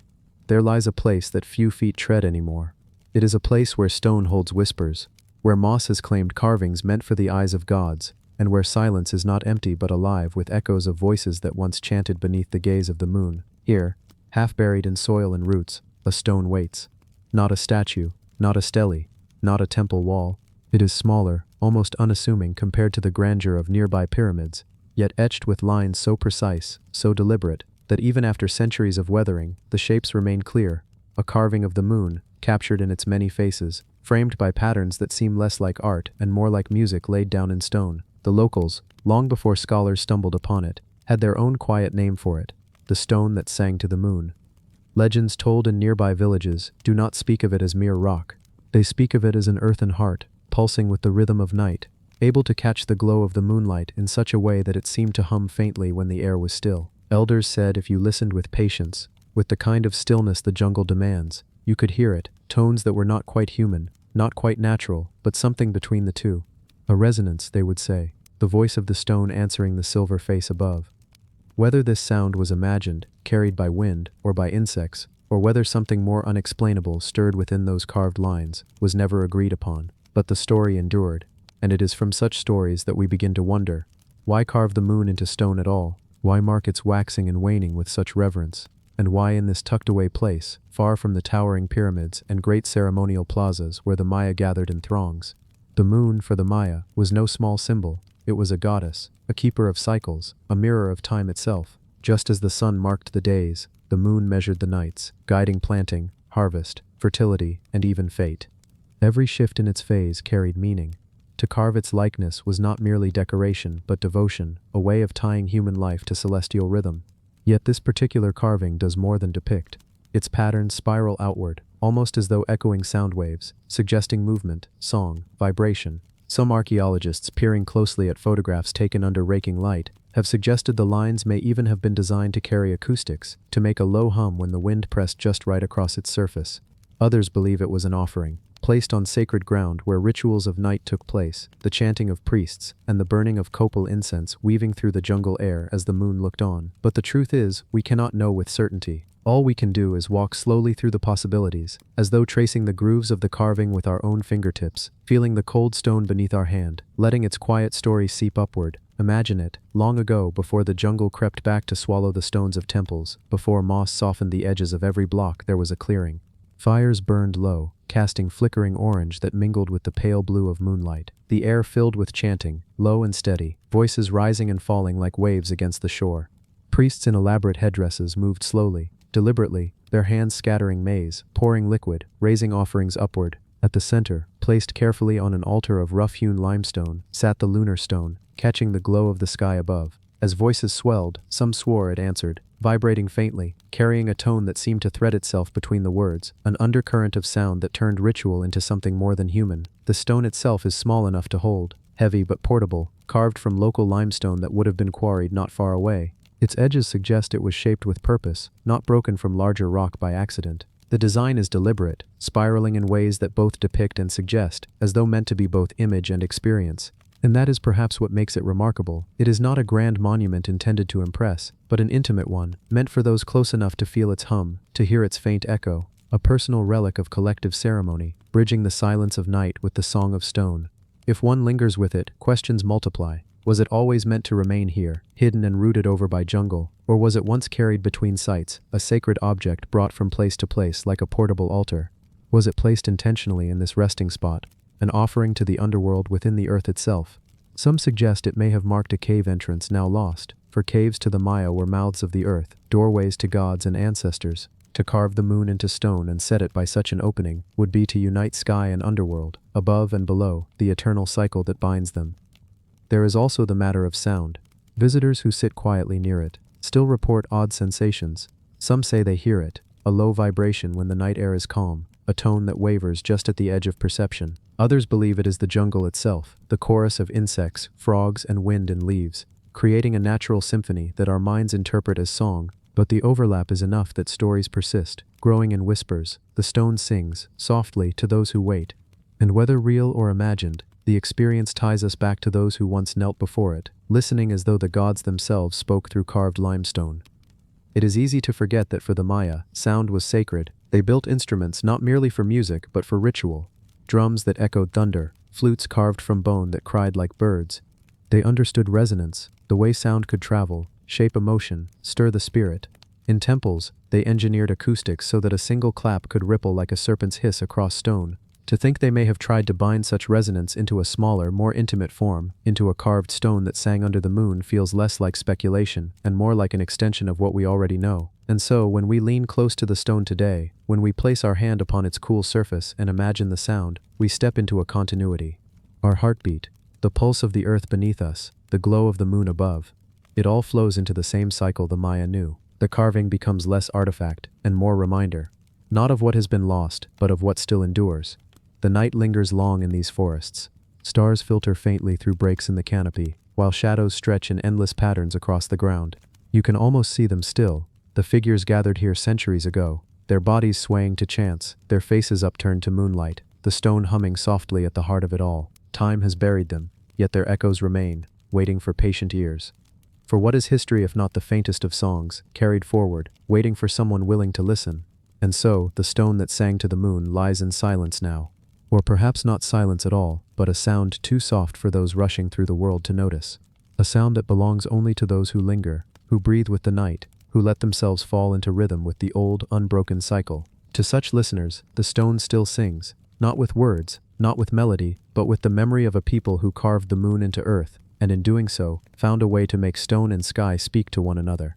there lies a place that few feet tread anymore. It is a place where stone holds whispers, where moss has claimed carvings meant for the eyes of gods, and where silence is not empty but alive with echoes of voices that once chanted beneath the gaze of the moon. Here, half buried in soil and roots, a stone waits. Not a statue, not a stele, not a temple wall. It is smaller, almost unassuming compared to the grandeur of nearby pyramids, yet etched with lines so precise, so deliberate, that even after centuries of weathering, the shapes remain clear. A carving of the moon, captured in its many faces, framed by patterns that seem less like art and more like music laid down in stone. The locals, long before scholars stumbled upon it, had their own quiet name for it, the stone that sang to the moon. Legends told in nearby villages do not speak of it as mere rock. They speak of it as an earthen heart, pulsing with the rhythm of night, able to catch the glow of the moonlight in such a way that it seemed to hum faintly when the air was still. Elders said if you listened with patience, with the kind of stillness the jungle demands, you could hear it, tones that were not quite human, not quite natural, but something between the two. A resonance, they would say, the voice of the stone answering the silver face above. Whether this sound was imagined, carried by wind, or by insects, or whether something more unexplainable stirred within those carved lines, was never agreed upon. But the story endured, and it is from such stories that we begin to wonder, why carve the moon into stone at all? Why mark its waxing and waning with such reverence? And why in this tucked-away place, far from the towering pyramids and great ceremonial plazas where the Maya gathered in throngs? The moon, for the Maya, was no small symbol. It was a goddess, a keeper of cycles, a mirror of time itself. Just as the sun marked the days, the moon measured the nights, guiding planting, harvest, fertility, and even fate. Every shift in its phase carried meaning. To carve its likeness was not merely decoration, but devotion, a way of tying human life to celestial rhythm. Yet this particular carving does more than depict. Its patterns spiral outward, almost as though echoing sound waves, suggesting movement, song, vibration. Some archaeologists, peering closely at photographs taken under raking light, have suggested the lines may even have been designed to carry acoustics, to make a low hum when the wind pressed just right across its surface. Others believe it was an offering, placed on sacred ground where rituals of night took place, the chanting of priests, and the burning of copal incense weaving through the jungle air as the moon looked on. But the truth is, we cannot know with certainty. All we can do is walk slowly through the possibilities, as though tracing the grooves of the carving with our own fingertips, feeling the cold stone beneath our hand, letting its quiet story seep upward. Imagine it, long ago, before the jungle crept back to swallow the stones of temples, before moss softened the edges of every block, there was a clearing. Fires burned low, casting flickering orange that mingled with the pale blue of moonlight. The air filled with chanting, low and steady, voices rising and falling like waves against the shore. Priests in elaborate headdresses moved slowly, deliberately, their hands scattering maize, pouring liquid, raising offerings upward. At the center, placed carefully on an altar of rough-hewn limestone, sat the lunar stone, catching the glow of the sky above. As voices swelled, some swore it answered, vibrating faintly, carrying a tone that seemed to thread itself between the words, an undercurrent of sound that turned ritual into something more than human. The stone itself is small enough to hold, heavy but portable, carved from local limestone that would have been quarried not far away. Its edges suggest it was shaped with purpose, not broken from larger rock by accident. The design is deliberate, spiraling in ways that both depict and suggest, as though meant to be both image and experience. And that is perhaps what makes it remarkable. It is not a grand monument intended to impress, but an intimate one, meant for those close enough to feel its hum, to hear its faint echo. A personal relic of collective ceremony, bridging the silence of night with the song of stone. If one lingers with it, questions multiply. Was it always meant to remain here, hidden and rooted over by jungle, or was it once carried between sites, a sacred object brought from place to place like a portable altar? Was it placed intentionally in this resting spot, an offering to the underworld within the earth itself? Some suggest it may have marked a cave entrance now lost, for caves to the Maya were mouths of the earth, doorways to gods and ancestors. To carve the moon into stone and set it by such an opening would be to unite sky and underworld, above and below, the eternal cycle that binds them. There is also the matter of sound. Visitors who sit quietly near it still report odd sensations. Some say they hear it, a low vibration when the night air is calm, a tone that wavers just at the edge of perception. Others believe it is the jungle itself, the chorus of insects, frogs, and wind and leaves, creating a natural symphony that our minds interpret as song. But the overlap is enough that stories persist, growing in whispers. The stone sings, softly, to those who wait. And whether real or imagined, the experience ties us back to those who once knelt before it, listening as though the gods themselves spoke through carved limestone. It is easy to forget that for the Maya, sound was sacred. They built instruments not merely for music but for ritual. Drums that echoed thunder, flutes carved from bone that cried like birds. They understood resonance, the way sound could travel, shape emotion, stir the spirit. In temples, they engineered acoustics so that a single clap could ripple like a serpent's hiss across stone. To think they may have tried to bind such resonance into a smaller, more intimate form, into a carved stone that sang under the moon, feels less like speculation and more like an extension of what we already know. And so, when we lean close to the stone today, when we place our hand upon its cool surface and imagine the sound, we step into a continuity. Our heartbeat, the pulse of the earth beneath us, the glow of the moon above, it all flows into the same cycle the Maya knew. The carving becomes less artifact and more reminder, not of what has been lost, but of what still endures. The night lingers long in these forests. Stars filter faintly through breaks in the canopy, while shadows stretch in endless patterns across the ground. You can almost see them still, the figures gathered here centuries ago, their bodies swaying to chants, their faces upturned to moonlight, the stone humming softly at the heart of it all. Time has buried them, yet their echoes remain, waiting for patient ears. For what is history if not the faintest of songs, carried forward, waiting for someone willing to listen? And so, the stone that sang to the moon lies in silence now. Or perhaps not silence at all, but a sound too soft for those rushing through the world to notice. A sound that belongs only to those who linger, who breathe with the night, who let themselves fall into rhythm with the old, unbroken cycle. To such listeners, the stone still sings, not with words, not with melody, but with the memory of a people who carved the moon into earth, and in doing so, found a way to make stone and sky speak to one another.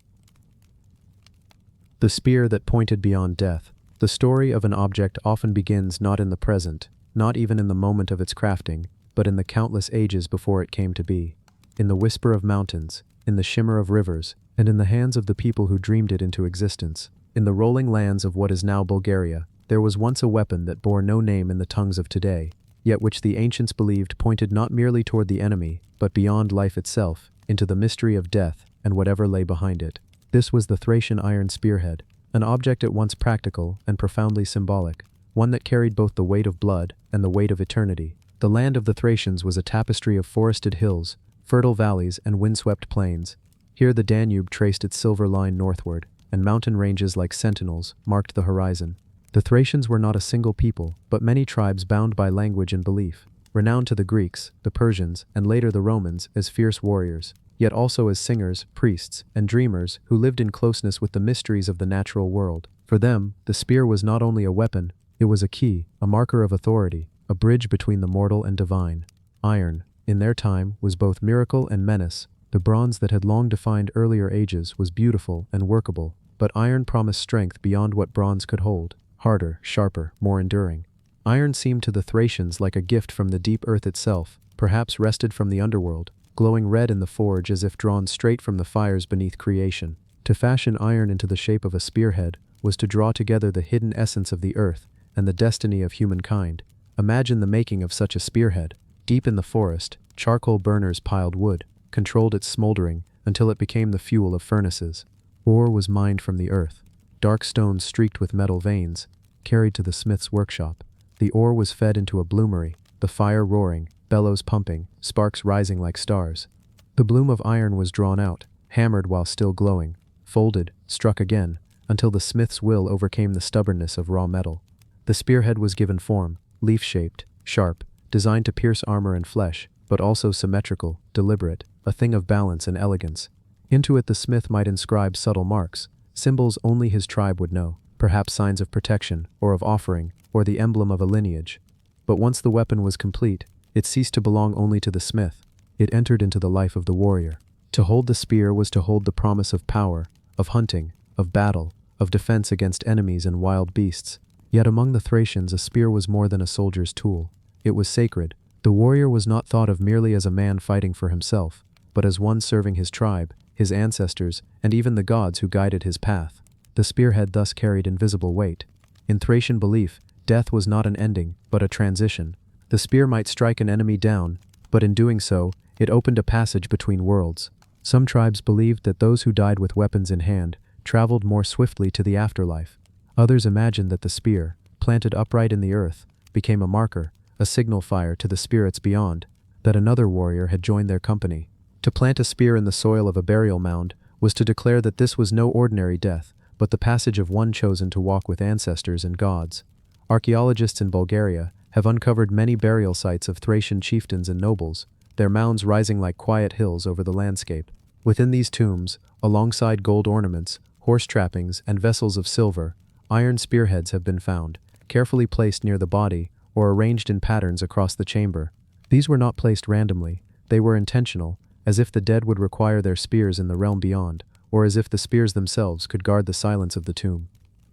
The spear that pointed beyond death. The story of an object often begins not in the present, not even in the moment of its crafting, but in the countless ages before it came to be. In the whisper of mountains, in the shimmer of rivers, and in the hands of the people who dreamed it into existence. In the rolling lands of what is now Bulgaria, there was once a weapon that bore no name in the tongues of today, yet which the ancients believed pointed not merely toward the enemy, but beyond life itself, into the mystery of death and whatever lay behind it. This was the Thracian iron spearhead, an object at once practical and profoundly symbolic, one that carried both the weight of blood and the weight of eternity. The land of the Thracians was a tapestry of forested hills, fertile valleys, and windswept plains. Here the Danube traced its silver line northward, and mountain ranges like sentinels marked the horizon. The Thracians were not a single people, but many tribes bound by language and belief, renowned to the Greeks, the Persians, and later the Romans as fierce warriors, yet also as singers, priests, and dreamers who lived in closeness with the mysteries of the natural world. For them, the spear was not only a weapon, it was a key, a marker of authority, a bridge between the mortal and divine. Iron, in their time, was both miracle and menace. The bronze that had long defined earlier ages was beautiful and workable, but iron promised strength beyond what bronze could hold, harder, sharper, more enduring. Iron seemed to the Thracians like a gift from the deep earth itself, perhaps wrested from the underworld, glowing red in the forge as if drawn straight from the fires beneath creation. To fashion iron into the shape of a spearhead was to draw together the hidden essence of the earth and the destiny of humankind. Imagine the making of such a spearhead. Deep in the forest, charcoal burners piled wood, controlled its smoldering until it became the fuel of furnaces. Ore was mined from the earth. Dark stones streaked with metal veins, carried to the smith's workshop. The ore was fed into a bloomery, the fire roaring, bellows pumping, sparks rising like stars. The bloom of iron was drawn out, hammered while still glowing, folded, struck again, until the smith's will overcame the stubbornness of raw metal. The spearhead was given form, leaf-shaped, sharp, designed to pierce armor and flesh, but also symmetrical, deliberate, a thing of balance and elegance. Into it the smith might inscribe subtle marks, symbols only his tribe would know, perhaps signs of protection, or of offering, or the emblem of a lineage. But once the weapon was complete, it ceased to belong only to the smith. It entered into the life of the warrior. To hold the spear was to hold the promise of power, of hunting, of battle, of defense against enemies and wild beasts. Yet among the Thracians a spear was more than a soldier's tool. It was sacred. The warrior was not thought of merely as a man fighting for himself, but as one serving his tribe, his ancestors, and even the gods who guided his path. The spearhead thus carried invisible weight. In Thracian belief, death was not an ending, but a transition. The spear might strike an enemy down, but in doing so, it opened a passage between worlds. Some tribes believed that those who died with weapons in hand traveled more swiftly to the afterlife. Others imagined that the spear, planted upright in the earth, became a marker, a signal fire to the spirits beyond, that another warrior had joined their company. To plant a spear in the soil of a burial mound was to declare that this was no ordinary death, but the passage of one chosen to walk with ancestors and gods. Archaeologists in Bulgaria have uncovered many burial sites of Thracian chieftains and nobles, their mounds rising like quiet hills over the landscape. Within these tombs, alongside gold ornaments, horse trappings, and vessels of silver, iron spearheads have been found, carefully placed near the body or arranged in patterns across the chamber. These were not placed randomly, they were intentional, as if the dead would require their spears in the realm beyond, or as if the spears themselves could guard the silence of the tomb.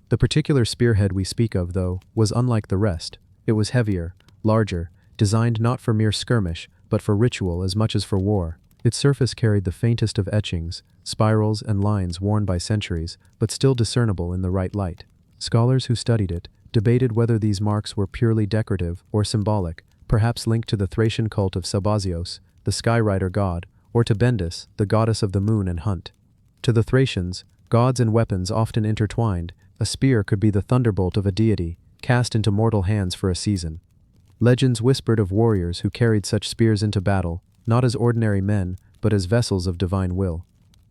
The particular spearhead we speak of, though, was unlike the rest. It was heavier, larger, designed not for mere skirmish, but for ritual as much as for war. Its surface carried the faintest of etchings, spirals and lines worn by centuries, but still discernible in the right light. Scholars who studied it debated whether these marks were purely decorative or symbolic, perhaps linked to the Thracian cult of Sabazios, the sky-rider god, or to Bendis, the goddess of the moon and hunt. To the Thracians, gods and weapons often intertwined. A spear could be the thunderbolt of a deity, cast into mortal hands for a season. Legends whispered of warriors who carried such spears into battle, not as ordinary men, but as vessels of divine will.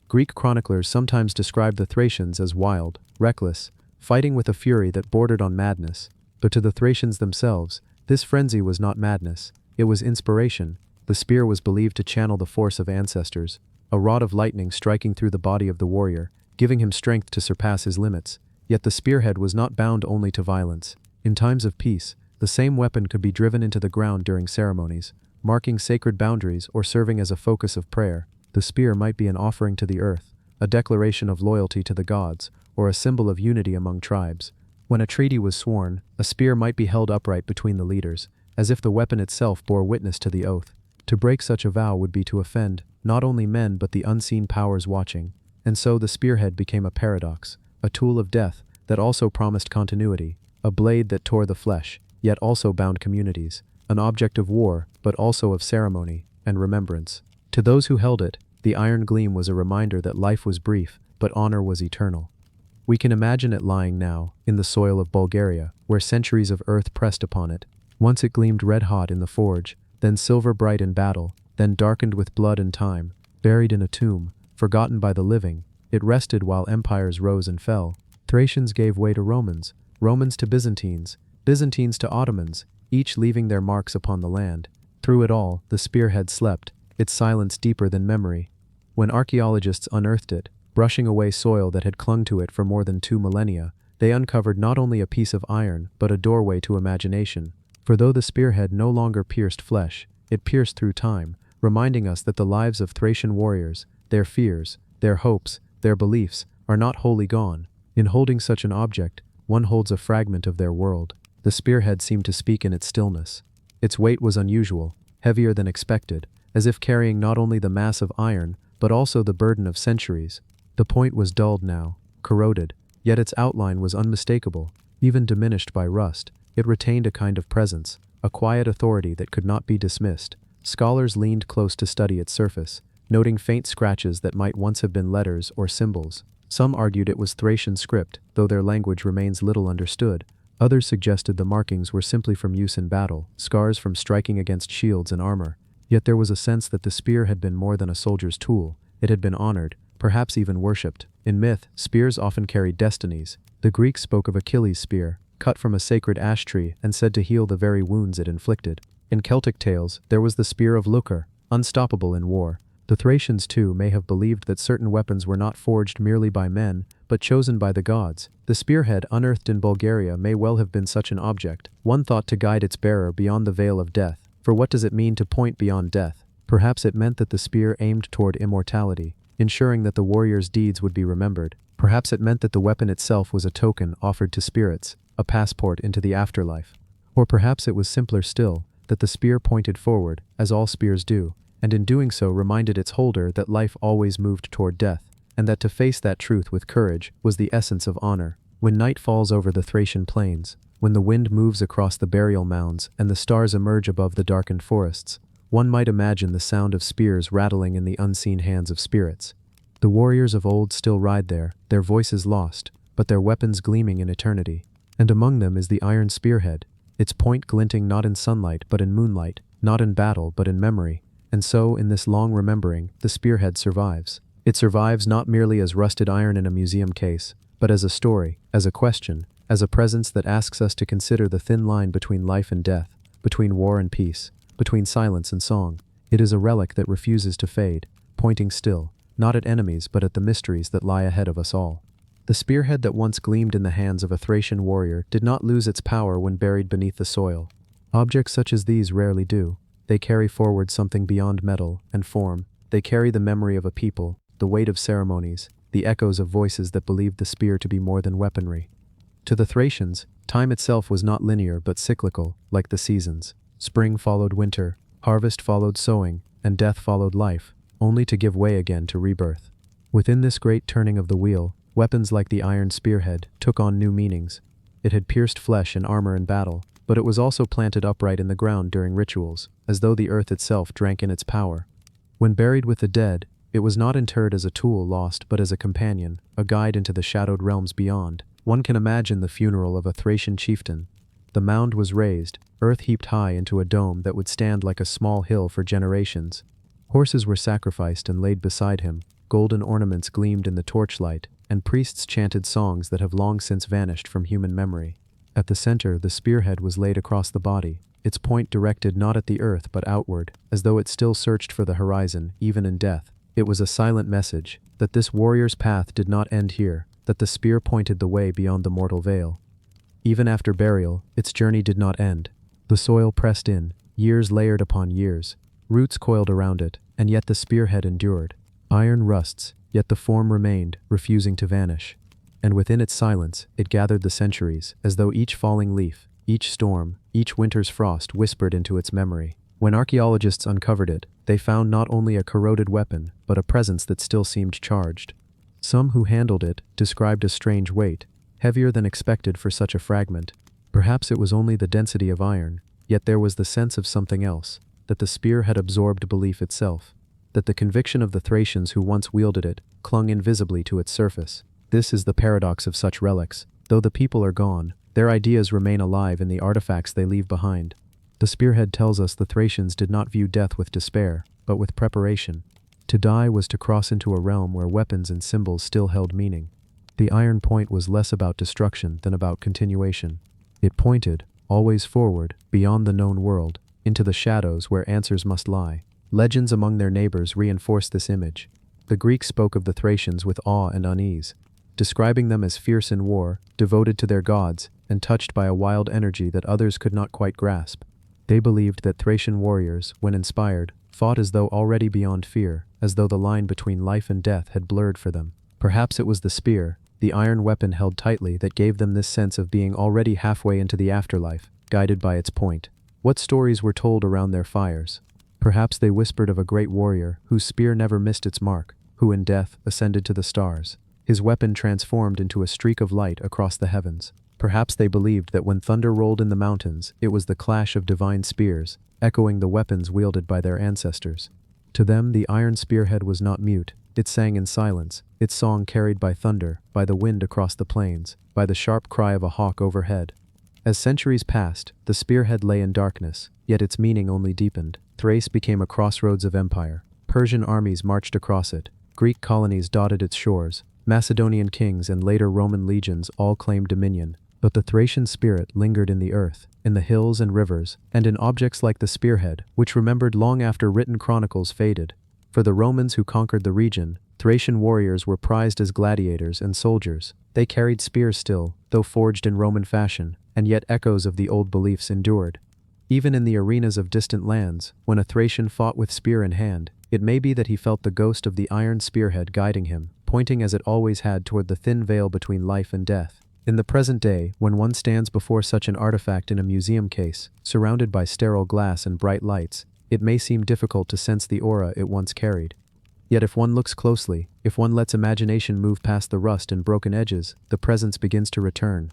Greek chroniclers sometimes described the Thracians as wild, reckless, fighting with a fury that bordered on madness. But to the Thracians themselves, this frenzy was not madness, it was inspiration. The spear was believed to channel the force of ancestors, a rod of lightning striking through the body of the warrior, giving him strength to surpass his limits. Yet the spearhead was not bound only to violence. In times of peace, the same weapon could be driven into the ground during ceremonies, marking sacred boundaries or serving as a focus of prayer. The spear might be an offering to the earth, a declaration of loyalty to the gods, or a symbol of unity among tribes. When a treaty was sworn, a spear might be held upright between the leaders, as if the weapon itself bore witness to the oath. To break such a vow would be to offend not only men but the unseen powers watching. And so the spearhead became a paradox, a tool of death that also promised continuity, a blade that tore the flesh, yet also bound communities, an object of war, but also of ceremony and remembrance. To those who held it, the iron gleam was a reminder that life was brief, but honor was eternal. We can imagine it lying now, in the soil of Bulgaria, where centuries of earth pressed upon it. Once it gleamed red-hot in the forge, then silver-bright in battle, then darkened with blood and time, buried in a tomb, forgotten by the living. It rested while empires rose and fell. Thracians gave way to Romans, Romans to Byzantines, Byzantines to Ottomans, each leaving their marks upon the land. Through it all, the spearhead slept, its silence deeper than memory. When archaeologists unearthed it, brushing away soil that had clung to it for more than 2 millennia, they uncovered not only a piece of iron, but a doorway to imagination. For though the spearhead no longer pierced flesh, it pierced through time, reminding us that the lives of Thracian warriors, their fears, their hopes, their beliefs, are not wholly gone. In holding such an object, one holds a fragment of their world. The spearhead seemed to speak in its stillness. Its weight was unusual, heavier than expected, as if carrying not only the mass of iron, but also the burden of centuries. The point was dulled now, corroded, yet its outline was unmistakable, even diminished by rust. It retained a kind of presence, a quiet authority that could not be dismissed. Scholars leaned close to study its surface, noting faint scratches that might once have been letters or symbols. Some argued it was Thracian script, though their language remains little understood. Others suggested the markings were simply from use in battle, scars from striking against shields and armor. Yet there was a sense that the spear had been more than a soldier's tool. It had been honored, perhaps even worshipped. In myth, spears often carried destinies. The Greeks spoke of Achilles' spear, cut from a sacred ash tree and said to heal the very wounds it inflicted. In Celtic tales, there was the spear of Lucre, unstoppable in war. The Thracians too may have believed that certain weapons were not forged merely by men, but chosen by the gods. The spearhead unearthed in Bulgaria may well have been such an object, one thought to guide its bearer beyond the veil of death. For what does it mean to point beyond death? Perhaps it meant that the spear aimed toward immortality, ensuring that the warrior's deeds would be remembered. Perhaps it meant that the weapon itself was a token offered to spirits, a passport into the afterlife. Or perhaps it was simpler still, that the spear pointed forward, as all spears do, and in doing so reminded its holder that life always moved toward death, and that to face that truth with courage was the essence of honor. When night falls over the Thracian plains, when the wind moves across the burial mounds and the stars emerge above the darkened forests, one might imagine the sound of spears rattling in the unseen hands of spirits. The warriors of old still ride there, their voices lost, but their weapons gleaming in eternity. And among them is the iron spearhead, its point glinting not in sunlight but in moonlight, not in battle but in memory. And so, in this long remembering, the spearhead survives. It survives not merely as rusted iron in a museum case, but as a story, as a question, as a presence that asks us to consider the thin line between life and death, between war and peace, between silence and song. It is a relic that refuses to fade, pointing still, not at enemies but at the mysteries that lie ahead of us all. The spearhead that once gleamed in the hands of a Thracian warrior did not lose its power when buried beneath the soil. Objects such as these rarely do. They carry forward something beyond metal and form. They carry the memory of a people, the weight of ceremonies, the echoes of voices that believed the spear to be more than weaponry. To the Thracians, time itself was not linear but cyclical, like the seasons. Spring followed winter, harvest followed sowing, and death followed life, only to give way again to rebirth. Within this great turning of the wheel, weapons like the iron spearhead took on new meanings. It had pierced flesh and armor in battle, but it was also planted upright in the ground during rituals, as though the earth itself drank in its power. When buried with the dead, it was not interred as a tool lost but as a companion, a guide into the shadowed realms beyond. One can imagine the funeral of a Thracian chieftain. The mound was raised, earth heaped high into a dome that would stand like a small hill for generations. Horses were sacrificed and laid beside him, golden ornaments gleamed in the torchlight, and priests chanted songs that have long since vanished from human memory. At the center, the spearhead was laid across the body, its point directed not at the earth but outward, as though it still searched for the horizon, even in death. It was a silent message, that this warrior's path did not end here, that the spear pointed the way beyond the mortal veil. Even after burial, its journey did not end. The soil pressed in, years layered upon years, roots coiled around it, and yet the spearhead endured. Iron rusts, yet the form remained, refusing to vanish. And within its silence, it gathered the centuries, as though each falling leaf, each storm, each winter's frost whispered into its memory. When archaeologists uncovered it, they found not only a corroded weapon, but a presence that still seemed charged. Some who handled it described a strange weight, heavier than expected for such a fragment. Perhaps it was only the density of iron, yet there was the sense of something else, that the spear had absorbed belief itself, that the conviction of the Thracians who once wielded it clung invisibly to its surface. This is the paradox of such relics. Though the people are gone, their ideas remain alive in the artifacts they leave behind. The spearhead tells us the Thracians did not view death with despair, but with preparation. To die was to cross into a realm where weapons and symbols still held meaning. The iron point was less about destruction than about continuation. It pointed, always forward, beyond the known world, into the shadows where answers must lie. Legends among their neighbors reinforced this image. The Greeks spoke of the Thracians with awe and unease, describing them as fierce in war, devoted to their gods, and touched by a wild energy that others could not quite grasp. They believed that Thracian warriors, when inspired, fought as though already beyond fear, as though the line between life and death had blurred for them. Perhaps it was the spear, the iron weapon held tightly, that gave them this sense of being already halfway into the afterlife, guided by its point. What stories were told around their fires? Perhaps they whispered of a great warrior whose spear never missed its mark, who in death ascended to the stars, his weapon transformed into a streak of light across the heavens. Perhaps they believed that when thunder rolled in the mountains, it was the clash of divine spears, echoing the weapons wielded by their ancestors. To them, the iron spearhead was not mute. It sang in silence, its song carried by thunder, by the wind across the plains, by the sharp cry of a hawk overhead. As centuries passed, the spearhead lay in darkness, yet its meaning only deepened. Thrace became a crossroads of empire. Persian armies marched across it. Greek colonies dotted its shores. Macedonian kings and later Roman legions all claimed dominion. But the Thracian spirit lingered in the earth, in the hills and rivers, and in objects like the spearhead, which remembered long after written chronicles faded. For the Romans who conquered the region, Thracian warriors were prized as gladiators and soldiers. They carried spears still, though forged in Roman fashion, and yet echoes of the old beliefs endured. Even in the arenas of distant lands, when a Thracian fought with spear in hand, it may be that he felt the ghost of the iron spearhead guiding him, pointing as it always had toward the thin veil between life and death. In the present day, when one stands before such an artifact in a museum case, surrounded by sterile glass and bright lights, it may seem difficult to sense the aura it once carried. Yet if one looks closely, if one lets imagination move past the rust and broken edges, the presence begins to return.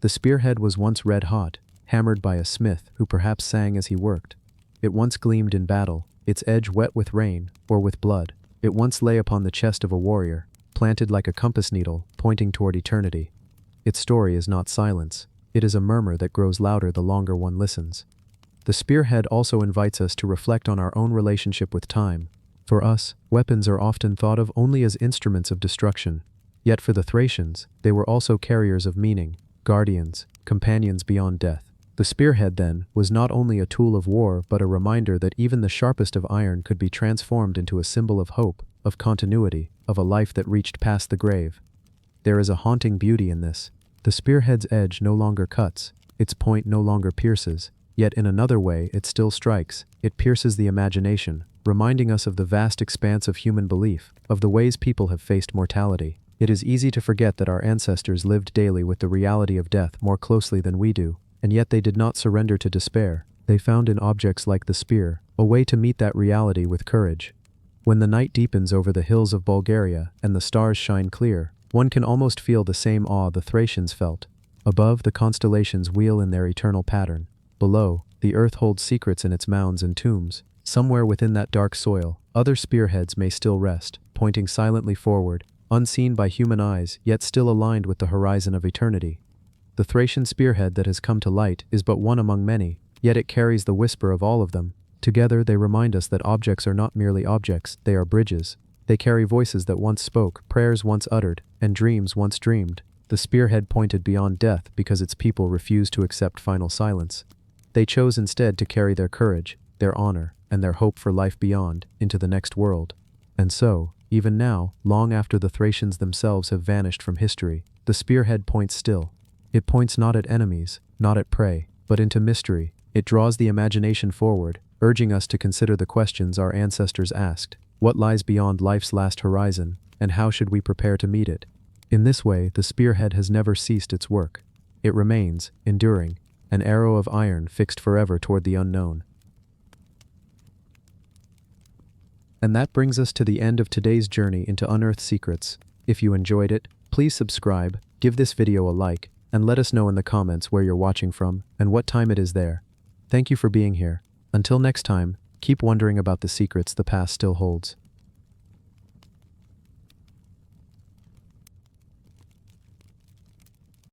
The spearhead was once red hot, hammered by a smith who perhaps sang as he worked. It once gleamed in battle, its edge wet with rain, or with blood. It once lay upon the chest of a warrior, planted like a compass needle, pointing toward eternity. Its story is not silence. It is a murmur that grows louder the longer one listens. The spearhead also invites us to reflect on our own relationship with time. For us, weapons are often thought of only as instruments of destruction. Yet for the Thracians, they were also carriers of meaning, guardians, companions beyond death. The spearhead, then, was not only a tool of war but a reminder that even the sharpest of iron could be transformed into a symbol of hope, of continuity, of a life that reached past the grave. There is a haunting beauty in this. The spearhead's edge no longer cuts, its point no longer pierces, yet in another way it still strikes. It pierces the imagination, reminding us of the vast expanse of human belief, of the ways people have faced mortality. It is easy to forget that our ancestors lived daily with the reality of death more closely than we do, and yet they did not surrender to despair. They found in objects like the spear a way to meet that reality with courage. When the night deepens over the hills of Bulgaria and the stars shine clear, one can almost feel the same awe the Thracians felt. Above, the constellations wheel in their eternal pattern. Below, the earth holds secrets in its mounds and tombs. Somewhere within that dark soil, other spearheads may still rest, pointing silently forward, unseen by human eyes, yet still aligned with the horizon of eternity. The Thracian spearhead that has come to light is but one among many, yet it carries the whisper of all of them. Together they remind us that objects are not merely objects, they are bridges. They carry voices that once spoke, prayers once uttered, and dreams once dreamed. The spearhead pointed beyond death because its people refused to accept final silence. They chose instead to carry their courage, their honor, and their hope for life beyond, into the next world. And so, even now, long after the Thracians themselves have vanished from history, the spearhead points still. It points not at enemies, not at prey, but into mystery. It draws the imagination forward, urging us to consider the questions our ancestors asked. What lies beyond life's last horizon, and how should we prepare to meet it? In this way, the spearhead has never ceased its work. It remains, enduring, an arrow of iron fixed forever toward the unknown. And that brings us to the end of today's journey into unearthed secrets. If you enjoyed it, please subscribe, give this video a like, and let us know in the comments where you're watching from and what time it is there. Thank you for being here. Until next time, keep wondering about the secrets the past still holds.